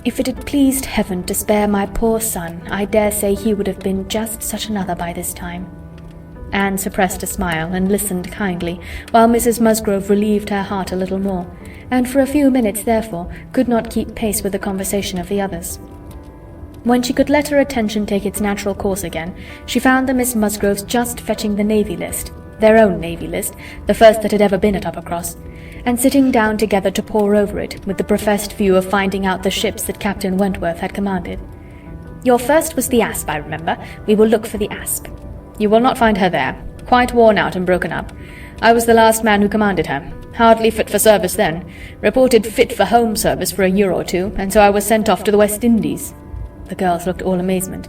if it had pleased Heaven to spare my poor son, I dare say he would have been just such another by this time." Anne suppressed a smile and listened kindly, while Mrs. Musgrove relieved her heart a little more, and for a few minutes, therefore, could not keep pace with the conversation of the others. When she could let her attention take its natural course again, she found the Miss Musgroves just fetching the Navy List, their own Navy List, the first that had ever been at Uppercross, and sitting down together to pore over it, with the professed view of finding out the ships that Captain Wentworth had commanded. "Your first was the Asp, I remember. We will look for the Asp." "You will not find her there. Quite worn out and broken up. I was the last man who commanded her. Hardly fit for service then. Reported fit for home service for a year or two, and so I was sent off to the West Indies." The girls looked all amazement.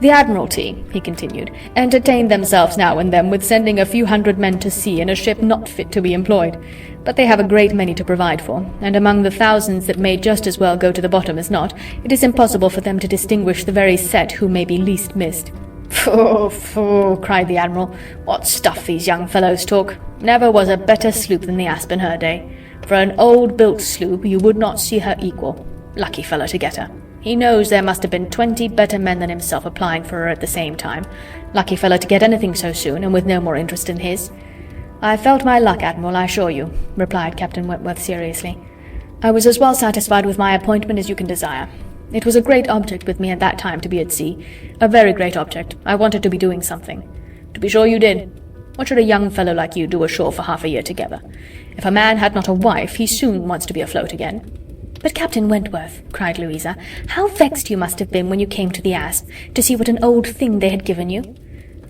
"The Admiralty," he continued, "entertain themselves now and then with sending a few hundred men to sea in a ship not fit to be employed. But they have a great many to provide for, and among the thousands that may just as well go to the bottom as not, it is impossible for them to distinguish the very set who may be least missed." "Pooh, pooh," cried the Admiral. "What stuff these young fellows talk! Never was a better sloop than the Asp in her day. For an old-built sloop you would not see her equal. Lucky fellow to get her. He knows there must have been 20 better men than himself applying for her at the same time. Lucky fellow to get anything so soon, and with no more interest than his." "I felt my luck, Admiral, I assure you," replied Captain Wentworth seriously. "I was as well satisfied with my appointment as you can desire. It was a great object with me at that time to be at sea. A very great object. I wanted to be doing something." "To be sure you did. What should a young fellow like you do ashore for half a year together? If a man had not a wife, he soon wants to be afloat again." "But Captain Wentworth," cried Louisa, "how vexed you must have been when you came to the Asp, to see what an old thing they had given you."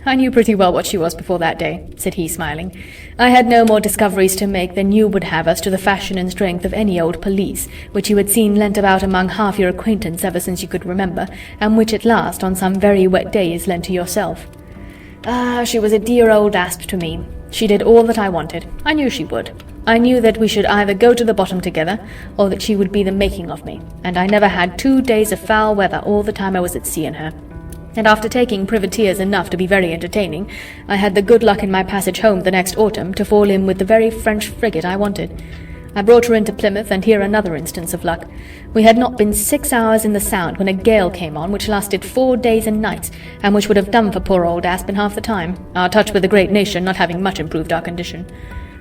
"I knew pretty well what she was before that day," said he, smiling. "I had no more discoveries to make than you would have as to the fashion and strength of any old pelisse, which you had seen lent about among half your acquaintance ever since you could remember, and which at last, on some very wet days, lent to yourself. Ah, she was a dear old Asp to me. She did all that I wanted. I knew she would. I knew that we should either go to the bottom together, or that she would be the making of me, and I never had 2 days of foul weather all the time I was at sea in her. And after taking privateers enough to be very entertaining, I had the good luck in my passage home the next autumn to fall in with the very French frigate I wanted. I brought her into Plymouth, and here another instance of luck. We had not been 6 hours in the Sound when a gale came on which lasted 4 days and nights, and which would have done for poor old Asp in half the time, our touch with the great nation not having much improved our condition.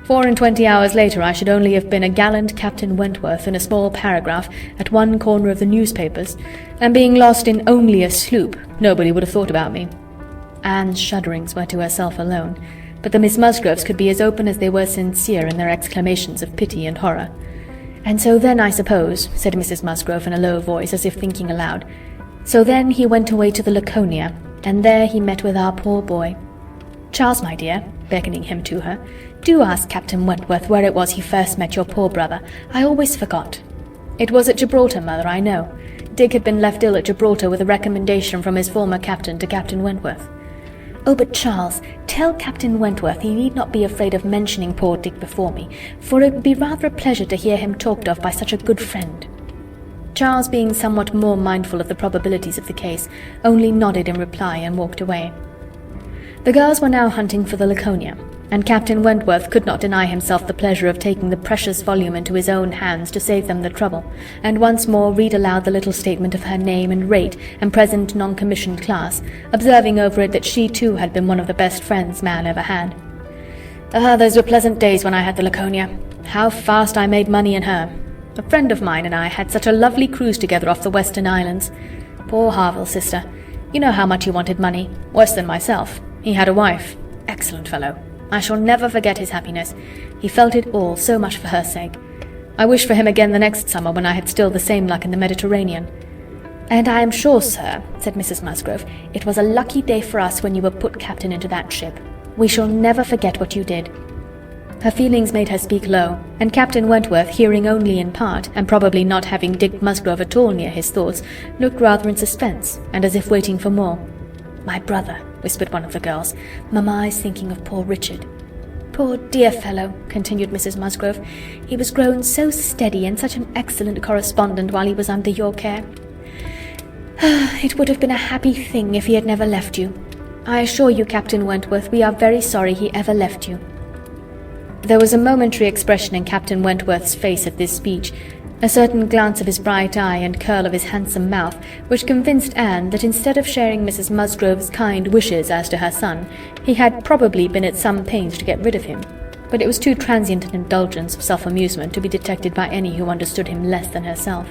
24 hours later I should only have been a gallant Captain Wentworth in a small paragraph at one corner of the newspapers, and being lost in only a sloop, nobody would have thought about me. Anne's shudderings were to herself alone, but the Miss Musgroves could be as open as they were sincere in their exclamations of pity and horror. "And so then, I suppose," said Mrs. Musgrove in a low voice, as if thinking aloud, "so then he went away to the Laconia, and there he met with our poor boy. Charles, my dear," beckoning him to her, "do ask Captain Wentworth where it was he first met your poor brother. I always forgot." "It was at Gibraltar, mother, I know. Dick had been left ill at Gibraltar with a recommendation from his former captain to Captain Wentworth." "Oh, but Charles, tell Captain Wentworth he need not be afraid of mentioning poor Dick before me, for it would be rather a pleasure to hear him talked of by such a good friend." Charles, being somewhat more mindful of the probabilities of the case, only nodded in reply and walked away. The girls were now hunting for the Laconia, and Captain Wentworth could not deny himself the pleasure of taking the precious volume into his own hands to save them the trouble, and once more read aloud the little statement of her name and rate and present non-commissioned class, observing over it that she too had been one of the best friends man ever had. Ah, those were pleasant days when I had the Laconia. How fast I made money in her. A friend of mine and I had such a lovely cruise together off the Western Islands. Poor 𝕻𝖊𝖓, sister. You know how much he wanted money. Worse than myself. He had a wife. Excellent fellow. I shall never forget his happiness. He felt it all so much for her sake. I wish for him again the next summer when I had still the same luck in the Mediterranean. "And I am sure, sir," said Mrs. Musgrove, "it was a lucky day for us when you were put captain into that ship. We shall never forget what you did." Her feelings made her speak low, and Captain Wentworth, hearing only in part, and probably not having Dick Musgrove at all near his thoughts, looked rather in suspense, and as if waiting for more. "My brother," whispered one of the girls. "Mamma is thinking of poor Richard." "Poor dear fellow," continued Mrs. Musgrove. "He was grown so steady and such an excellent correspondent while he was under your care. It would have been a happy thing if he had never left you. I assure you, Captain Wentworth, we are very sorry he ever left you." There was a momentary expression in Captain Wentworth's face at this speech, a certain glance of his bright eye and curl of his handsome mouth, which convinced Anne that instead of sharing Mrs. Musgrove's kind wishes as to her son, he had probably been at some pains to get rid of him. But it was too transient an indulgence of self-amusement to be detected by any who understood him less than herself.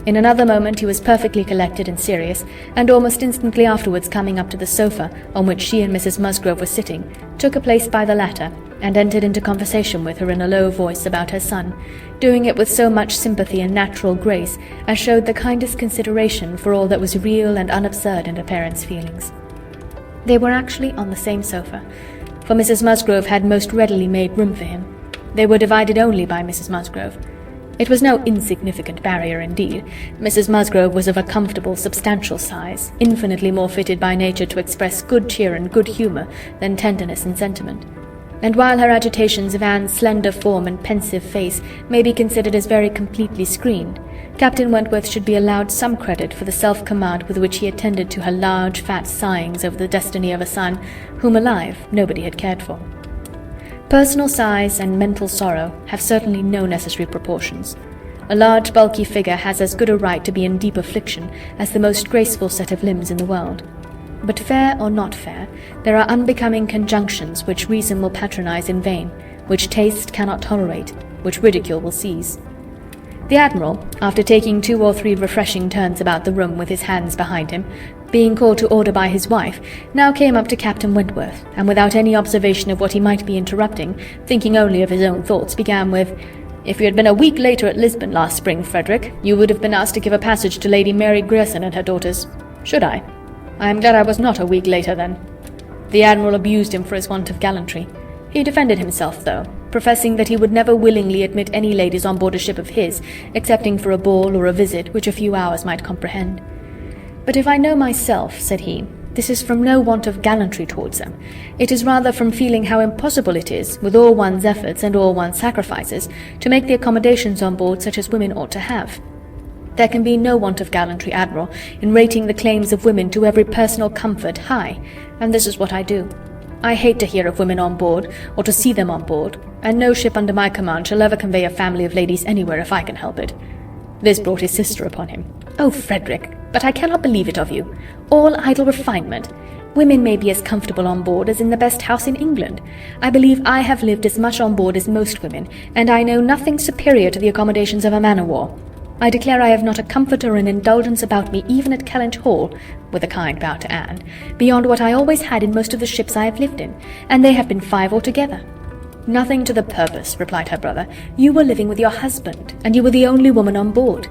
In another moment he was perfectly collected and serious, and almost instantly afterwards coming up to the sofa on which she and Mrs. Musgrove were sitting, took a place by the latter, and entered into conversation with her in a low voice about her son, doing it with so much sympathy and natural grace as showed the kindest consideration for all that was real and unabsurd in her parents' feelings. They were actually on the same sofa, for Mrs. Musgrove had most readily made room for him. They were divided only by Mrs. Musgrove. It was no insignificant barrier indeed. Mrs. Musgrove was of a comfortable, substantial size, infinitely more fitted by nature to express good cheer and good humour than tenderness and sentiment. And while her agitations of Anne's slender form and pensive face may be considered as very completely screened, Captain Wentworth should be allowed some credit for the self-command with which he attended to her large, fat sighings over the destiny of a son whom alive nobody had cared for. Personal size and mental sorrow have certainly no necessary proportions. A large bulky figure has as good a right to be in deep affliction as the most graceful set of limbs in the world. But fair or not fair, there are unbecoming conjunctions which reason will patronize in vain, which taste cannot tolerate, which ridicule will seize. The Admiral, after taking 2 or 3 refreshing turns about the room with his hands behind him, being called to order by his wife, now came up to Captain Wentworth, and without any observation of what he might be interrupting, thinking only of his own thoughts, began with, "If you had been a week later at Lisbon last spring, Frederick, you would have been asked to give a passage to Lady Mary Grierson and her daughters. Should I? I am glad I was not a week later, then." The Admiral abused him for his want of gallantry. He defended himself, though, professing that he would never willingly admit any ladies on board a ship of his, excepting for a ball or a visit which a few hours might comprehend. "But if I know myself," said he, "this is from no want of gallantry towards them. It is rather from feeling how impossible it is, with all one's efforts and all one's sacrifices, to make the accommodations on board such as women ought to have. There can be no want of gallantry, Admiral, in rating the claims of women to every personal comfort high, and this is what I do. I hate to hear of women on board, or to see them on board, and no ship under my command shall ever convey a family of ladies anywhere if I can help it." This brought his sister upon him. "Oh, Frederick, but I cannot believe it of you. All idle refinement. Women may be as comfortable on board as in the best house in England. I believe I have lived as much on board as most women, and I know nothing superior to the accommodations of a man-of-war. I declare I have not a comfort or an indulgence about me even at Kellynch Hall," with a kind bow to Anne, "beyond what I always had in most of the ships I have lived in, and they have been 5 altogether." "Nothing to the purpose," replied her brother. "You were living with your husband, and you were the only woman on board.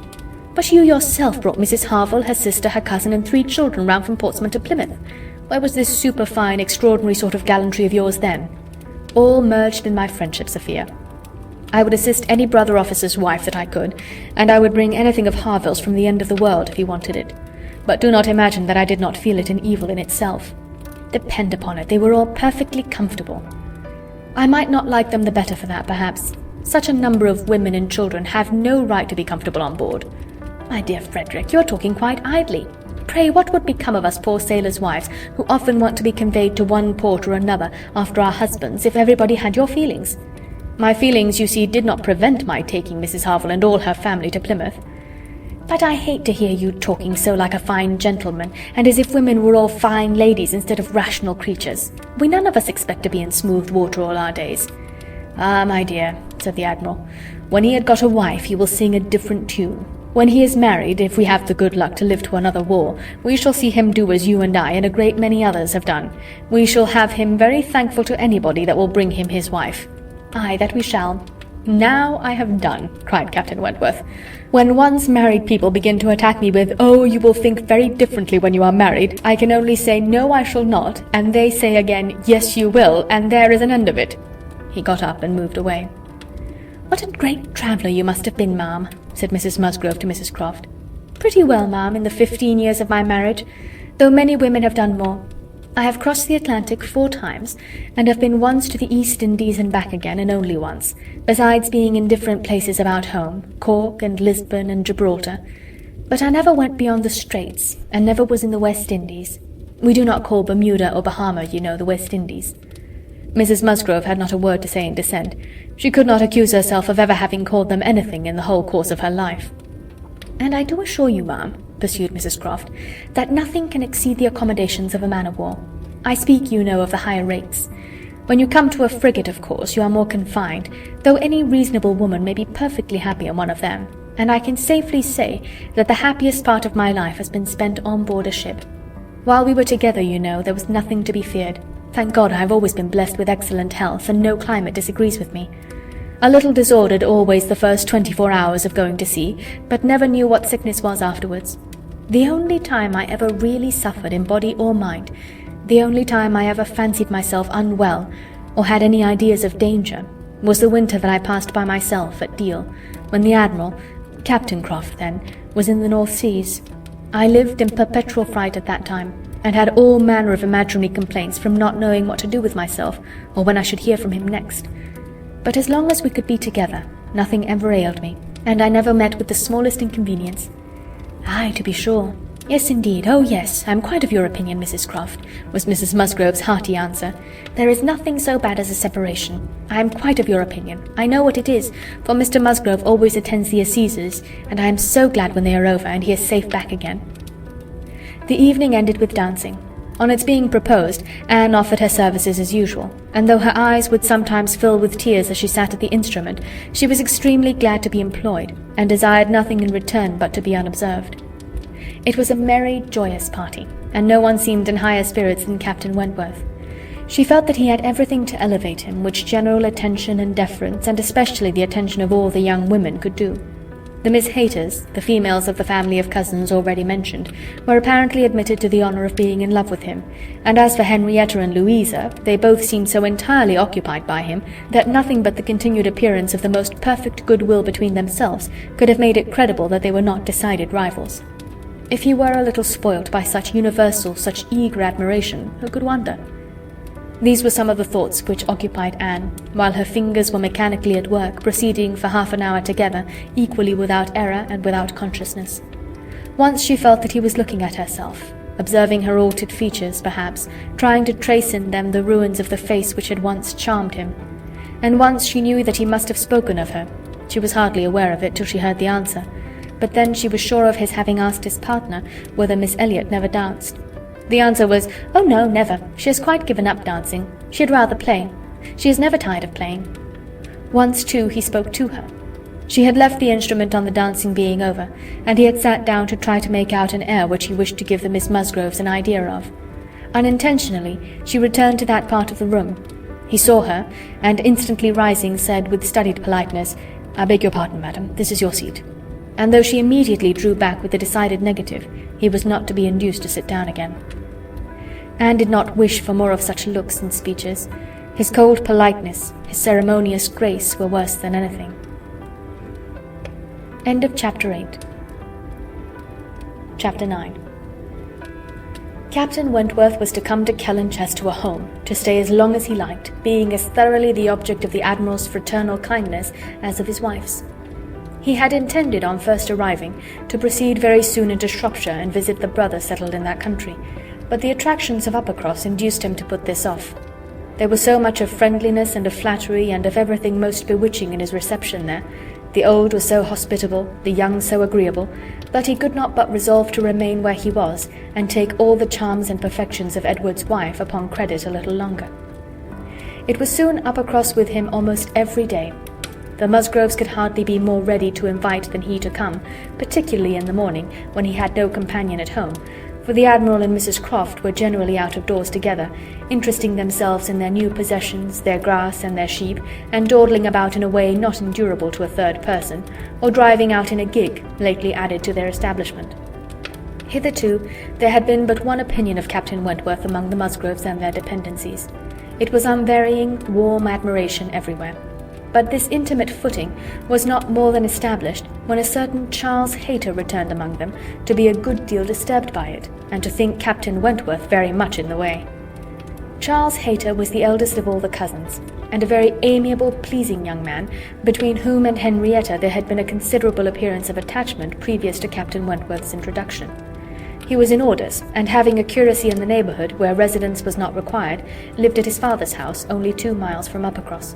But you yourself brought Mrs. 𝕻𝖊, her sister, her cousin, and 3 children round from Portsmouth to Plymouth. Where was this superfine, extraordinary sort of gallantry of yours then?" "All merged in my friendship, Sophia. I would assist any brother officer's wife that I could, and I would bring anything of 𝕻𝖊's from the end of the world if he wanted it. But do not imagine that I did not feel it an evil in itself. Depend upon it, they were all perfectly comfortable. I might not like them the better for that, perhaps. Such a number of women and children have no right to be comfortable on board." "My dear Frederick, you are talking quite idly. Pray, what would become of us poor sailors' wives, who often want to be conveyed to one port or another after our husbands, if everybody had your feelings? My feelings, you see, did not prevent my taking Mrs. 𝕻𝖊 and all her family to Plymouth." "But I hate to hear you talking so like a fine gentleman, and as if women were all fine ladies instead of rational creatures. We none of us expect to be in smooth water all our days." "Ah, my dear," said the Admiral, "when he had got a wife he will sing a different tune. When he is married, if we have the good luck to live to another war, we shall see him do as you and I and a great many others have done. We shall have him very thankful to anybody that will bring him his wife." "Aye, that we shall." "Now I have done," cried Captain Wentworth. "When once married people begin to attack me with, 'Oh, you will think very differently when you are married,' I can only say, 'No, I shall not,' and they say again, 'Yes, you will,' and there is an end of it." He got up and moved away. "What a great traveller you must have been, ma'am," said Mrs. Musgrove to Mrs. Croft. "Pretty well, ma'am, in the 15 years of my marriage, though many women have done more. I have crossed the Atlantic 4 times, and have been once to the East Indies and back again, and only once, besides being in different places about home, Cork and Lisbon and Gibraltar. But I never went beyond the Straits, and never was in the West Indies. We do not call Bermuda or Bahama, you know, the West Indies." Mrs. Musgrove had not a word to say in dissent. She could not accuse herself of ever having called them anything in the whole course of her life. "And I do assure you, ma'am," pursued Mrs. Croft, "that nothing can exceed the accommodations of a man-of-war. I speak, you know, of the higher rates. When you come to a frigate, of course, you are more confined, though any reasonable woman may be perfectly happy on one of them, and I can safely say that the happiest part of my life has been spent on board a ship. While we were together, you know, there was nothing to be feared. Thank God I have always been blessed with excellent health, and no climate disagrees with me. A little disordered always the first 24 hours of going to sea, but never knew what sickness was afterwards. The only time I ever really suffered in body or mind, the only time I ever fancied myself unwell, or had any ideas of danger, was the winter that I passed by myself at Deal, when the Admiral, Captain Croft then, was in the North Seas. I lived in perpetual fright at that time, and had all manner of imaginary complaints from not knowing what to do with myself, or when I should hear from him next. But as long as we could be together, nothing ever ailed me, and I never met with the smallest inconvenience." "Aye, to be sure. Yes, indeed. Oh, yes, I am quite of your opinion, Mrs. Croft," was Mrs. Musgrove's hearty answer. "There is nothing so bad as a separation. I am quite of your opinion. I know what it is, for Mr. Musgrove always attends the assizes, and I am so glad when they are over, and he is safe back again." The evening ended with dancing. On its being proposed, Anne offered her services as usual, and though her eyes would sometimes fill with tears as she sat at the instrument, she was extremely glad to be employed, and desired nothing in return but to be unobserved. It was a merry, joyous party, and no one seemed in higher spirits than Captain Wentworth. She felt that he had everything to elevate him, which general attention and deference, and especially the attention of all the young women, could do. The 𝕬𝖚𝖘𝖙𝖊𝖓, the females of the family of cousins already mentioned, were apparently admitted to the honour of being in love with him, and as for Henrietta and Louisa, they both seemed so entirely occupied by him that nothing but the continued appearance of the most perfect goodwill between themselves could have made it credible that they were not decided rivals. If he were a little spoilt by such universal, such eager admiration, who could wonder? These were some of the thoughts which occupied Anne, while her fingers were mechanically at work, proceeding for half an hour together, equally without error and without consciousness. Once she felt that he was looking at herself, observing her altered features, perhaps, trying to trace in them the ruins of the face which had once charmed him. And once she knew that he must have spoken of her. She was hardly aware of it till she heard the answer, but then she was sure of his having asked his partner whether Miss Elliot never danced. The answer was, "Oh no, never. She has quite given up dancing. She'd rather play. She is never tired of playing." Once, too, he spoke to her. She had left the instrument on the dancing being over, and he had sat down to try to make out an air which he wished to give the Miss Musgroves an idea of. Unintentionally, she returned to that part of the room. He saw her, and instantly rising, said with studied politeness, "I beg your pardon, madam, this is your seat." And though she immediately drew back with a decided negative, he was not to be induced to sit down again. Anne did not wish for more of such looks and speeches. His cold politeness, his ceremonious grace were worse than anything. End of Chapter 8. Chapter 9. Captain Wentworth was to come to 𝕻𝖚𝖘𝖚𝖆 to a home, to stay as long as he liked, being as thoroughly the object of the Admiral's fraternal kindness as of his wife's. He had intended, on first arriving, to proceed very soon into Shropshire and visit the brother settled in that country, but the attractions of Uppercross induced him to put this off. There was so much of friendliness and of flattery and of everything most bewitching in his reception there. The old was so hospitable, the young so agreeable, that he could not but resolve to remain where he was, and take all the charms and perfections of Edward's wife upon credit a little longer. It was soon Uppercross with him almost every day. The Musgroves could hardly be more ready to invite than he to come, particularly in the morning, when he had no companion at home, for the Admiral and Mrs. Croft were generally out of doors together, interesting themselves in their new possessions, their grass and their sheep, and dawdling about in a way not endurable to a third person, or driving out in a gig lately added to their establishment. Hitherto there had been but one opinion of Captain Wentworth among the Musgroves and their dependencies. It was unvarying, warm admiration everywhere. But this intimate footing was not more than established when a certain Charles Hayter returned among them, to be a good deal disturbed by it, and to think Captain Wentworth very much in the way. Charles Hayter was the eldest of all the cousins, and a very amiable, pleasing young man, between whom and Henrietta there had been a considerable appearance of attachment previous to Captain Wentworth's introduction. He was in orders, and having a curacy in the neighbourhood, where residence was not required, lived at his father's house, only 2 miles from Uppercross.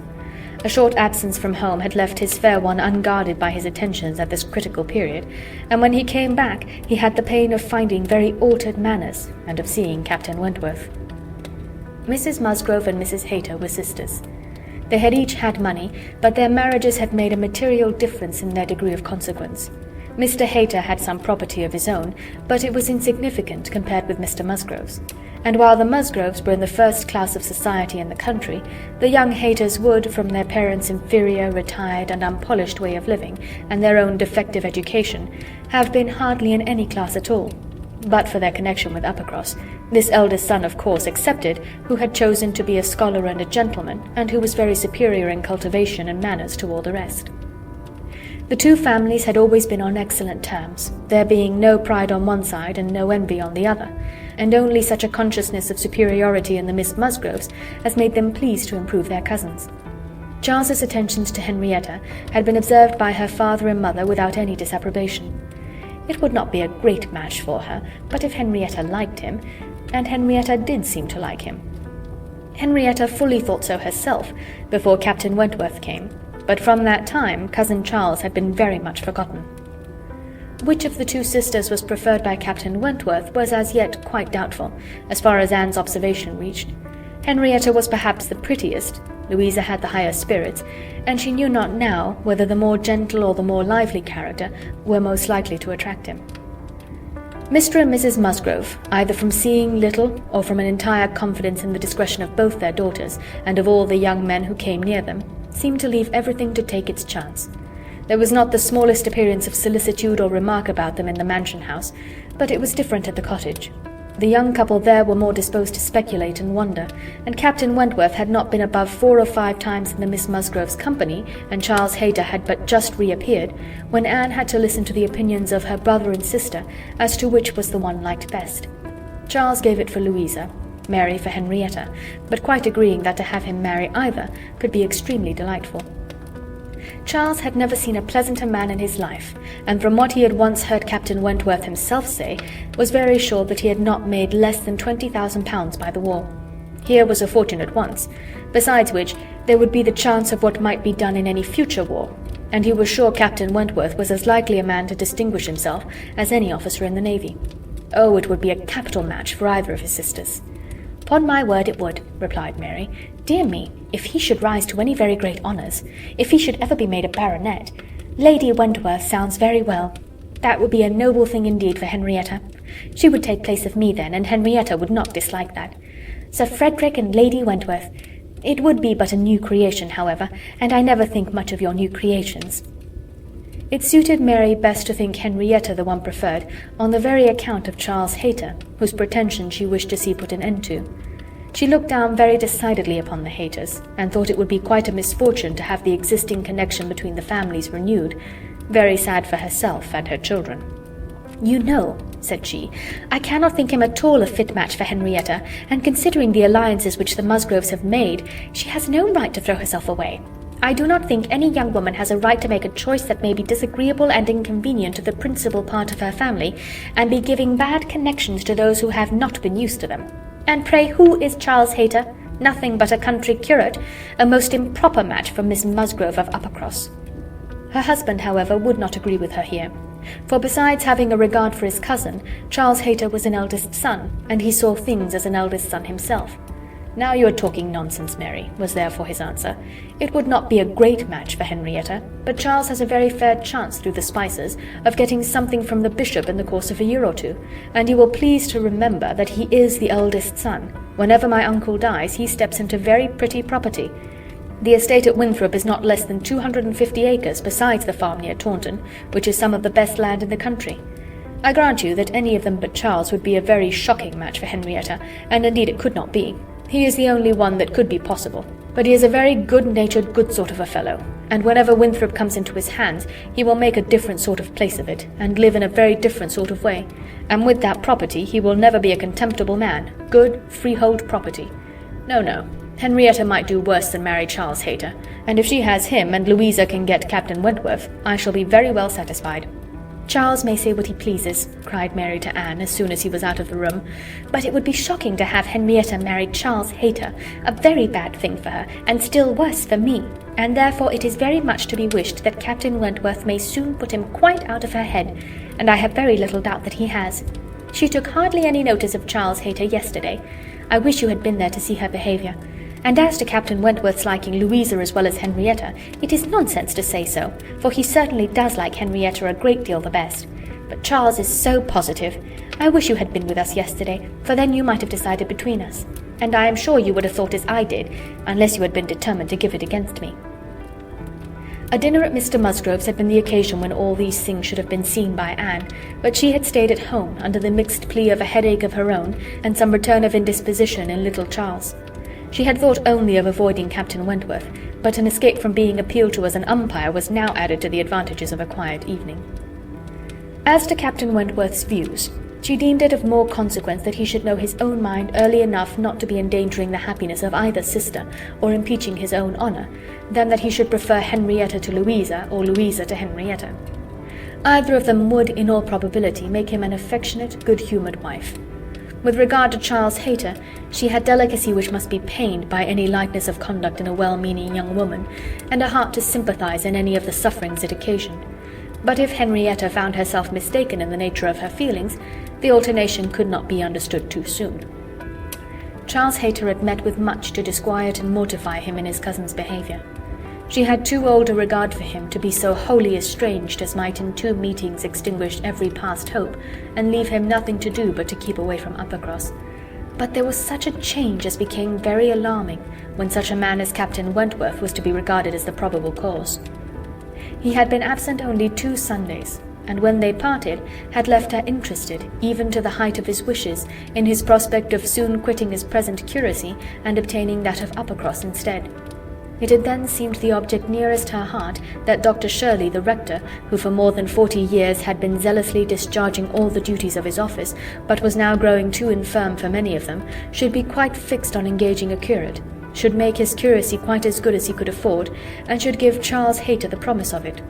A short absence from home had left his fair one unguarded by his attentions at this critical period, and when he came back he had the pain of finding very altered manners, and of seeing Captain Wentworth. Mrs. Musgrove and Mrs. Hayter were sisters. They had each had money, but their marriages had made a material difference in their degree of consequence. Mr. Hayter had some property of his own, but it was insignificant compared with Mr. Musgrove's. And while the Musgroves were in the first class of society in the country, the young Hayters would, from their parents' inferior, retired, and unpolished way of living, and their own defective education, have been hardly in any class at all, but for their connection with Uppercross, this eldest son of course excepted, who had chosen to be a scholar and a gentleman, and who was very superior in cultivation and manners to all the rest. The two families had always been on excellent terms, there being no pride on one side and no envy on the other, and only such a consciousness of superiority in the Miss Musgroves as made them pleased to improve their cousins. Charles's attentions to Henrietta had been observed by her father and mother without any disapprobation. It would not be a great match for her, but if Henrietta liked him, and Henrietta did seem to like him. Henrietta fully thought so herself before Captain Wentworth came, but from that time cousin Charles had been very much forgotten. Which of the two sisters was preferred by Captain Wentworth was as yet quite doubtful, as far as Anne's observation reached. Henrietta was perhaps the prettiest, Louisa had the higher spirits, and she knew not now whether the more gentle or the more lively character were most likely to attract him. Mr. and Mrs. Musgrove, either from seeing little or from an entire confidence in the discretion of both their daughters and of all the young men who came near them, seemed to leave everything to take its chance. There was not the smallest appearance of solicitude or remark about them in the mansion house, but it was different at the cottage. The young couple there were more disposed to speculate and wonder, and Captain Wentworth had not been above 4 or 5 times in the Miss Musgroves' company, and Charles Hayter had but just reappeared, when Anne had to listen to the opinions of her brother and sister as to which was the one liked best. Charles gave it for Louisa, Mary for Henrietta, but quite agreeing that to have him marry either could be extremely delightful. Charles had never seen a pleasanter man in his life, and from what he had once heard Captain Wentworth himself say, was very sure that he had not made less than £20,000 by the war. Here was a fortune at once, besides which there would be the chance of what might be done in any future war, and he was sure Captain Wentworth was as likely a man to distinguish himself as any officer in the navy. Oh, it would be a capital match for either of his sisters. "Upon my word it would," replied Mary. "Dear me, if he should rise to any very great honours, if he should ever be made a baronet, Lady Wentworth sounds very well. That would be a noble thing indeed for Henrietta. She would take place of me then, and Henrietta would not dislike that. Sir Frederick and Lady Wentworth. It would be but a new creation, however, and I never think much of your new creations." It suited Mary best to think Henrietta the one preferred, on the very account of Charles Hayter, whose pretensions she wished to see put an end to. She looked down very decidedly upon the Hayters, and thought it would be quite a misfortune to have the existing connection between the families renewed, very sad for herself and her children. "You know," said she, "I cannot think him at all a fit match for Henrietta, and considering the alliances which the Musgroves have made, she has no right to throw herself away. I do not think any young woman has a right to make a choice that may be disagreeable and inconvenient to the principal part of her family, and be giving bad connections to those who have not been used to them. And pray who is Charles Hayter? Nothing but a country curate, a most improper match for Miss Musgrove of Uppercross." Her husband, however, would not agree with her here, for besides having a regard for his cousin, Charles Hayter was an eldest son, and he saw things as an eldest son himself. "Now you are talking nonsense, Mary," was therefore his answer. "It would not be a great match for Henrietta, but Charles has a very fair chance through the Spicers of getting something from the bishop in the course of a year or two, and you will please to remember that he is the eldest son. Whenever my uncle dies, he steps into very pretty property. The estate at Winthrop is not less than 250 acres, besides the farm near Taunton, which is some of the best land in the country. I grant you that any of them but Charles would be a very shocking match for Henrietta, and indeed it could not be. He is the only one that could be possible, but he is a very good-natured, good sort of a fellow, and whenever Winthrop comes into his hands, he will make a different sort of place of it, and live in a very different sort of way, and with that property he will never be a contemptible man, good freehold property. No, Henrietta might do worse than marry Charles Hayter, and if she has him and Louisa can get Captain Wentworth, I shall be very well satisfied." "Charles may say what he pleases," cried Mary to Anne as soon as he was out of the room, "but it would be shocking to have Henrietta marry Charles Hayter, a very bad thing for her, and still worse for me, and therefore it is very much to be wished that Captain Wentworth may soon put him quite out of her head, and I have very little doubt that he has. She took hardly any notice of Charles Hayter yesterday. I wish you had been there to see her behaviour. And as to Captain Wentworth's liking Louisa as well as Henrietta, it is nonsense to say so, for he certainly does like Henrietta a great deal the best. But Charles is so positive. I wish you had been with us yesterday, for then you might have decided between us. And I am sure you would have thought as I did, unless you had been determined to give it against me." A dinner at Mr. Musgrove's had been the occasion when all these things should have been seen by Anne, but she had stayed at home under the mixed plea of a headache of her own and some return of indisposition in little Charles. She had thought only of avoiding Captain Wentworth, but an escape from being appealed to as an umpire was now added to the advantages of a quiet evening. As to Captain Wentworth's views, she deemed it of more consequence that he should know his own mind early enough not to be endangering the happiness of either sister, or impeaching his own honour, than that he should prefer Henrietta to Louisa, or Louisa to Henrietta. Either of them would, in all probability, make him an affectionate, good-humoured wife. With regard to Charles Hayter, she had delicacy which must be pained by any lightness of conduct in a well-meaning young woman, and a heart to sympathize in any of the sufferings it occasioned. But if Henrietta found herself mistaken in the nature of her feelings, the alternation could not be understood too soon. Charles Hayter had met with much to disquiet and mortify him in his cousin's behaviour. She had too old a regard for him to be so wholly estranged as might in 2 meetings extinguish every past hope, and leave him nothing to do but to keep away from Uppercross. But there was such a change as became very alarming when such a man as Captain Wentworth was to be regarded as the probable cause. He had been absent only 2 Sundays, and when they parted, had left her interested, even to the height of his wishes, in his prospect of soon quitting his present curacy and obtaining that of Uppercross instead. It had then seemed the object nearest her heart that Dr. Shirley, the rector, who for more than 40 years had been zealously discharging all the duties of his office, but was now growing too infirm for many of them, should be quite fixed on engaging a curate, should make his curacy quite as good as he could afford, and should give Charles Hayter the promise of it.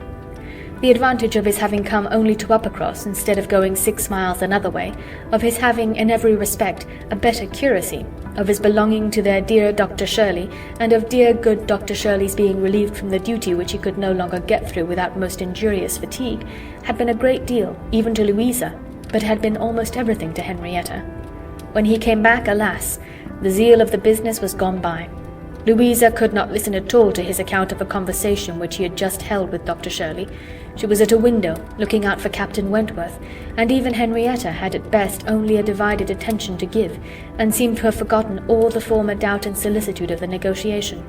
The advantage of his having come only to Uppercross, instead of going 6 miles another way, of his having, in every respect, a better curacy, of his belonging to their dear Dr. Shirley, and of dear good Dr. Shirley's being relieved from the duty which he could no longer get through without most injurious fatigue, had been a great deal, even to Louisa, but had been almost everything to Henrietta. When he came back, alas, the zeal of the business was gone by. Louisa could not listen at all to his account of a conversation which he had just held with Dr. Shirley. She was at a window, looking out for Captain Wentworth, and even Henrietta had at best only a divided attention to give, and seemed to have forgotten all the former doubt and solicitude of the negotiation.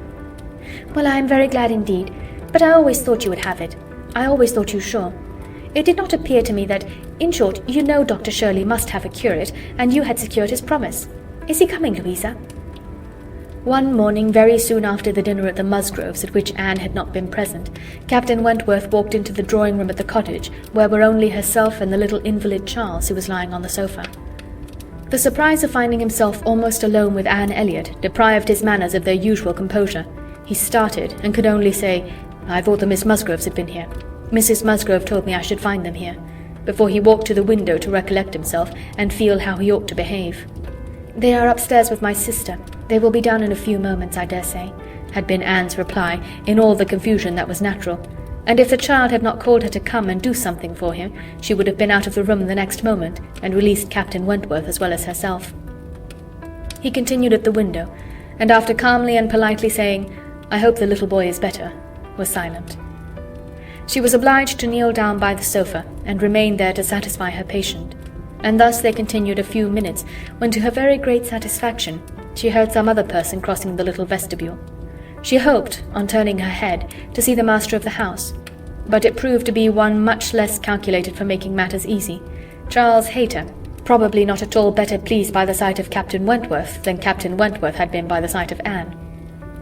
"Well, I am very glad indeed, but I always thought you would have it. I always thought you sure. It did not appear to me that, in short, you know Dr. Shirley must have a curate, and you had secured his promise. Is he coming, Louisa?" One morning, very soon after the dinner at the Musgroves, at which Anne had not been present, Captain Wentworth walked into the drawing-room at the cottage, where were only herself and the little invalid Charles, who was lying on the sofa. The surprise of finding himself almost alone with Anne Elliot deprived his manners of their usual composure. He started, and could only say, "I thought the Miss Musgroves had been here. Mrs. Musgrove told me I should find them here," before he walked to the window to recollect himself, and feel how he ought to behave. "They are upstairs with my sister. They will be down in a few moments, I dare say," had been Anne's reply, in all the confusion that was natural, and if the child had not called her to come and do something for him, she would have been out of the room the next moment, and released Captain Wentworth as well as herself. He continued at the window, and after calmly and politely saying, "I hope the little boy is better," was silent. She was obliged to kneel down by the sofa, and remain there to satisfy her patient, and thus they continued a few minutes, when to her very great satisfaction she heard some other person crossing the little vestibule. She hoped, on turning her head, to see the master of the house, but it proved to be one much less calculated for making matters easy, Charles Hayter, probably not at all better pleased by the sight of Captain Wentworth than Captain Wentworth had been by the sight of Anne.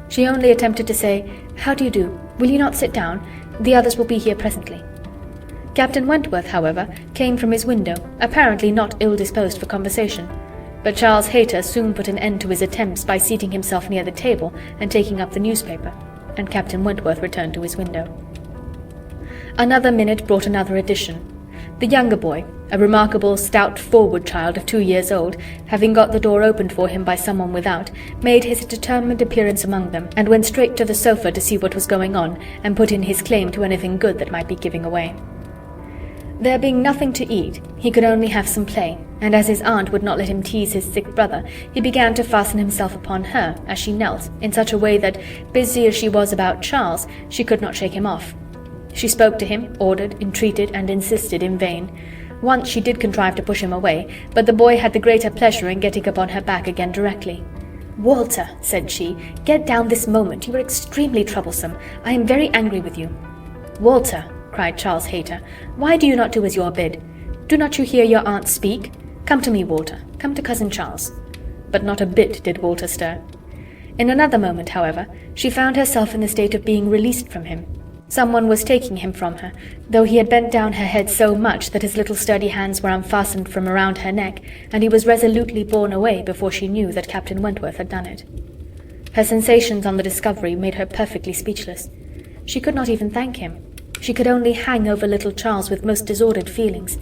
She only attempted to say, "How do you do? Will you not sit down? The others will be here presently." Captain Wentworth, however, came from his window, apparently not ill-disposed for conversation, but Charles Hayter soon put an end to his attempts by seating himself near the table and taking up the newspaper, and Captain Wentworth returned to his window. Another minute brought another addition. The younger boy, a remarkable, stout, forward child of 2 years old, having got the door opened for him by someone without, made his determined appearance among them, and went straight to the sofa to see what was going on, and put in his claim to anything good that might be giving away. There being nothing to eat, he could only have some play, and as his aunt would not let him tease his sick brother, he began to fasten himself upon her, as she knelt, in such a way that, busy as she was about Charles, she could not shake him off. She spoke to him, ordered, entreated, and insisted in vain. Once she did contrive to push him away, but the boy had the greater pleasure in getting upon her back again directly. "Walter," said she, "get down this moment. You are extremely troublesome. I am very angry with you." "Walter," cried Charles Hayter, "why do you not do as you are bid? Do not you hear your aunt speak? Come to me, Walter. Come to cousin Charles." But not a bit did Walter stir. In another moment, however, she found herself in the state of being released from him. Someone was taking him from her, though he had bent down her head so much that his little sturdy hands were unfastened from around her neck, and he was resolutely borne away before she knew that Captain Wentworth had done it. Her sensations on the discovery made her perfectly speechless. She could not even thank him. She could only hang over little Charles with most disordered feelings.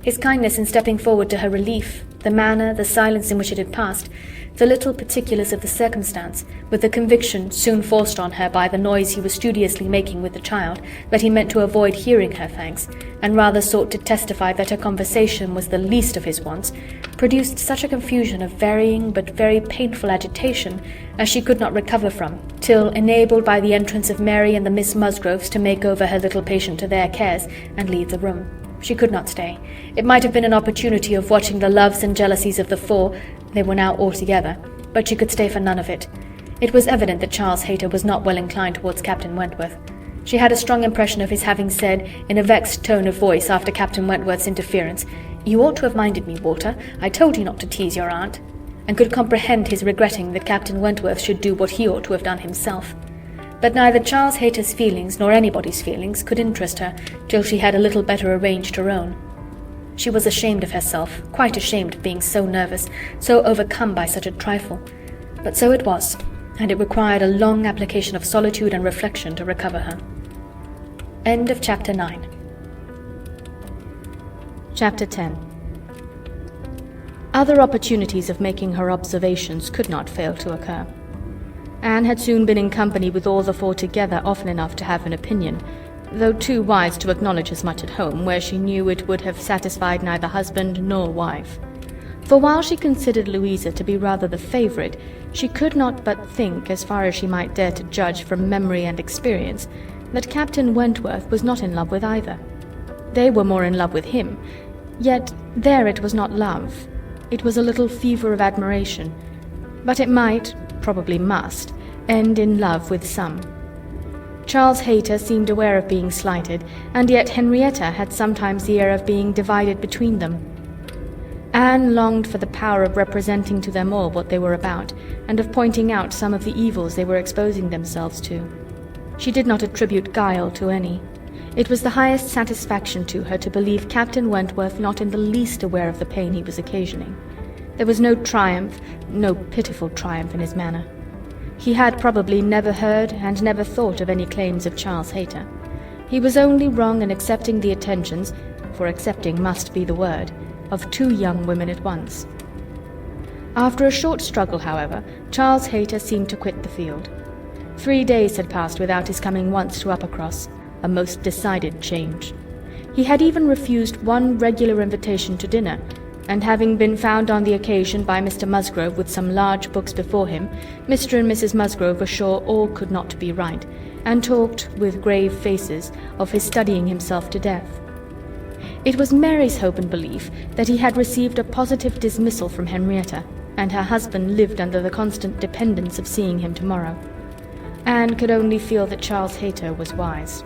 His kindness in stepping forward to her relief, the manner, the silence in which it had passed, the little particulars of the circumstance, with the conviction, soon forced on her by the noise he was studiously making with the child, that he meant to avoid hearing her thanks, and rather sought to testify that her conversation was the least of his wants, produced such a confusion of varying but very painful agitation as she could not recover from, till, enabled by the entrance of Mary and the Miss Musgroves to make over her little patient to their cares, and leave the room. She could not stay. It might have been an opportunity of watching the loves and jealousies of the four, they were now all together, but she could stay for none of it. It was evident that Charles Hayter was not well inclined towards Captain Wentworth. She had a strong impression of his having said, in a vexed tone of voice after Captain Wentworth's interference, "You ought to have minded me, Walter. I told you not to tease your aunt," and could comprehend his regretting that Captain Wentworth should do what he ought to have done himself. But neither Charles Hayter's feelings nor anybody's feelings could interest her till she had a little better arranged her own. She was ashamed of herself, quite ashamed of being so nervous, so overcome by such a trifle. But so it was, and it required a long application of solitude and reflection to recover her. End of Chapter 9. Chapter 10. Other opportunities of making her observations could not fail to occur. Anne had soon been in company with all the four together often enough to have an opinion, though too wise to acknowledge as much at home, where she knew it would have satisfied neither husband nor wife. For while she considered Louisa to be rather the favourite, she could not but think, as far as she might dare to judge from memory and experience, that Captain Wentworth was not in love with either. They were more in love with him, yet there it was not love. It was a little fever of admiration, but it might, probably must, end in love with some. Charles Hayter seemed aware of being slighted, and yet Henrietta had sometimes the air of being divided between them. Anne longed for the power of representing to them all what they were about, and of pointing out some of the evils they were exposing themselves to. She did not attribute guile to any. It was the highest satisfaction to her to believe Captain Wentworth not in the least aware of the pain he was occasioning. There was no triumph, no pitiful triumph in his manner. He had probably never heard and never thought of any claims of Charles Hayter. He was only wrong in accepting the attentions, for accepting must be the word, of two young women at once. After a short struggle, however, Charles Hayter seemed to quit the field. 3 days had passed without his coming once to Uppercross, a most decided change. He had even refused one regular invitation to dinner, and having been found on the occasion by Mr. Musgrove with some large books before him, Mr. and Mrs. Musgrove were sure all could not be right, and talked, with grave faces, of his studying himself to death. It was Mary's hope and belief that he had received a positive dismissal from Henrietta, and her husband lived under the constant dependence of seeing him tomorrow. Anne could only feel that Charles Hayter was wise.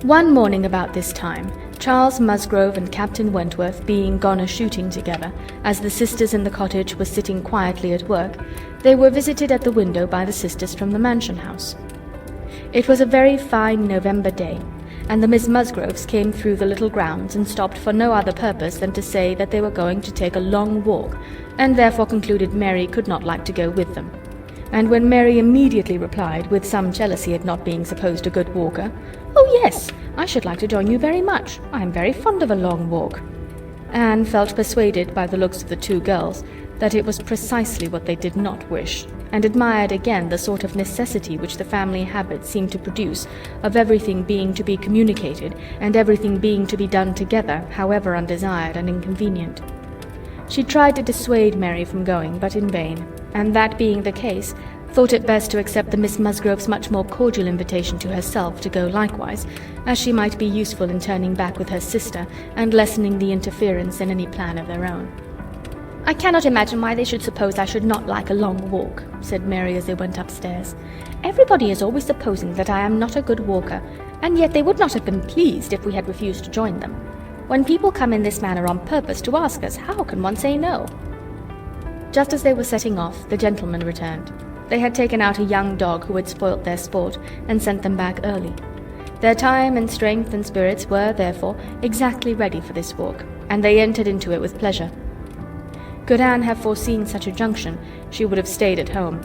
One morning about this time, Charles Musgrove and Captain Wentworth being gone a-shooting together, as the sisters in the cottage were sitting quietly at work, they were visited at the window by the sisters from the mansion house. It was a very fine November day, and the Miss Musgroves came through the little grounds and stopped for no other purpose than to say that they were going to take a long walk, and therefore concluded Mary could not like to go with them. And when Mary immediately replied, with some jealousy at not being supposed a good walker, "Oh yes, I should like to join you very much. I am very fond of a long walk." Anne felt persuaded by the looks of the two girls that it was precisely what they did not wish, and admired again the sort of necessity which the family habit seemed to produce of everything being to be communicated and everything being to be done together, however undesired and inconvenient. She tried to dissuade Mary from going, but in vain, and that being the case, thought it best to accept the Miss Musgroves' much more cordial invitation to herself to go likewise, as she might be useful in turning back with her sister and lessening the interference in any plan of their own. "I cannot imagine why they should suppose I should not like a long walk," said Mary as they went upstairs. "Everybody is always supposing that I am not a good walker, and yet they would not have been pleased if we had refused to join them. When people come in this manner on purpose to ask us, how can one say no?" Just as they were setting off, the gentlemen returned. They had taken out a young dog who had spoilt their sport, and sent them back early. Their time and strength and spirits were, therefore, exactly ready for this walk, and they entered into it with pleasure. Could Anne have foreseen such a junction, she would have stayed at home.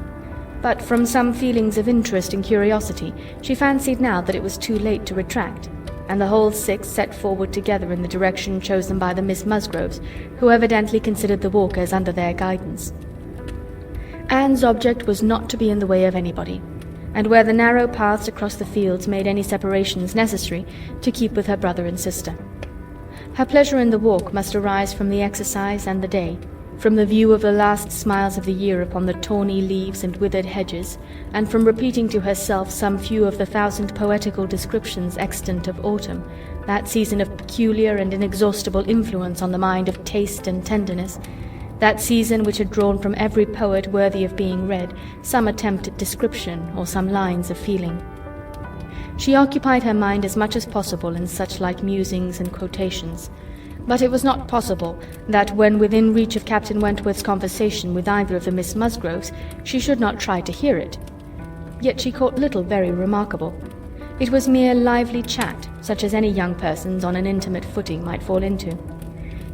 But from some feelings of interest and curiosity, she fancied now that it was too late to retract, and the whole six set forward together in the direction chosen by the Miss Musgroves, who evidently considered the walkers under their guidance. Anne's object was not to be in the way of anybody, and where the narrow paths across the fields made any separations necessary, to keep with her brother and sister. Her pleasure in the walk must arise from the exercise and the day, from the view of the last smiles of the year upon the tawny leaves and withered hedges, and from repeating to herself some few of the 1,000 poetical descriptions extant of autumn, that season of peculiar and inexhaustible influence on the mind of taste and tenderness, that season which had drawn from every poet worthy of being read some attempt at description or some lines of feeling. She occupied her mind as much as possible in such like musings and quotations, but it was not possible that when within reach of Captain Wentworth's conversation with either of the Miss Musgroves, she should not try to hear it. Yet she caught little very remarkable. It was mere lively chat, such as any young persons on an intimate footing might fall into.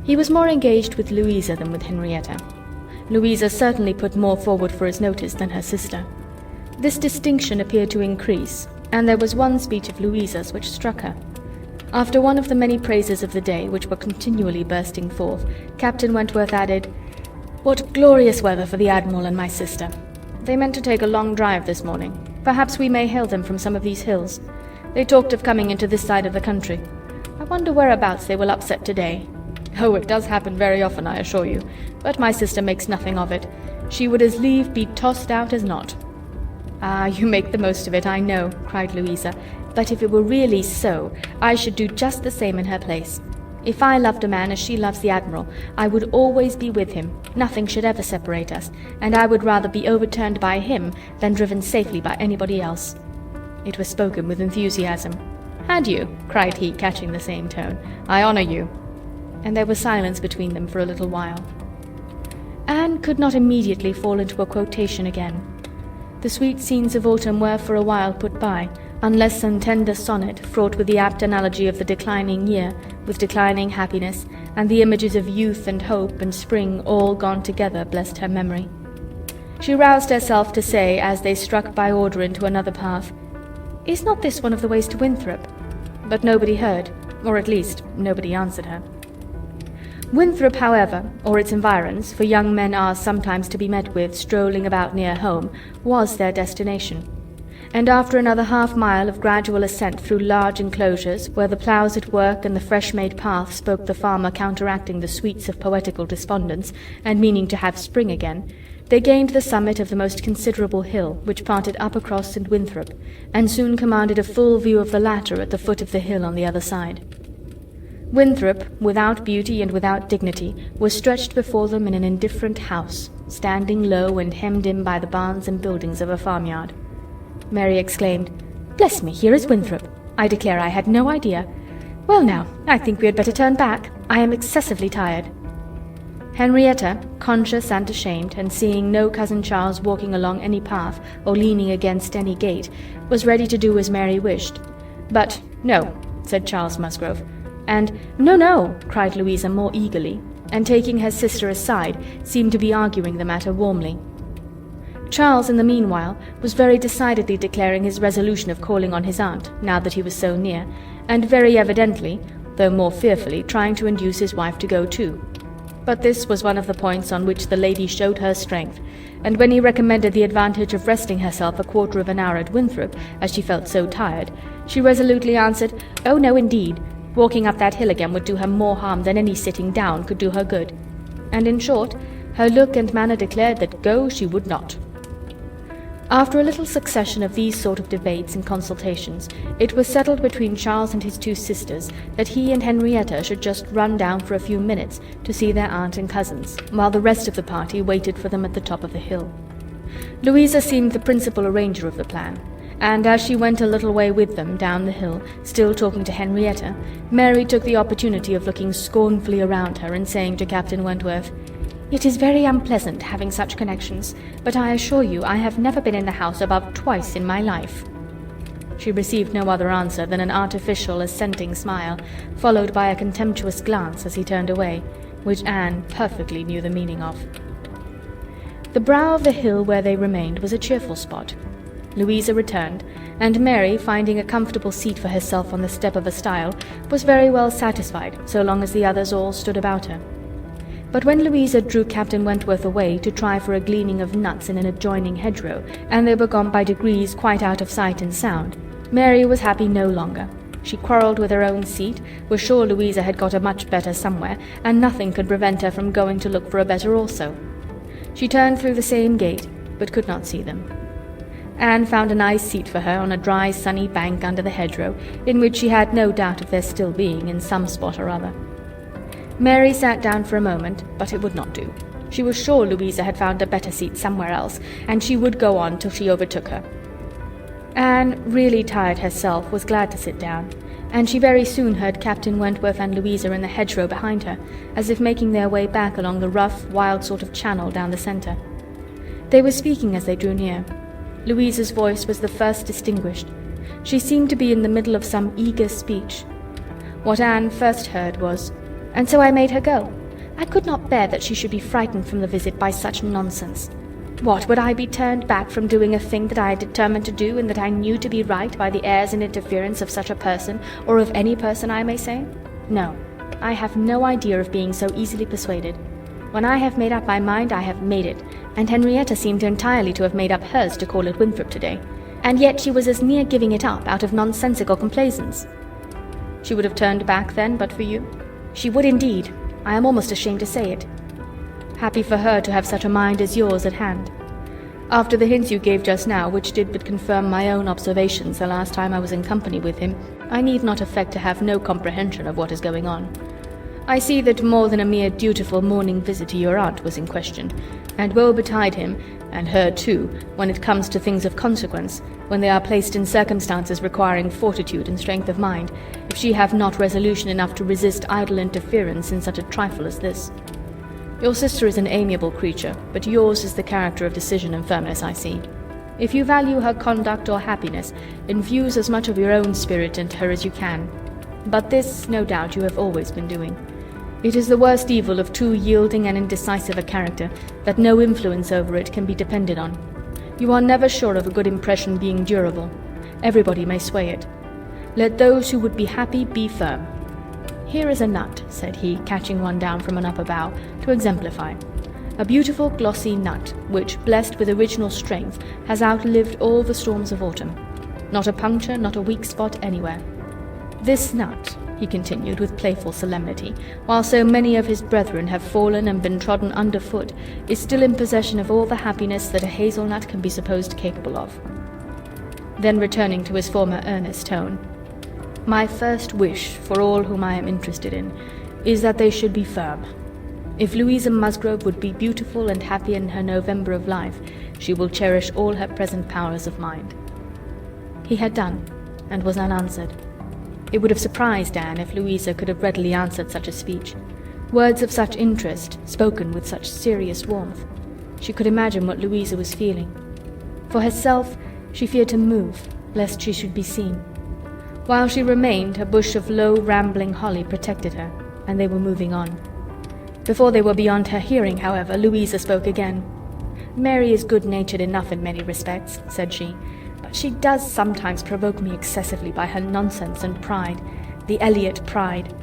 He was more engaged with Louisa than with Henrietta. Louisa certainly put more forward for his notice than her sister. This distinction appeared to increase, and there was one speech of Louisa's which struck her. After one of the many praises of the day, which were continually bursting forth, Captain Wentworth added, "What glorious weather for the Admiral and my sister! They meant to take a long drive this morning. Perhaps we may hail them from some of these hills. They talked of coming into this side of the country. I wonder whereabouts they will upset today. Oh, it does happen very often, I assure you, but my sister makes nothing of it. She would as lieve be tossed out as not." "Ah, you make the most of it, I know," cried Louisa, "but if it were really so, I should do just the same in her place. If I loved a man as she loves the Admiral, I would always be with him, nothing should ever separate us, and I would rather be overturned by him than driven safely by anybody else." It was spoken with enthusiasm. "Had you?" cried he, catching the same tone. "I honour you." And there was silence between them for a little while. Anne could not immediately fall into a quotation again. The sweet scenes of autumn were for a while put by, unless some tender sonnet, fraught with the apt analogy of the declining year, with declining happiness, and the images of youth and hope and spring all gone together, blessed her memory. She roused herself to say, as they struck by order into another path, "Is not this one of the ways to Winthrop?" But nobody heard, or at least nobody answered her. Winthrop, however, or its environs, for young men are sometimes to be met with strolling about near home, was their destination. And after another half-mile of gradual ascent through large enclosures, where the ploughs at work and the fresh-made path spoke the farmer counteracting the sweets of poetical despondence, and meaning to have spring again, they gained the summit of the most considerable hill, which parted Uppercross and Winthrop, and soon commanded a full view of the latter at the foot of the hill on the other side. Winthrop, without beauty and without dignity, was stretched before them in an indifferent house, standing low and hemmed in by the barns and buildings of a farmyard. Mary exclaimed, "Bless me, here is Winthrop! I declare I had no idea. Well now, I think we had better turn back. I am excessively tired." Henrietta, conscious and ashamed, and seeing no cousin Charles walking along any path or leaning against any gate, was ready to do as Mary wished. But "No," said Charles Musgrove, and "No, no," cried Louisa more eagerly, and taking her sister aside, seemed to be arguing the matter warmly. Charles, in the meanwhile, was very decidedly declaring his resolution of calling on his aunt, now that he was so near, and very evidently, though more fearfully, trying to induce his wife to go too. But this was one of the points on which the lady showed her strength, and when he recommended the advantage of resting herself a quarter of an hour at Winthrop, as she felt so tired, she resolutely answered, "Oh, no, indeed. Walking up that hill again would do her more harm than any sitting down could do her good." And in short, her look and manner declared that go she would not. After a little succession of these sort of debates and consultations, it was settled between Charles and his two sisters that he and Henrietta should just run down for a few minutes to see their aunt and cousins, while the rest of the party waited for them at the top of the hill. Louisa seemed the principal arranger of the plan, and as she went a little way with them down the hill, still talking to Henrietta, Mary took the opportunity of looking scornfully around her and saying to Captain Wentworth, "It is very unpleasant having such connections, but I assure you I have never been in the house above twice in my life." She received no other answer than an artificial assenting smile, followed by a contemptuous glance as he turned away, which Anne perfectly knew the meaning of. The brow of the hill where they remained was a cheerful spot. Louisa returned, and Mary, finding a comfortable seat for herself on the step of a stile, was very well satisfied so long as the others all stood about her. But when Louisa drew Captain Wentworth away to try for a gleaning of nuts in an adjoining hedgerow, and they were gone by degrees quite out of sight and sound, Mary was happy no longer. She quarrelled with her own seat, was sure Louisa had got a much better somewhere, and nothing could prevent her from going to look for a better also. She turned through the same gate, but could not see them. Anne found a nice seat for her on a dry sunny bank under the hedgerow, in which she had no doubt of their still being in some spot or other. Mary sat down for a moment, but it would not do. She was sure Louisa had found a better seat somewhere else, and she would go on till she overtook her. Anne, really tired herself, was glad to sit down, and she very soon heard Captain Wentworth and Louisa in the hedgerow behind her, as if making their way back along the rough, wild sort of channel down the centre. They were speaking as they drew near. Louisa's voice was the first distinguished. She seemed to be in the middle of some eager speech. What Anne first heard was, "And so I made her go. I could not bear that she should be frightened from the visit by such nonsense. What, would I be turned back from doing a thing that I had determined to do and that I knew to be right by the airs and interference of such a person, or of any person, I may say? No, I have no idea of being so easily persuaded. When I have made up my mind, I have made it, and Henrietta seemed entirely to have made up hers to call at Winthrop today, and yet she was as near giving it up out of nonsensical complaisance." "She would have turned back, then, but for you?" "She would indeed. I am almost ashamed to say it." "Happy for her to have such a mind as yours at hand. After the hints you gave just now, which did but confirm my own observations the last time I was in company with him, I need not affect to have no comprehension of what is going on. I see that more than a mere dutiful morning visit to your aunt was in question, and woe betide him, and her too, when it comes to things of consequence, when they are placed in circumstances requiring fortitude and strength of mind, if she have not resolution enough to resist idle interference in such a trifle as this. Your sister is an amiable creature, but yours is the character of decision and firmness, I see. If you value her conduct or happiness, infuse as much of your own spirit into her as you can. But this, no doubt, you have always been doing. It is the worst evil of too yielding and indecisive a character, that no influence over it can be depended on. You are never sure of a good impression being durable. Everybody may sway it. Let those who would be happy be firm. Here is a nut," said he, catching one down from an upper bough, to exemplify. "A beautiful glossy nut, which, blessed with original strength, has outlived all the storms of autumn. Not a puncture, not a weak spot anywhere. This nut," he continued with playful solemnity, "while so many of his brethren have fallen and been trodden under foot, is still in possession of all the happiness that a hazelnut can be supposed capable of." Then returning to his former earnest tone, "My first wish, for all whom I am interested in, is that they should be firm. If Louisa Musgrove would be beautiful and happy in her November of life, she will cherish all her present powers of mind." He had done, and was unanswered. It would have surprised Anne if Louisa could have readily answered such a speech. Words of such interest, spoken with such serious warmth. She could imagine what Louisa was feeling. For herself, she feared to move, lest she should be seen. While she remained, a bush of low, rambling holly protected her, and they were moving on. Before they were beyond her hearing, however, Louisa spoke again. "Mary is good-natured enough in many respects," said she, "but she does sometimes provoke me excessively by her nonsense and pride. The Elliot pride.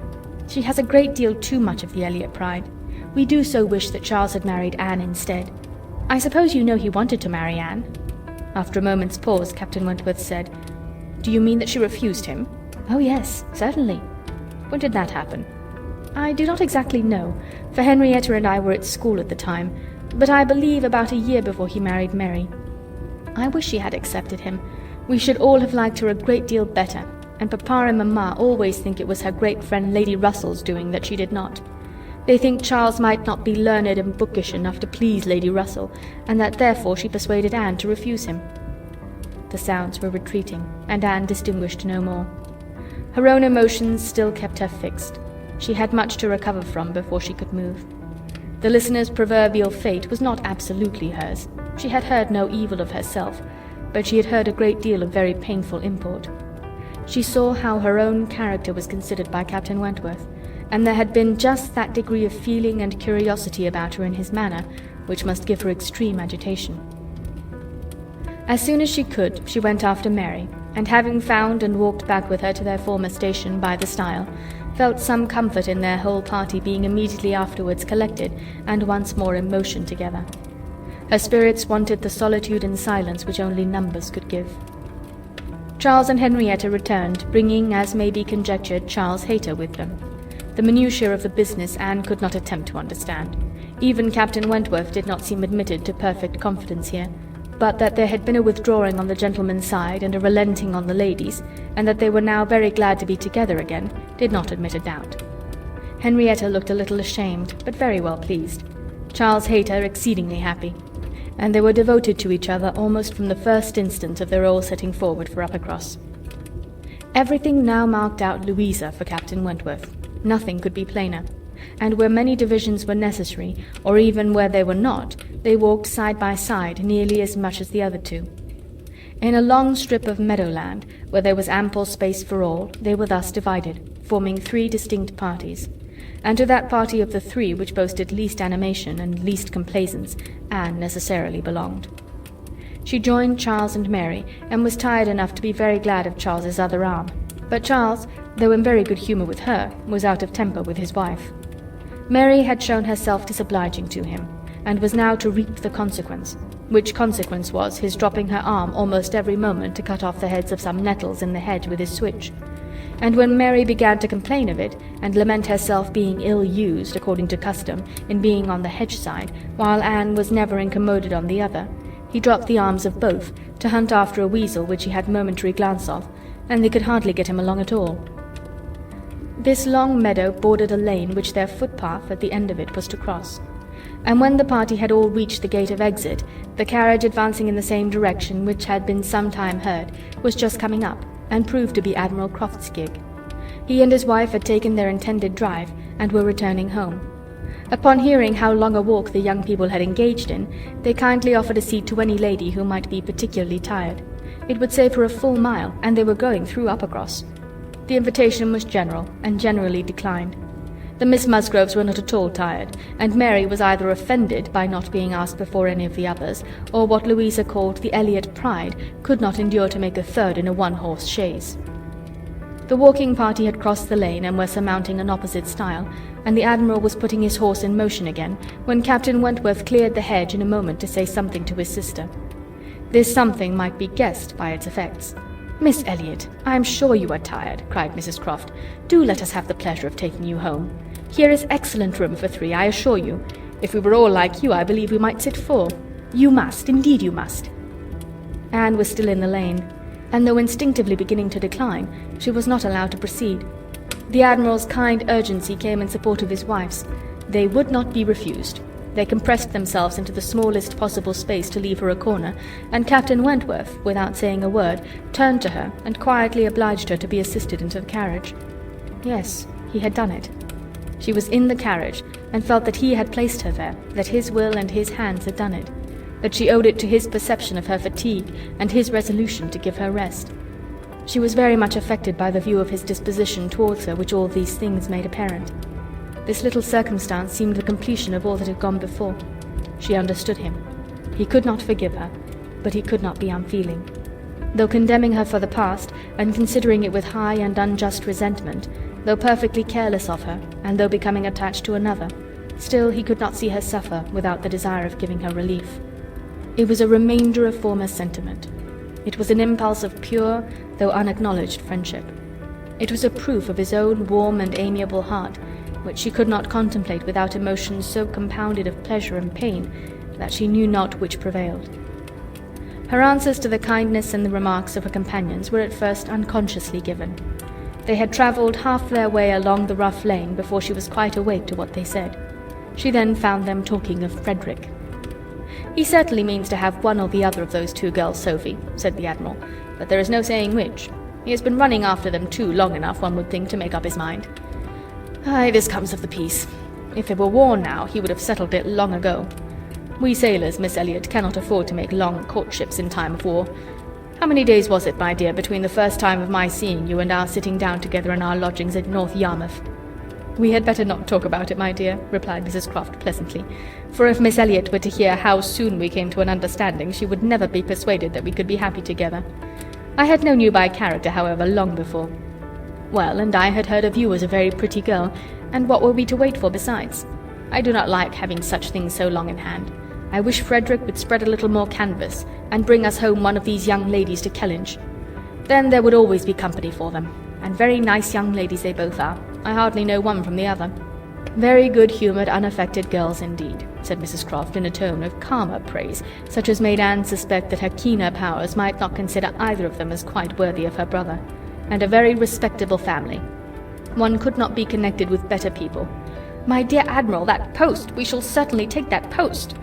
She has a great deal too much of the Elliot pride. We do so wish that Charles had married Anne instead. I suppose you know he wanted to marry Anne?" After a moment's pause, Captain Wentworth said, "Do you mean that she refused him?" "Oh yes, certainly." "When did that happen?" "I do not exactly know, for Henrietta and I were at school at the time, but I believe about a year before he married Mary. I wish she had accepted him. We should all have liked her a great deal better, and Papa and Mamma always think it was her great friend Lady Russell's doing that she did not. They think Charles might not be learned and bookish enough to please Lady Russell, and that therefore she persuaded Anne to refuse him." The sounds were retreating, and Anne distinguished no more. Her own emotions still kept her fixed. She had much to recover from before she could move. The listener's proverbial fate was not absolutely hers. She had heard no evil of herself, but she had heard a great deal of very painful import. She saw how her own character was considered by Captain Wentworth, and there had been just that degree of feeling and curiosity about her in his manner which must give her extreme agitation. As soon as she could, she went after Mary, and having found and walked back with her to their former station by the stile, felt some comfort in their whole party being immediately afterwards collected and once more in motion together. Her spirits wanted the solitude and silence which only numbers could give. Charles and Henrietta returned, bringing, as may be conjectured, Charles Hayter with them. The minutiae of the business Anne could not attempt to understand. Even Captain Wentworth did not seem admitted to perfect confidence here, but that there had been a withdrawing on the gentlemen's side and a relenting on the ladies', and that they were now very glad to be together again, did not admit a doubt. Henrietta looked a little ashamed, but very well pleased. Charles Hayter exceedingly happy, and they were devoted to each other almost from the first instant of their all setting forward for Uppercross. Everything now marked out Louisa for Captain Wentworth. Nothing could be plainer, and where many divisions were necessary, or even where they were not, they walked side by side nearly as much as the other two. In a long strip of meadowland, where there was ample space for all, they were thus divided, forming 3 distinct parties, and to that party of the 3 which boasted least animation and least complaisance, Anne necessarily belonged. She joined Charles and Mary, and was tired enough to be very glad of Charles's other arm, but Charles, though in very good humour with her, was out of temper with his wife. Mary had shown herself disobliging to him, and was now to reap the consequence, which consequence was his dropping her arm almost every moment to cut off the heads of some nettles in the hedge with his switch. And when Mary began to complain of it, and lament herself being ill-used, according to custom, in being on the hedge side, while Anne was never incommoded on the other, he dropped the arms of both, to hunt after a weasel which he had momentary glance of, and they could hardly get him along at all. This long meadow bordered a lane which their footpath at the end of it was to cross, and when the party had all reached the gate of exit, the carriage advancing in the same direction which had been some time heard, was just coming up, and proved to be Admiral Croft's gig. He and his wife had taken their intended drive, and were returning home. Upon hearing how long a walk the young people had engaged in, they kindly offered a seat to any lady who might be particularly tired. It would save her a full mile, and they were going through Uppercross. The invitation was general, and generally declined. The Miss Musgroves were not at all tired, and Mary was either offended by not being asked before any of the others, or what Louisa called the Elliot pride could not endure to make a third in a one-horse chaise. The walking party had crossed the lane and were surmounting an opposite stile, and the Admiral was putting his horse in motion again, when Captain Wentworth cleared the hedge in a moment to say something to his sister. This something might be guessed by its effects. "Miss Elliot, I am sure you are tired," cried Mrs. Croft. "Do let us have the pleasure of taking you home. Here is excellent room for 3, I assure you. If we were all like you, I believe we might sit 4. You must, indeed you must." Anne was still in the lane, and though instinctively beginning to decline, she was not allowed to proceed. The Admiral's kind urgency came in support of his wife's. They would not be refused. They compressed themselves into the smallest possible space to leave her a corner, and Captain Wentworth, without saying a word, turned to her and quietly obliged her to be assisted into the carriage. Yes, he had done it. She was in the carriage, and felt that he had placed her there, that his will and his hands had done it, that she owed it to his perception of her fatigue and his resolution to give her rest. She was very much affected by the view of his disposition towards her which all these things made apparent. This little circumstance seemed the completion of all that had gone before. She understood him. He could not forgive her, but he could not be unfeeling. Though condemning her for the past, and considering it with high and unjust resentment, though perfectly careless of her, and though becoming attached to another, still he could not see her suffer without the desire of giving her relief. It was a remainder of former sentiment. It was an impulse of pure, though unacknowledged friendship. It was a proof of his own warm and amiable heart, which she could not contemplate without emotions so compounded of pleasure and pain that she knew not which prevailed. Her answers to the kindness and the remarks of her companions were at first unconsciously given. They had travelled half their way along the rough lane before she was quite awake to what they said. She then found them talking of Frederick. "He certainly means to have one or the other of those two girls, Sophie," said the Admiral, "but there is no saying which. He has been running after them too long enough, one would think, to make up his mind. Aye, this comes of the peace. If there were war now, he would have settled it long ago. We sailors, Miss Elliot, cannot afford to make long courtships in time of war. How many days was it, my dear, between the first time of my seeing you and our sitting down together in our lodgings at North Yarmouth?" "We had better not talk about it, my dear," replied Mrs. Croft pleasantly, "for if Miss Elliot were to hear how soon we came to an understanding, she would never be persuaded that we could be happy together. I had known you by character, however, long before. Well, and I had heard of you as a very pretty girl, and what were we to wait for besides? I do not like having such things so long in hand. I wish Frederick would spread a little more canvas, and bring us home one of these young ladies to 𝕻𝖊𝖓. Then there would always be company for them, and very nice young ladies they both are. I hardly know one from the other." "Very good-humoured, unaffected girls indeed," said Mrs. Croft in a tone of calmer praise, such as made Anne suspect that her keener powers might not consider either of them as quite worthy of her brother. "And a very respectable family. One could not be connected with better people. My dear Admiral, that post! We shall certainly take that post."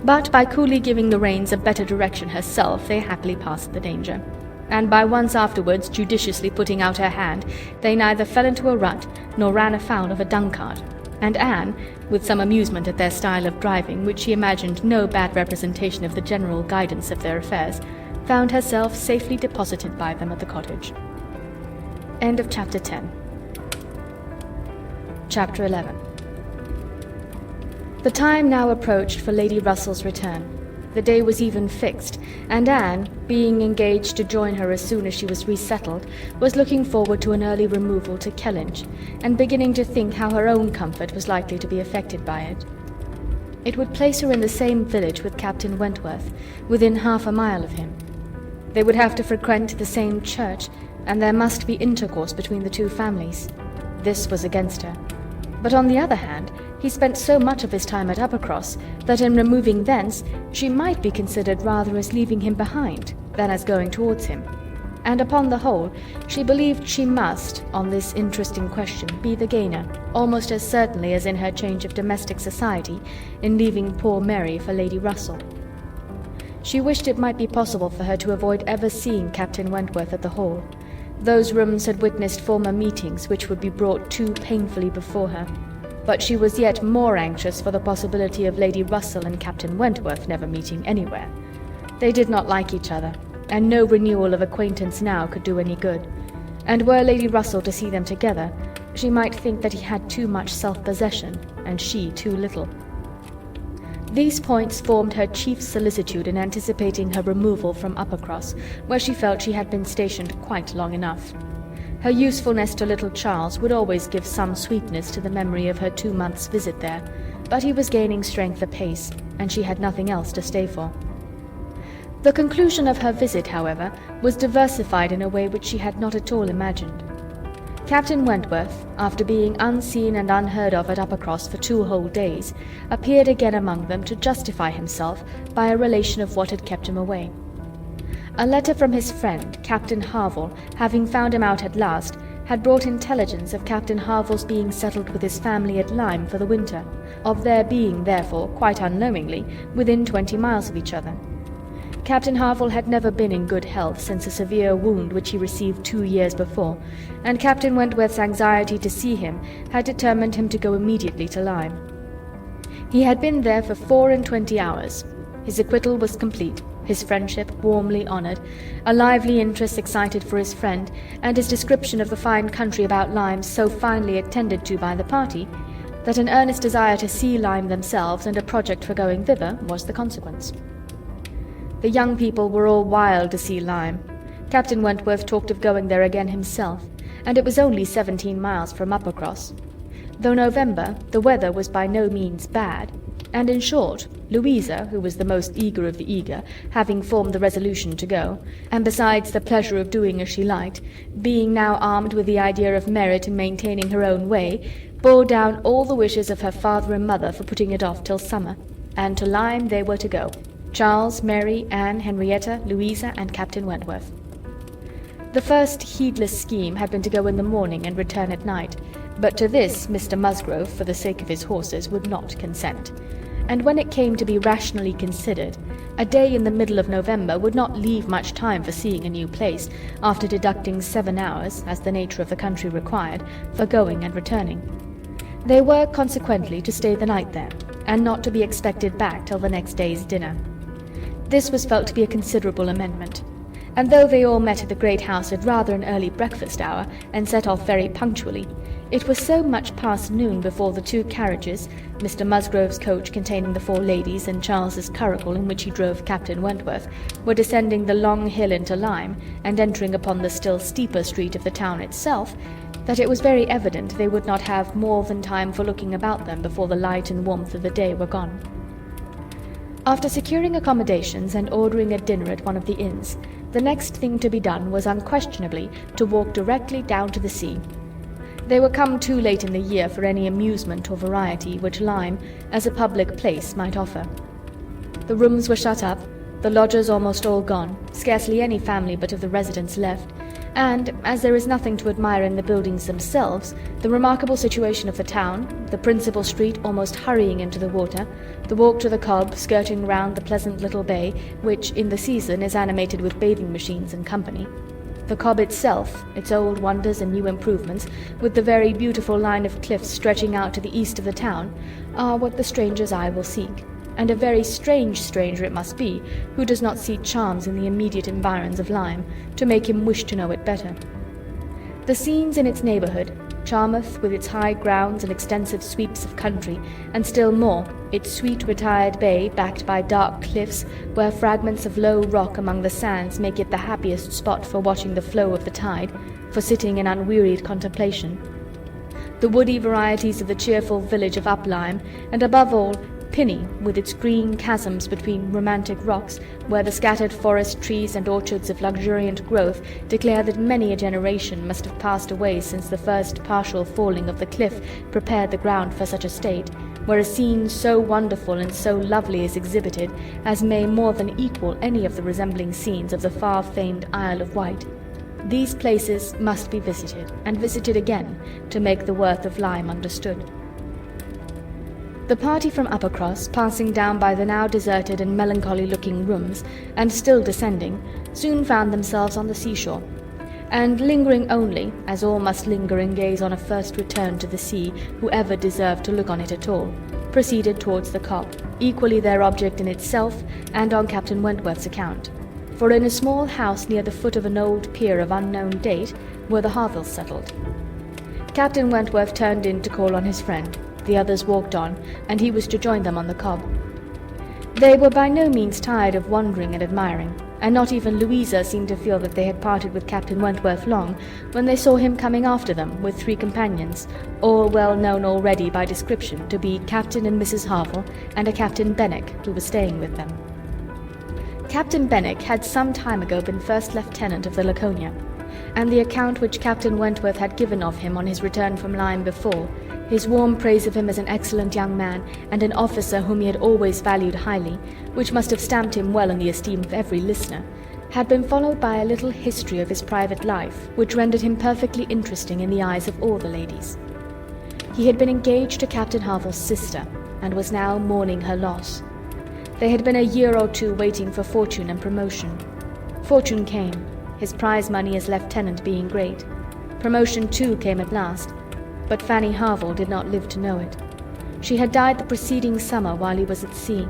But by coolly giving the reins a better direction herself, they happily passed the danger. And by once afterwards judiciously putting out her hand, they neither fell into a rut, nor ran afoul of a dung-cart. And Anne, with some amusement at their style of driving, which she imagined no bad representation of the general guidance of their affairs, found herself safely deposited by them at the cottage. End of Chapter 10. Chapter 11. The time now approached for Lady Russell's return. The day was even fixed, and Anne, being engaged to join her as soon as she was resettled, was looking forward to an early removal to 𝕻𝖊𝖓, and beginning to think how her own comfort was likely to be affected by it. It would place her in the same village with Captain Wentworth, within half a mile of him. They would have to frequent the same church, and there must be intercourse between the two families. This was against her. But on the other hand, he spent so much of his time at Uppercross that in removing thence she might be considered rather as leaving him behind than as going towards him. And upon the whole, she believed she must, on this interesting question, be the gainer, almost as certainly as in her change of domestic society, in leaving poor Mary for Lady Russell. She wished it might be possible for her to avoid ever seeing Captain Wentworth at the Hall. Those rooms had witnessed former meetings which would be brought too painfully before her. But she was yet more anxious for the possibility of Lady Russell and Captain Wentworth never meeting anywhere. They did not like each other, and no renewal of acquaintance now could do any good. And were Lady Russell to see them together, she might think that he had too much self-possession, and she too little. These points formed her chief solicitude in anticipating her removal from Uppercross, where she felt she had been stationed quite long enough. Her usefulness to little Charles would always give some sweetness to the memory of her 2 months' visit there, but he was gaining strength apace, and she had nothing else to stay for. The conclusion of her visit, however, was diversified in a way which she had not at all imagined. Captain Wentworth, after being unseen and unheard of at Uppercross for 2 whole days, appeared again among them to justify himself by a relation of what had kept him away. A letter from his friend, Captain Wentworth, having found him out at last, had brought intelligence of Captain Wentworth's being settled with his family at Lyme for the winter, of their being, therefore, quite unknowingly, within 20 miles of each other. Captain Wentworth had never been in good health since a severe wound which he received 2 years before, and Captain Wentworth's anxiety to see him had determined him to go immediately to Lyme. He had been there for 24 hours. His acquittal was complete, his friendship warmly honoured, a lively interest excited for his friend, and his description of the fine country about Lyme so finely attended to by the party, that an earnest desire to see Lyme themselves, and a project for going thither, was the consequence. The young people were all wild to see Lyme. Captain Wentworth talked of going there again himself, and it was only 17 miles from Uppercross. Though November, the weather was by no means bad, and in short, Louisa, who was the most eager of the eager, having formed the resolution to go, and besides the pleasure of doing as she liked, being now armed with the idea of merit in maintaining her own way, bore down all the wishes of her father and mother for putting it off till summer, and to Lyme they were to go, Charles, Mary, Anne, Henrietta, Louisa, and Captain Wentworth. The first heedless scheme had been to go in the morning and return at night, but to this Mr. Musgrove, for the sake of his horses, would not consent. And when it came to be rationally considered, a day in the middle of November would not leave much time for seeing a new place, after deducting 7 hours, as the nature of the country required, for going and returning. They were, consequently, to stay the night there, and not to be expected back till the next day's dinner. This was felt to be a considerable amendment, and though they all met at the great house at rather an early breakfast hour, and set off very punctually, it was so much past noon before the 2 carriages, Mr. Musgrove's coach containing the 4 ladies, and Charles's curricle in which he drove Captain Wentworth, were descending the long hill into Lyme, and entering upon the still steeper street of the town itself, that it was very evident they would not have more than time for looking about them before the light and warmth of the day were gone. After securing accommodations and ordering a dinner at one of the inns, the next thing to be done was unquestionably to walk directly down to the sea. They were come too late in the year for any amusement or variety which Lyme, as a public place, might offer. The rooms were shut up, the lodgers almost all gone, scarcely any family but of the residents left, and, as there is nothing to admire in the buildings themselves, the remarkable situation of the town, the principal street almost hurrying into the water, the walk to the Cobb skirting round the pleasant little bay, which in the season is animated with bathing machines and company, the Cobb itself, its old wonders and new improvements, with the very beautiful line of cliffs stretching out to the east of the town, are what the stranger's eye will seek, and a very strange stranger it must be who does not see charms in the immediate environs of Lyme, to make him wish to know it better. The scenes in its neighbourhood, Charmouth with its high grounds and extensive sweeps of country, and still more, its sweet retired bay backed by dark cliffs, where fragments of low rock among the sands make it the happiest spot for watching the flow of the tide, for sitting in unwearied contemplation. The woody varieties of the cheerful village of Uplyme, and above all, Pinny, with its green chasms between romantic rocks, where the scattered forest trees and orchards of luxuriant growth declare that many a generation must have passed away since the first partial falling of the cliff prepared the ground for such a state, where a scene so wonderful and so lovely is exhibited as may more than equal any of the resembling scenes of the far-famed Isle of Wight. These places must be visited, and visited again, to make the worth of Lyme understood. The party from Uppercross, passing down by the now deserted and melancholy-looking rooms, and still descending, soon found themselves on the seashore, and lingering only, as all must linger and gaze on a first return to the sea, whoever deserved to look on it at all, proceeded towards the Cobb, equally their object in itself and on Captain Wentworth's account. For in a small house near the foot of an old pier of unknown date were the 𝕻𝖊s settled. Captain Wentworth turned in to call on his friend. The others walked on, and he was to join them on the Cobb. They were by no means tired of wondering and admiring, and not even Louisa seemed to feel that they had parted with Captain Wentworth long, when they saw him coming after them with 3 companions, all well known already by description to be Captain and Mrs. 𝕻𝖊, and a Captain Benwick, who was staying with them. Captain Benwick had some time ago been first lieutenant of the Laconia, and the account which Captain Wentworth had given of him on his return from Lyme before, his warm praise of him as an excellent young man, and an officer whom he had always valued highly, which must have stamped him well in the esteem of every listener, had been followed by a little history of his private life, which rendered him perfectly interesting in the eyes of all the ladies. He had been engaged to Captain 𝕻𝖊's sister, and was now mourning her loss. They had been a year or 2 waiting for fortune and promotion. Fortune came, his prize money as lieutenant being great. Promotion too came at last, but Fanny 𝕻𝖊 did not live to know it. She had died the preceding summer while he was at sea.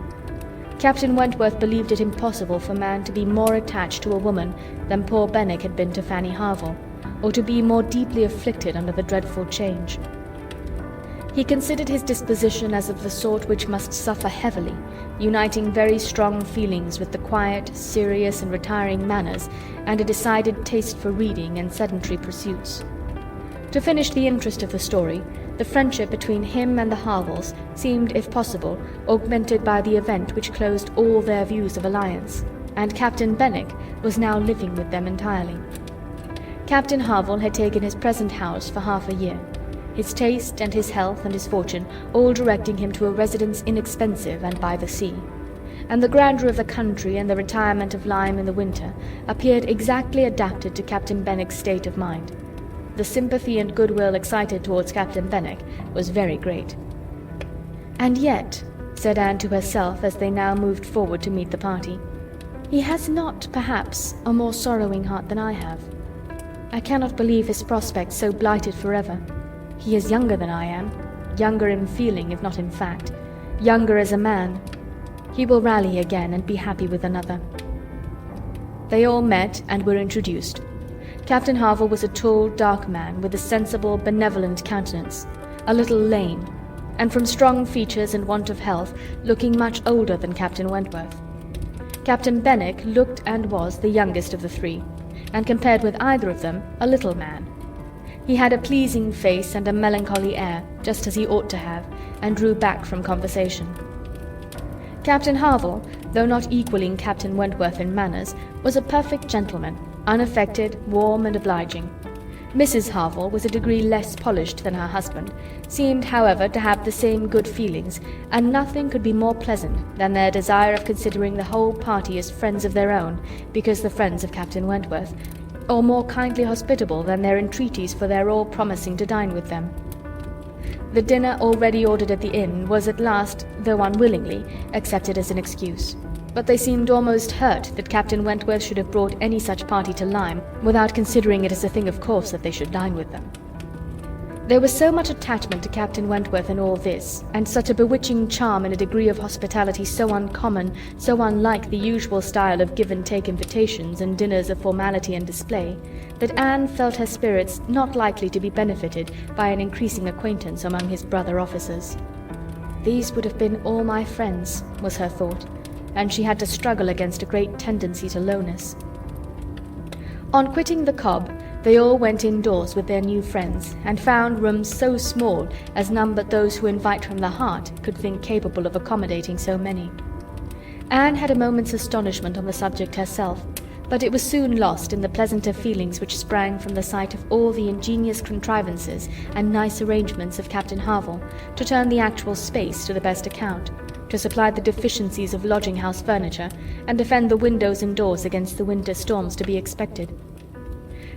Captain Wentworth believed it impossible for man to be more attached to a woman than poor Benwick had been to Fanny 𝕻𝖊, or to be more deeply afflicted under the dreadful change. He considered his disposition as of the sort which must suffer heavily, uniting very strong feelings with the quiet, serious, and retiring manners, and a decided taste for reading and sedentary pursuits. To finish the interest of the story, the friendship between him and the Harvilles seemed, if possible, augmented by the event which closed all their views of alliance, and Captain Benwick was now living with them entirely. Captain Harville had taken his present house for half a year, his taste and his health and his fortune all directing him to a residence inexpensive and by the sea, and the grandeur of the country and the retirement of Lyme in the winter appeared exactly adapted to Captain Benwick's state of mind. The sympathy and goodwill excited towards Captain Benwick was very great. "And yet," said Anne to herself as they now moved forward to meet the party, "he has not, perhaps, a more sorrowing heart than I have. I cannot believe his prospects so blighted forever. He is younger than I am, younger in feeling if not in fact, younger as a man. He will rally again and be happy with another." They all met and were introduced. Captain Harville was a tall, dark man, with a sensible, benevolent countenance, a little lame, and from strong features and want of health, looking much older than Captain Wentworth. Captain Benwick looked and was the youngest of the three, and compared with either of them, a little man. He had a pleasing face and a melancholy air, just as he ought to have, and drew back from conversation. Captain Harville, though not equalling Captain Wentworth in manners, was a perfect gentleman, unaffected, warm, and obliging. Mrs. Harville was a degree less polished than her husband, seemed, however, to have the same good feelings, and nothing could be more pleasant than their desire of considering the whole party as friends of their own, because the friends of Captain Wentworth, or more kindly hospitable than their entreaties for their all promising to dine with them. The dinner already ordered at the inn was at last, though unwillingly, accepted as an excuse, but they seemed almost hurt that Captain Wentworth should have brought any such party to Lyme without considering it as a thing of course that they should dine with them. There was so much attachment to Captain Wentworth in all this, and such a bewitching charm in a degree of hospitality so uncommon, so unlike the usual style of give-and-take invitations and dinners of formality and display, that Anne felt her spirits not likely to be benefited by an increasing acquaintance among his brother officers. "These would have been all my friends," was her thought, and she had to struggle against a great tendency to lowness. On quitting the Cobb, they all went indoors with their new friends, and found rooms so small as none but those who invite from the heart could think capable of accommodating so many. Anne had a moment's astonishment on the subject herself, but it was soon lost in the pleasanter feelings which sprang from the sight of all the ingenious contrivances and nice arrangements of Captain Harville to turn the actual space to the best account, to supply the deficiencies of lodging-house furniture, and defend the windows and doors against the winter storms to be expected.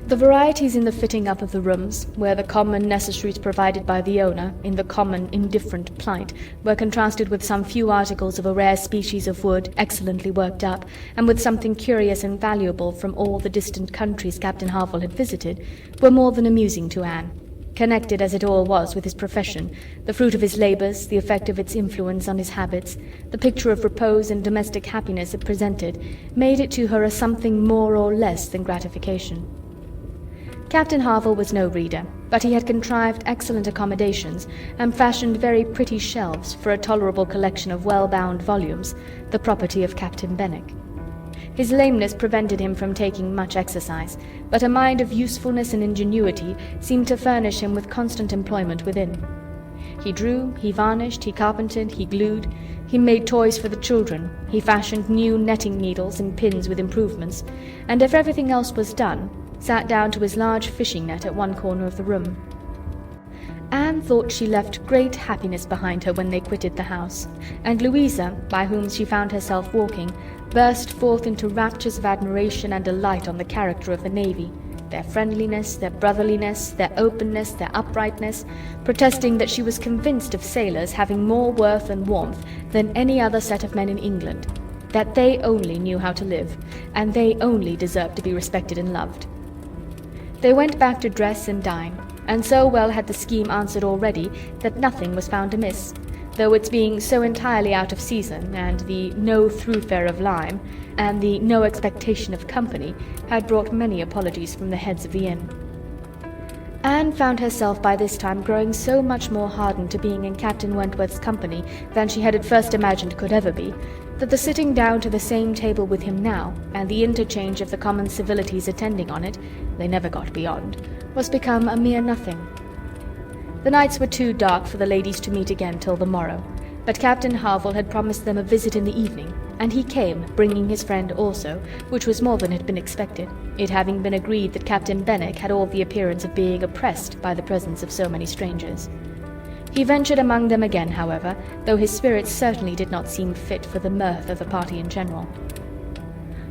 The varieties in the fitting up of the rooms, where the common necessaries provided by the owner, in the common indifferent plight, were contrasted with some few articles of a rare species of wood, excellently worked up, and with something curious and valuable from all the distant countries Captain Harville had visited, were more than amusing to Anne. Connected as it all was with his profession, the fruit of his labours, the effect of its influence on his habits, the picture of repose and domestic happiness it presented, made it to her a something more or less than gratification. Captain Harville was no reader, but he had contrived excellent accommodations, and fashioned very pretty shelves for a tolerable collection of well-bound volumes, the property of Captain Benwick. His lameness prevented him from taking much exercise, but a mind of usefulness and ingenuity seemed to furnish him with constant employment within. He drew, he varnished, he carpentered, he glued, he made toys for the children, he fashioned new netting needles and pins with improvements, and if everything else was done, sat down to his large fishing net at one corner of the room. Anne thought she left great happiness behind her when they quitted the house, and Louisa, by whom she found herself walking, burst forth into raptures of admiration and delight on the character of the navy, their friendliness, their brotherliness, their openness, their uprightness, protesting that she was convinced of sailors having more worth and warmth than any other set of men in England, that they only knew how to live, and they only deserved to be respected and loved. They went back to dress and dine, and so well had the scheme answered already that nothing was found amiss, though its being so entirely out of season, and the no throughfare of Lyme, and the no expectation of company, had brought many apologies from the heads of the inn. Anne found herself by this time growing so much more hardened to being in Captain Wentworth's company than she had at first imagined could ever be, that the sitting down to the same table with him now, and the interchange of the common civilities attending on it, they never got beyond, was become a mere nothing. The nights were too dark for the ladies to meet again till the morrow, but Captain Wentworth had promised them a visit in the evening, and he came, bringing his friend also, which was more than had been expected, it having been agreed that Captain Benwick had all the appearance of being oppressed by the presence of so many strangers. He ventured among them again, however, though his spirits certainly did not seem fit for the mirth of the party in general.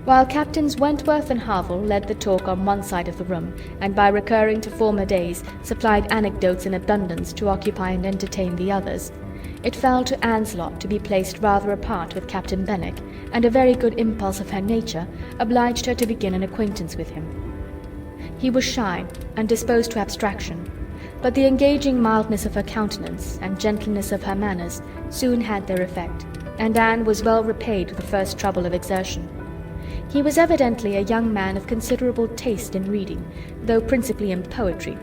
While Captains Wentworth and Wentworth led the talk on one side of the room, and by recurring to former days supplied anecdotes in abundance to occupy and entertain the others, it fell to Anne's lot to be placed rather apart with Captain Benwick, and a very good impulse of her nature obliged her to begin an acquaintance with him. He was shy, and disposed to abstraction, but the engaging mildness of her countenance and gentleness of her manners soon had their effect, and Anne was well repaid the first trouble of exertion. He was evidently a young man of considerable taste in reading, though principally in poetry,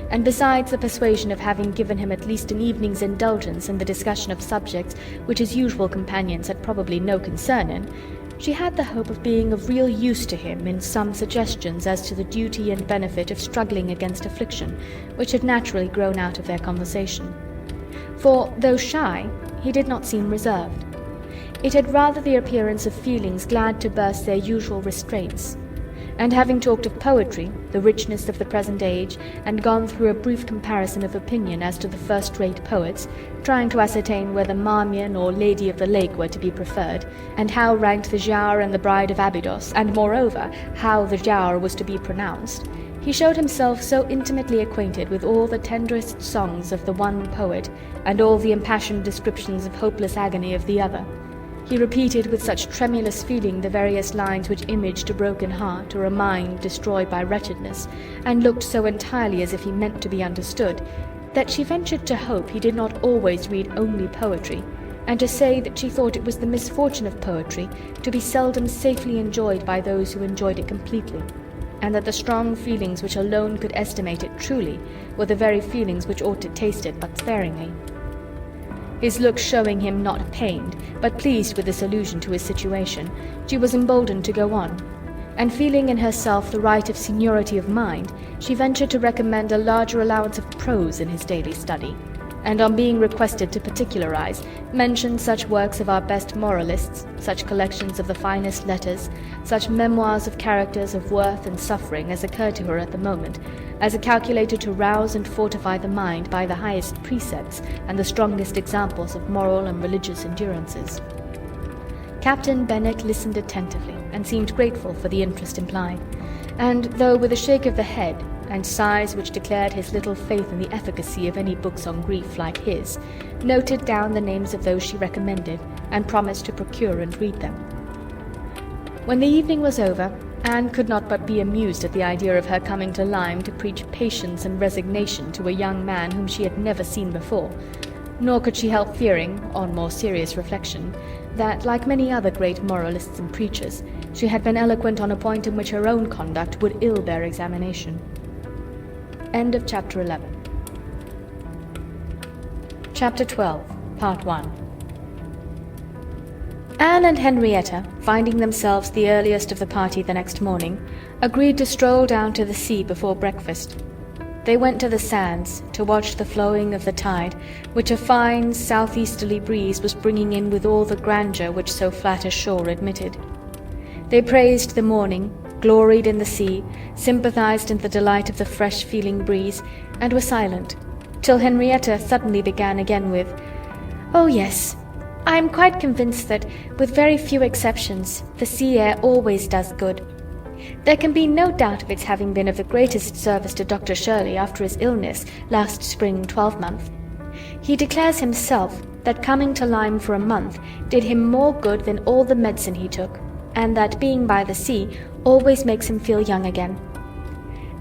and besides the persuasion of having given him at least an evening's indulgence in the discussion of subjects which his usual companions had probably no concern in, she had the hope of being of real use to him in some suggestions as to the duty and benefit of struggling against affliction, which had naturally grown out of their conversation. For, though shy, he did not seem reserved. It had rather the appearance of feelings glad to burst their usual restraints, and having talked of poetry, the richness of the present age, and gone through a brief comparison of opinion as to the first-rate poets, trying to ascertain whether Marmion or Lady of the Lake were to be preferred, and how ranked the 𝕻𝖓 and the Bride of Abydos, and moreover how the 𝕻𝖓 was to be pronounced, he showed himself so intimately acquainted with all the tenderest songs of the one poet, and all the impassioned descriptions of hopeless agony of the other. He repeated with such tremulous feeling the various lines which imaged a broken heart or a mind destroyed by wretchedness, and looked so entirely as if he meant to be understood, that she ventured to hope he did not always read only poetry, and to say that she thought it was the misfortune of poetry to be seldom safely enjoyed by those who enjoyed it completely, and that the strong feelings which alone could estimate it truly were the very feelings which ought to taste it but sparingly. His look showing him not pained, but pleased with this allusion to his situation, she was emboldened to go on, and feeling in herself the right of seniority of mind, she ventured to recommend a larger allowance of prose in his daily study, and on being requested to particularize, mentioned such works of our best moralists, such collections of the finest letters, such memoirs of characters of worth and suffering as occurred to her at the moment, as are calculated to rouse and fortify the mind by the highest precepts and the strongest examples of moral and religious endurances. Captain Benwick listened attentively, and seemed grateful for the interest implied, and, though with a shake of the head, and sighs which declared his little faith in the efficacy of any books on grief like his, noted down the names of those she recommended, and promised to procure and read them. When the evening was over, Anne could not but be amused at the idea of her coming to Lyme to preach patience and resignation to a young man whom she had never seen before, nor could she help fearing, on more serious reflection, that, like many other great moralists and preachers, she had been eloquent on a point in which her own conduct would ill bear examination. End of Chapter 11. Chapter 12, Part 1. Anne and Henrietta, finding themselves the earliest of the party the next morning, agreed to stroll down to the sea before breakfast. They went to the sands to watch the flowing of the tide, which a fine southeasterly breeze was bringing in with all the grandeur which so flat a shore admitted. They praised the morning, gloried in the sea, sympathized in the delight of the fresh-feeling breeze, and were silent, till Henrietta suddenly began again with, "Oh yes, I am quite convinced that, with very few exceptions, the sea air always does good. There can be no doubt of its having been of the greatest service to Dr. Shirley after his illness last spring 12-month. He declares himself that coming to Lyme for a month did him more good than all the medicine he took, and that being by the sea always makes him feel young again.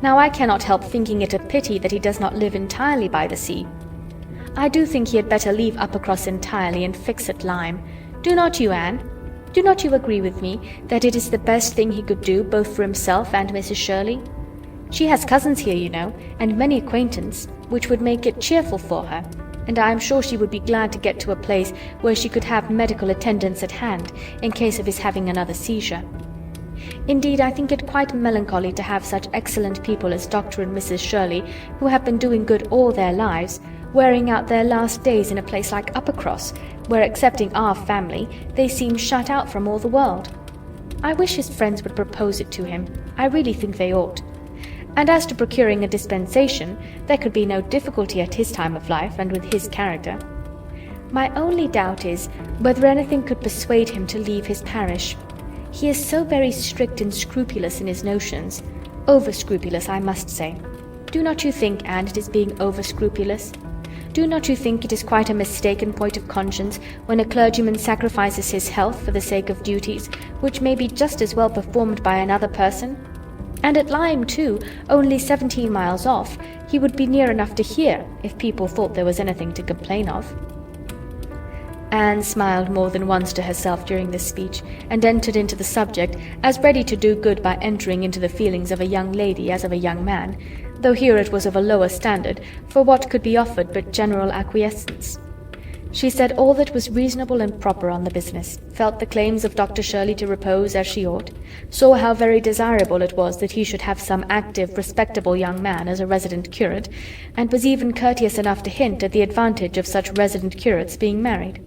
Now I cannot help thinking it a pity that he does not live entirely by the sea. I do think he had better leave Uppercross entirely and fix at Lyme. Do not you, Anne? Do not you agree with me that it is the best thing he could do both for himself and Mrs. Shirley? She has cousins here, you know, and many acquaintance, which would make it cheerful for her, and I am sure she would be glad to get to a place where she could have medical attendance at hand in case of his having another seizure. Indeed, I think it quite melancholy to have such excellent people as Dr. and Mrs. Shirley, who have been doing good all their lives, wearing out their last days in a place like Uppercross, where, excepting our family, they seem shut out from all the world. I wish his friends would propose it to him. I really think they ought. And as to procuring a dispensation, there could be no difficulty at his time of life and with his character. My only doubt is whether anything could persuade him to leave his parish. He is so very strict and scrupulous in his notions. Over-scrupulous, I must say. Do not you think, Anne, it is being over-scrupulous? Do not you think it is quite a mistaken point of conscience when a clergyman sacrifices his health for the sake of duties which may be just as well performed by another person? And at Lyme, too, only 17 miles off, he would be near enough to hear if people thought there was anything to complain of. Anne smiled more than once to herself during this speech, and entered into the subject, as ready to do good by entering into the feelings of a young lady as of a young man, though here it was of a lower standard, for what could be offered but general acquiescence? She said all that was reasonable and proper on the business, felt the claims of Dr. Shirley to repose as she ought, saw how very desirable it was that he should have some active, respectable young man as a resident curate, and was even courteous enough to hint at the advantage of such resident curates being married.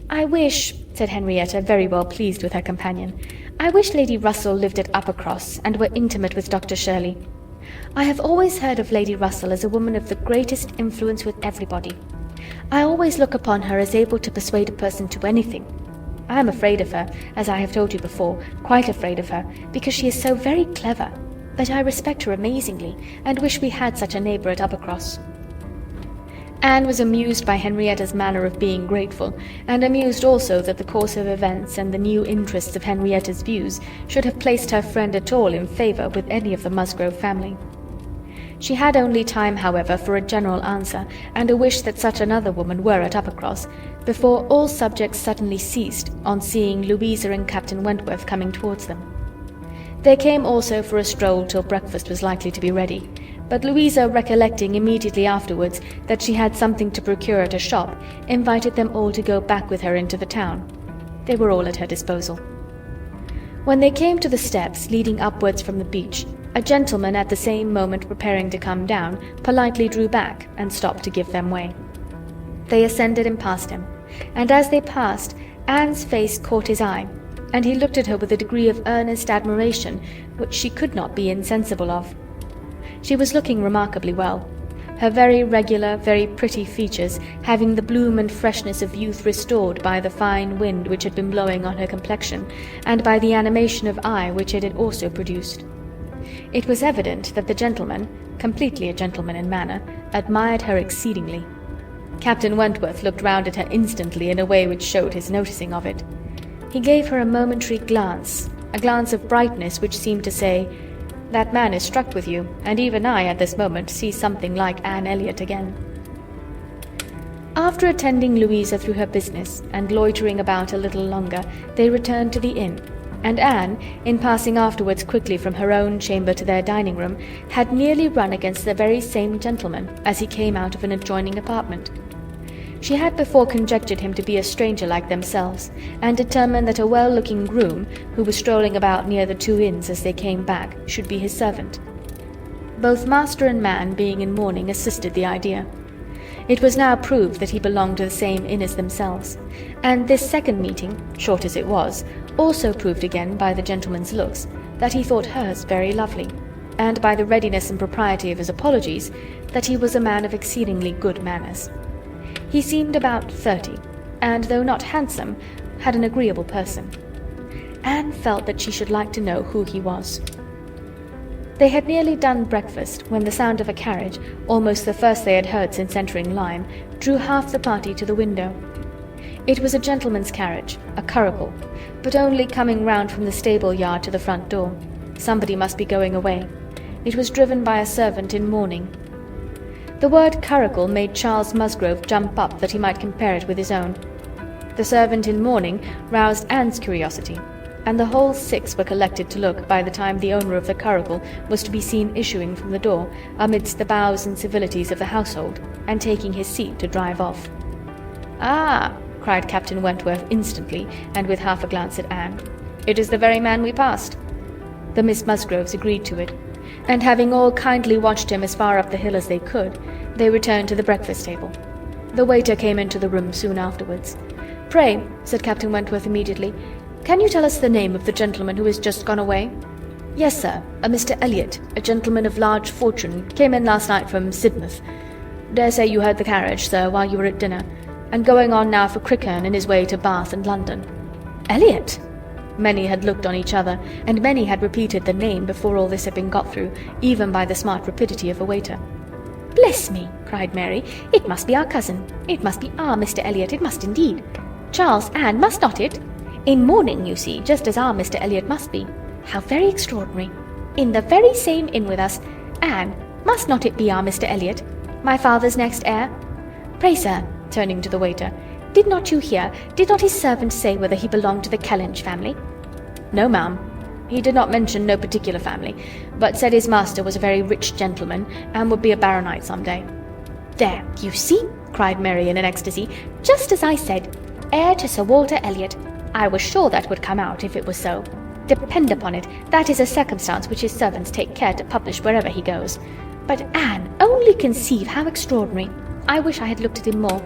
"I wish," said Henrietta, very well pleased with her companion, "I wish Lady Russell lived at Uppercross, and were intimate with Dr. Shirley. I have always heard of Lady Russell as a woman of the greatest influence with everybody. I always look upon her as able to persuade a person to anything. I am afraid of her, as I have told you before, quite afraid of her, because she is so very clever, but I respect her amazingly, and wish we had such a neighbour at Uppercross." Anne was amused by Henrietta's manner of being grateful, and amused also that the course of events and the new interests of Henrietta's views should have placed her friend at all in favour with any of the Musgrove family. She had only time, however, for a general answer, and a wish that such another woman were at Uppercross, before all subjects suddenly ceased on seeing Louisa and Captain Wentworth coming towards them. They came also for a stroll till breakfast was likely to be ready, but Louisa, recollecting immediately afterwards that she had something to procure at a shop, invited them all to go back with her into the town. They were all at her disposal. When they came to the steps leading upwards from the beach, a gentleman at the same moment preparing to come down, politely drew back and stopped to give them way. They ascended and passed him, and as they passed, Anne's face caught his eye, and he looked at her with a degree of earnest admiration which she could not be insensible of. She was looking remarkably well, her very regular, very pretty features having the bloom and freshness of youth restored by the fine wind which had been blowing on her complexion, and by the animation of eye which it had also produced. It was evident that the gentleman, completely a gentleman in manner, admired her exceedingly. Captain Wentworth looked round at her instantly in a way which showed his noticing of it. He gave her a momentary glance, a glance of brightness which seemed to say, "That man is struck with you, and even I, at this moment, see something like Anne Elliot again." After attending Louisa through her business, and loitering about a little longer, they returned to the inn, and Anne, in passing afterwards quickly from her own chamber to their dining-room, had nearly run against the very same gentleman, as he came out of an adjoining apartment. She had before conjectured him to be a stranger like themselves, and determined that a well-looking groom, who was strolling about near the two inns as they came back, should be his servant. Both master and man, being in mourning, assisted the idea. It was now proved that he belonged to the same inn as themselves, and this second meeting, short as it was, also proved again, by the gentleman's looks, that he thought hers very lovely, and by the readiness and propriety of his apologies, that he was a man of exceedingly good manners. He seemed about 30, and though not handsome, had an agreeable person. Anne felt that she should like to know who he was. They had nearly done breakfast when the sound of a carriage, almost the first they had heard since entering Lyme, drew half the party to the window. It was a gentleman's carriage, a curricle, but only coming round from the stable yard to the front door. Somebody must be going away. It was driven by a servant in mourning. The word curricle made Charles Musgrove jump up that he might compare it with his own. The servant in mourning roused Anne's curiosity. and the whole 6 were collected to look by the time the owner of the curricle was to be seen issuing from the door, amidst the bows and civilities of the household, and taking his seat to drive off. "Ah!" cried Captain Wentworth instantly, and with half a glance at Anne. "It is the very man we passed." The Miss Musgroves agreed to it, and having all kindly watched him as far up the hill as they could, they returned to the breakfast table. The waiter came into the room soon afterwards. "Pray," said Captain Wentworth immediately, "can you tell us the name of the gentleman who has just gone away?" "Yes, sir, a Mr. Elliot, a gentleman of large fortune, came in last night from Sidmouth. Dare say you heard the carriage, sir, while you were at dinner, and going on now for Crickherne in his way to Bath and London." "Elliot!" Many had looked on each other, and many had repeated the name before all this had been got through, even by the smart rapidity of a waiter. "Bless me!" cried Mary. "It must be our cousin. It must be our Mr. Elliot, it must indeed. Charles, Anne, must not it? In mourning, you see, just as our Mr. Elliot must be. How very extraordinary. In the very same inn with us. Anne, must not it be our Mr. Elliot, my father's next heir? Pray, sir," turning to the waiter, did not his servant say whether he belonged to the 𝕻𝖊𝖓 family?" "No, ma'am. He did not mention no particular family, but said his master was a very rich gentleman, and would be a baronet some day." "There, you see," cried Mary in an ecstasy, "just as I said. Heir to Sir Walter Elliot. I was sure that would come out, if it was so. Depend upon it, that is a circumstance which his servants take care to publish wherever he goes. But, Anne, only conceive how extraordinary. I wish I had looked at him more.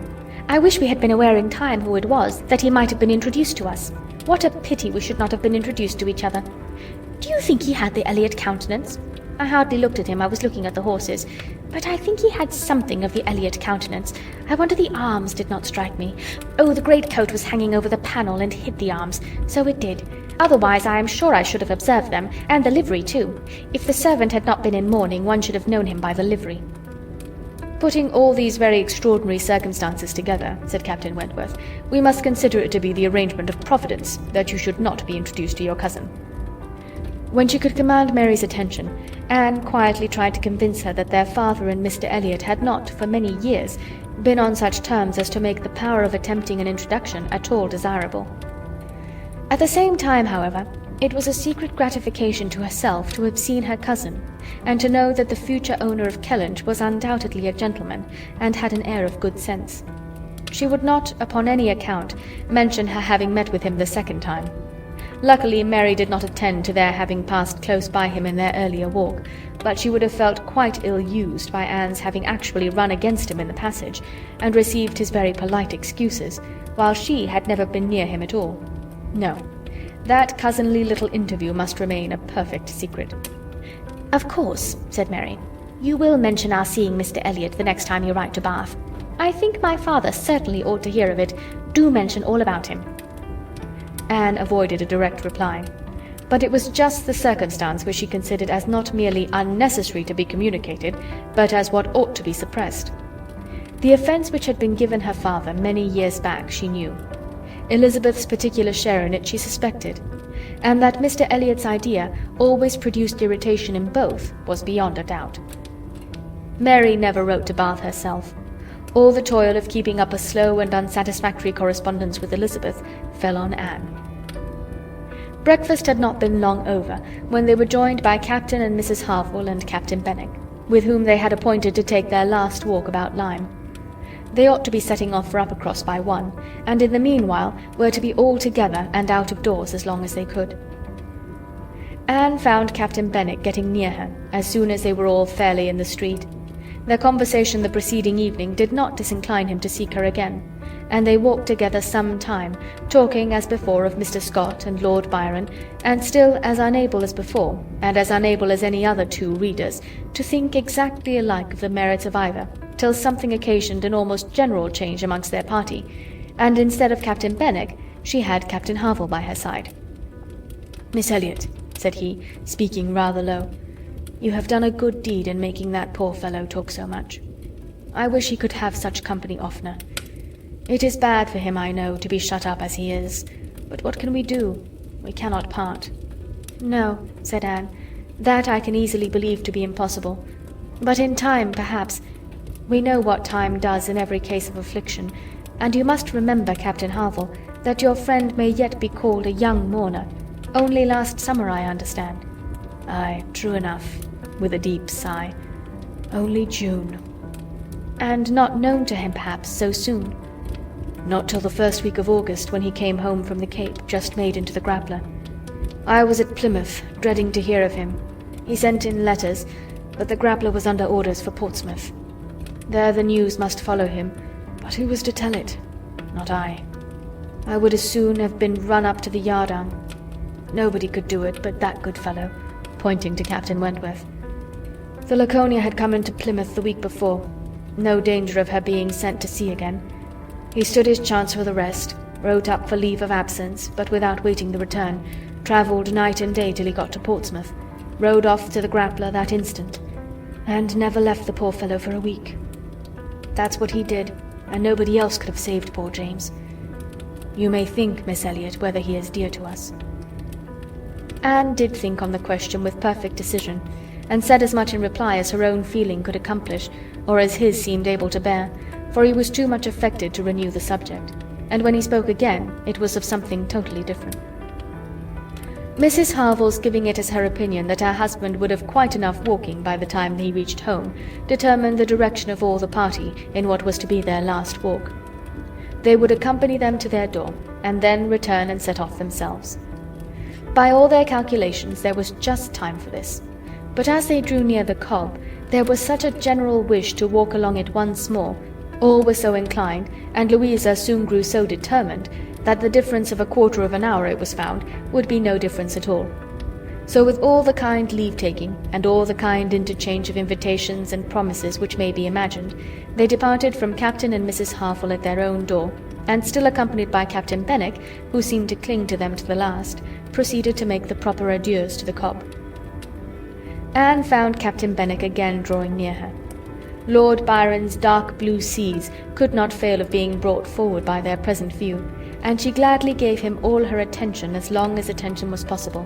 I wish we had been aware in time who it was, that he might have been introduced to us. What a pity we should not have been introduced to each other. Do you think he had the Elliot countenance? I hardly looked at him, I was looking at the horses, but I think he had something of the Elliot countenance. I wonder the arms did not strike me. Oh, the greatcoat was hanging over the panel and hid the arms, so it did. Otherwise I am sure I should have observed them, and the livery too. If the servant had not been in mourning, one should have known him by the livery." "Putting all these very extraordinary circumstances together," said Captain Wentworth, "we must consider it to be the arrangement of Providence that you should not be introduced to your cousin." When she could command Mary's attention, Anne quietly tried to convince her that their father and Mr. Elliot had not, for many years, been on such terms as to make the power of attempting an introduction at all desirable. At the same time, however, it was a secret gratification to herself to have seen her cousin, and to know that the future owner of Kellynch was undoubtedly a gentleman, and had an air of good sense. She would not, upon any account, mention her having met with him the second time. Luckily, Mary did not attend to their having passed close by him in their earlier walk, but she would have felt quite ill-used by Anne's having actually run against him in the passage, and received his very polite excuses, while she had never been near him at all. No, that cousinly little interview must remain a perfect secret. "Of course," said Mary, "you will mention our seeing Mr. Elliot the next time you write to Bath. I think my father certainly ought to hear of it. Do mention all about him." Anne avoided a direct reply, but it was just the circumstance which she considered as not merely unnecessary to be communicated, but as what ought to be suppressed. The offence which had been given her father many years back she knew. Elizabeth's particular share in it she suspected, and that Mr. Elliot's idea always produced irritation in both was beyond a doubt. Mary never wrote to Bath herself. All the toil of keeping up a slow and unsatisfactory correspondence with Elizabeth fell on Anne. Breakfast had not been long over when they were joined by Captain and Mrs. Harville and Captain Benwick, with whom they had appointed to take their last walk about Lyme. They ought to be setting off for Uppercross by 1, and in the meanwhile were to be all together and out of doors as long as they could. Anne found Captain Benwick getting near her as soon as they were all fairly in the street. Their conversation the preceding evening did not disincline him to seek her again, and they walked together some time, talking as before of Mr. Scott and Lord Byron, and still as unable as before, and as unable as any other two readers, to think exactly alike of the merits of either, till something occasioned an almost general change amongst their party, and instead of Captain Benwick, she had Captain Harville by her side. "Miss Elliot," said he, speaking rather low, "you have done a good deed in making that poor fellow talk so much. I wish he could have such company oftener. It is bad for him, I know, to be shut up as he is, but what can we do? We cannot part." "No," said Anne, "that I can easily believe to be impossible. But in time, perhaps. We know what time does in every case of affliction, and you must remember, Captain Harville, that your friend may yet be called a young mourner, "Only last summer, I understand." "Aye, true enough," with a deep sigh. "Only June." "And not known to him, perhaps, so soon?" "Not till the first week of August, when he came home from the Cape, just made into the Grappler. I was at Plymouth, dreading to hear of him. He sent in letters, but the Grappler was under orders for Portsmouth. There the news must follow him, but who was to tell it? Not I. I would as soon have been run up to the yardarm. Nobody could do it but that good fellow," pointing to Captain Wentworth. "The Laconia had come into Plymouth the week before. No danger of her being sent to sea again. He stood his chance for the rest, wrote up for leave of absence, but without waiting the return, travelled night and day till he got to Portsmouth, rowed off to the Grappler that instant, and never left the poor fellow for a week. That's what he did, and nobody else could have saved poor James. You may think, Miss Elliot, whether he is dear to us." Anne did think on the question with perfect decision, and said as much in reply as her own feeling could accomplish, or as his seemed able to bear, for he was too much affected to renew the subject, and when he spoke again, it was of something totally different. Mrs. Harville's giving it as her opinion that her husband would have quite enough walking by the time he reached home, determined the direction of all the party in what was to be their last walk. They would accompany them to their door, and then return and set off themselves. By all their calculations, there was just time for this. But as they drew near the Cobb, there was such a general wish to walk along it once more, all were so inclined, and Louisa soon grew so determined, that the difference of a quarter of an hour, it was found, would be no difference at all. So with all the kind leave-taking, and all the kind interchange of invitations and promises which may be imagined, they departed from Captain and Mrs. Harville at their own door, and still accompanied by Captain Benwick, who seemed to cling to them to the last, proceeded to make the proper adieus to the Cobb. Anne found Captain Benwick again drawing near her. Lord Byron's dark blue seas could not fail of being brought forward by their present view, and she gladly gave him all her attention as long as attention was possible.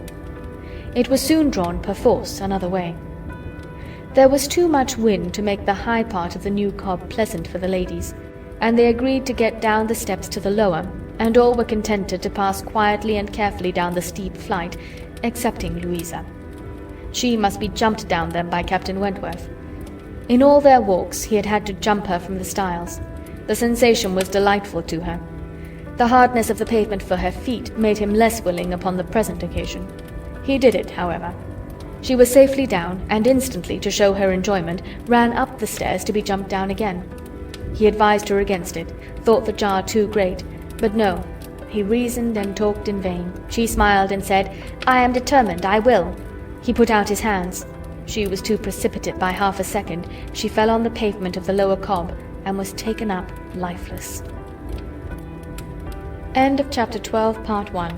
It was soon drawn, perforce, another way. There was too much wind to make the high part of the new Cobb pleasant for the ladies, and they agreed to get down the steps to the lower, and all were contented to pass quietly and carefully down the steep flight, excepting Louisa. She must be jumped down them by Captain Wentworth. In all their walks he had had to jump her from the stiles. The sensation was delightful to her. The hardness of the pavement for her feet made him less willing upon the present occasion. He did it, however. She was safely down, and instantly, to show her enjoyment, ran up the stairs to be jumped down again. He advised her against it, thought the jar too great, but no, he reasoned and talked in vain. She smiled and said, "I am determined, I will." He put out his hands. She was too precipitate by half a second. She fell on the pavement of the lower Cobb, and was taken up lifeless. End of Chapter 12, Part 1.